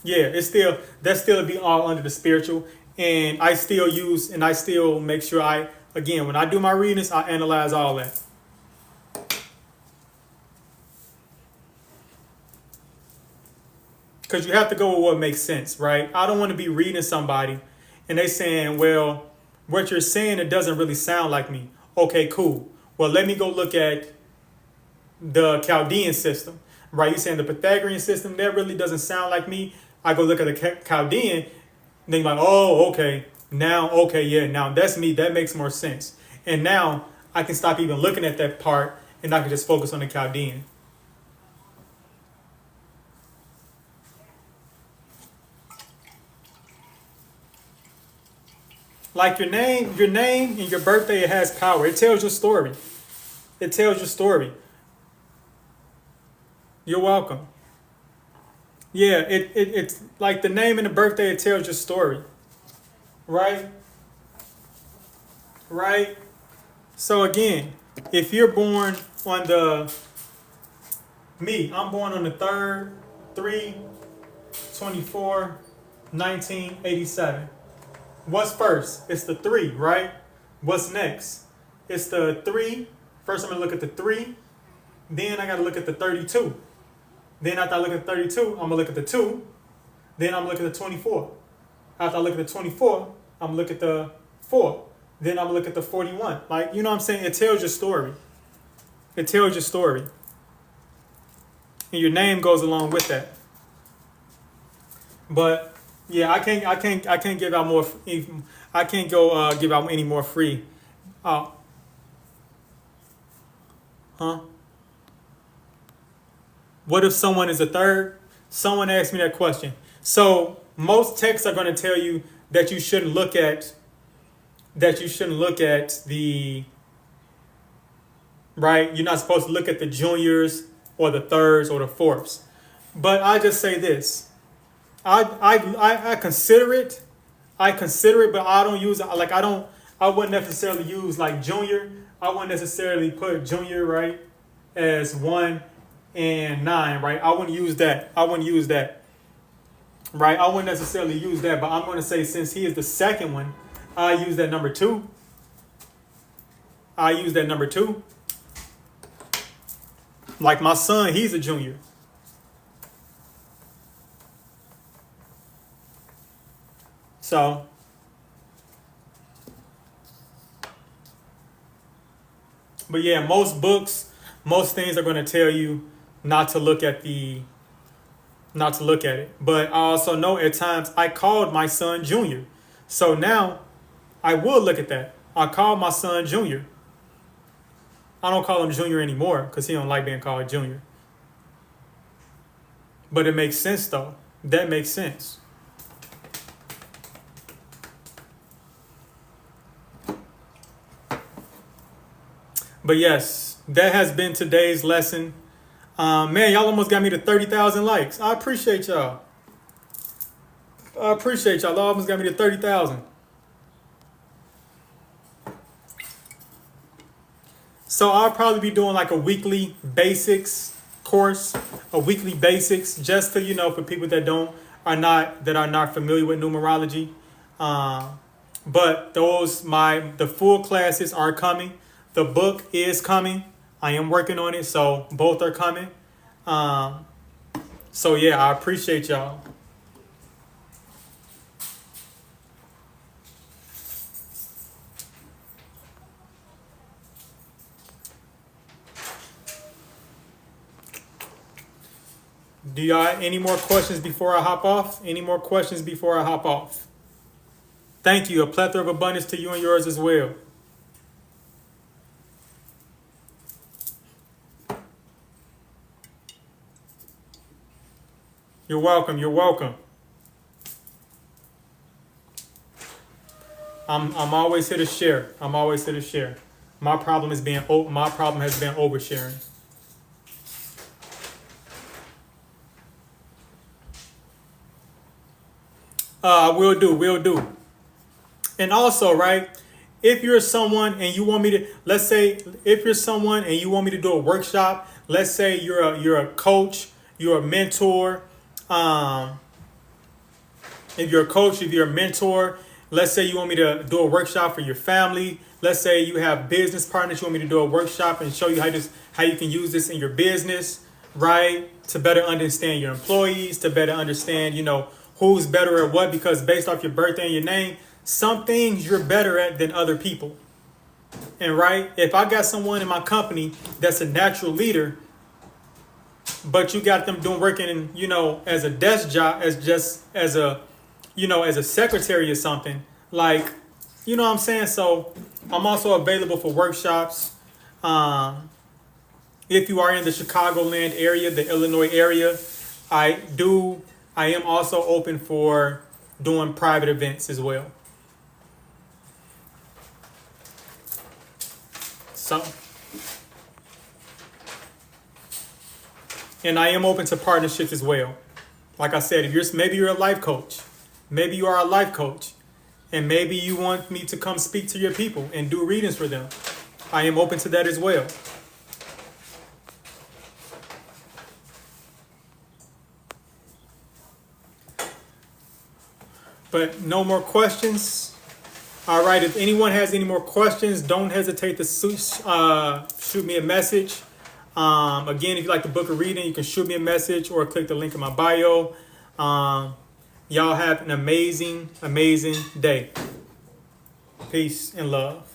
Yeah, that still be all under the spiritual, and I still make sure when I do my readings, I analyze all that. Because you have to go with what makes sense, right? I don't want to be reading somebody and they saying, well, what you're saying, it doesn't really sound like me. Okay, cool. Well, let me go look at the Chaldean system, right? You're saying the Pythagorean system, that really doesn't sound like me. I go look at the Chaldean, and they're like, oh, okay. Now that's me. That makes more sense. And now I can stop even looking at that part and I can just focus on the Chaldean. Like your name and your birthday, it has power. It tells your story. It tells your story. You're welcome. Yeah, it's like the name and the birthday, it tells your story. Right? Right? So again, if you're born on I'm born on the 3rd, 3/24/1987. What's first? It's the 3, right? What's next? It's the 3. First, I'm going to look at the 3. Then I got to look at the 32. Then after I look at the 32, I'm going to look at the 2. Then I'm going to look at the 24. After I look at the 24, I'm going to look at the 4. Then I'm going to look at the 41. Like, you know what I'm saying? It tells your story. It tells your story. And your name goes along with that. But yeah, I can't give out more. I can't go give out any more free. Huh? What if someone is a third? Someone asked me that question. So most texts are going to tell you that you shouldn't look at the right. You're not supposed to look at the juniors or the thirds or the fourths. But I just say this. I consider it. I consider it, but I don't use like I don't. I wouldn't necessarily use like junior. I wouldn't necessarily put junior right as 1 and 9, right? I wouldn't use that. I wouldn't use that, right? I wouldn't necessarily use that, but I'm going to say since he is the second one, I use that number 2. I use that number 2. Like my son, he's a junior. So, but yeah, most books, most things are going to tell you not to look at it. But I also know at times I called my son Junior. So now I will look at that. I call my son Junior. I don't call him Junior anymore because he don't like being called Junior. But it makes sense though. That makes sense. But yes, that has been today's lesson. Man, y'all almost got me to 30,000 likes. I appreciate y'all. Y'all almost got me to 30,000. So I'll probably be doing like a weekly basics course, just to, for people that are not familiar with numerology. But the full classes are coming. The book is coming. I am working on it, so both are coming. So yeah, I appreciate y'all. Do y'all any more questions before I hop off? Any more questions before I hop off? Thank you. A plethora of abundance to you and yours as well. You're welcome. You're welcome. I'm always here to share. I'm always here to share. My problem has been oversharing. Will do. And also, right, if you're someone and you want me to, let's say, if you're someone and you want me to do a workshop, let's say you're a coach, you're a mentor. If you're a coach, if you're a mentor, let's say you want me to do a workshop for your family. Let's say you have business partners, you want me to do a workshop and show you how you can use this in your business, right? To better understand your employees, to better understand, who's better at what, because based off your birthday and your name, some things you're better at than other people. And right, if I got someone in my company that's a natural leader, but you got them working in, as a desk job, as a secretary or something, like, you know what I'm saying? So I'm also available for workshops. If you are in the Chicagoland area, the Illinois area, I am also open for doing private events as well. So, and I am open to partnerships as well. Like I said, maybe you're a life coach, maybe you are a life coach, and maybe you want me to come speak to your people and do readings for them. I am open to that as well. But no more questions. All right, if anyone has any more questions, don't hesitate to shoot me a message. Again, if you like to book a reading, you can shoot me a message or click the link in my bio. Y'all have an amazing, amazing day. Peace and love.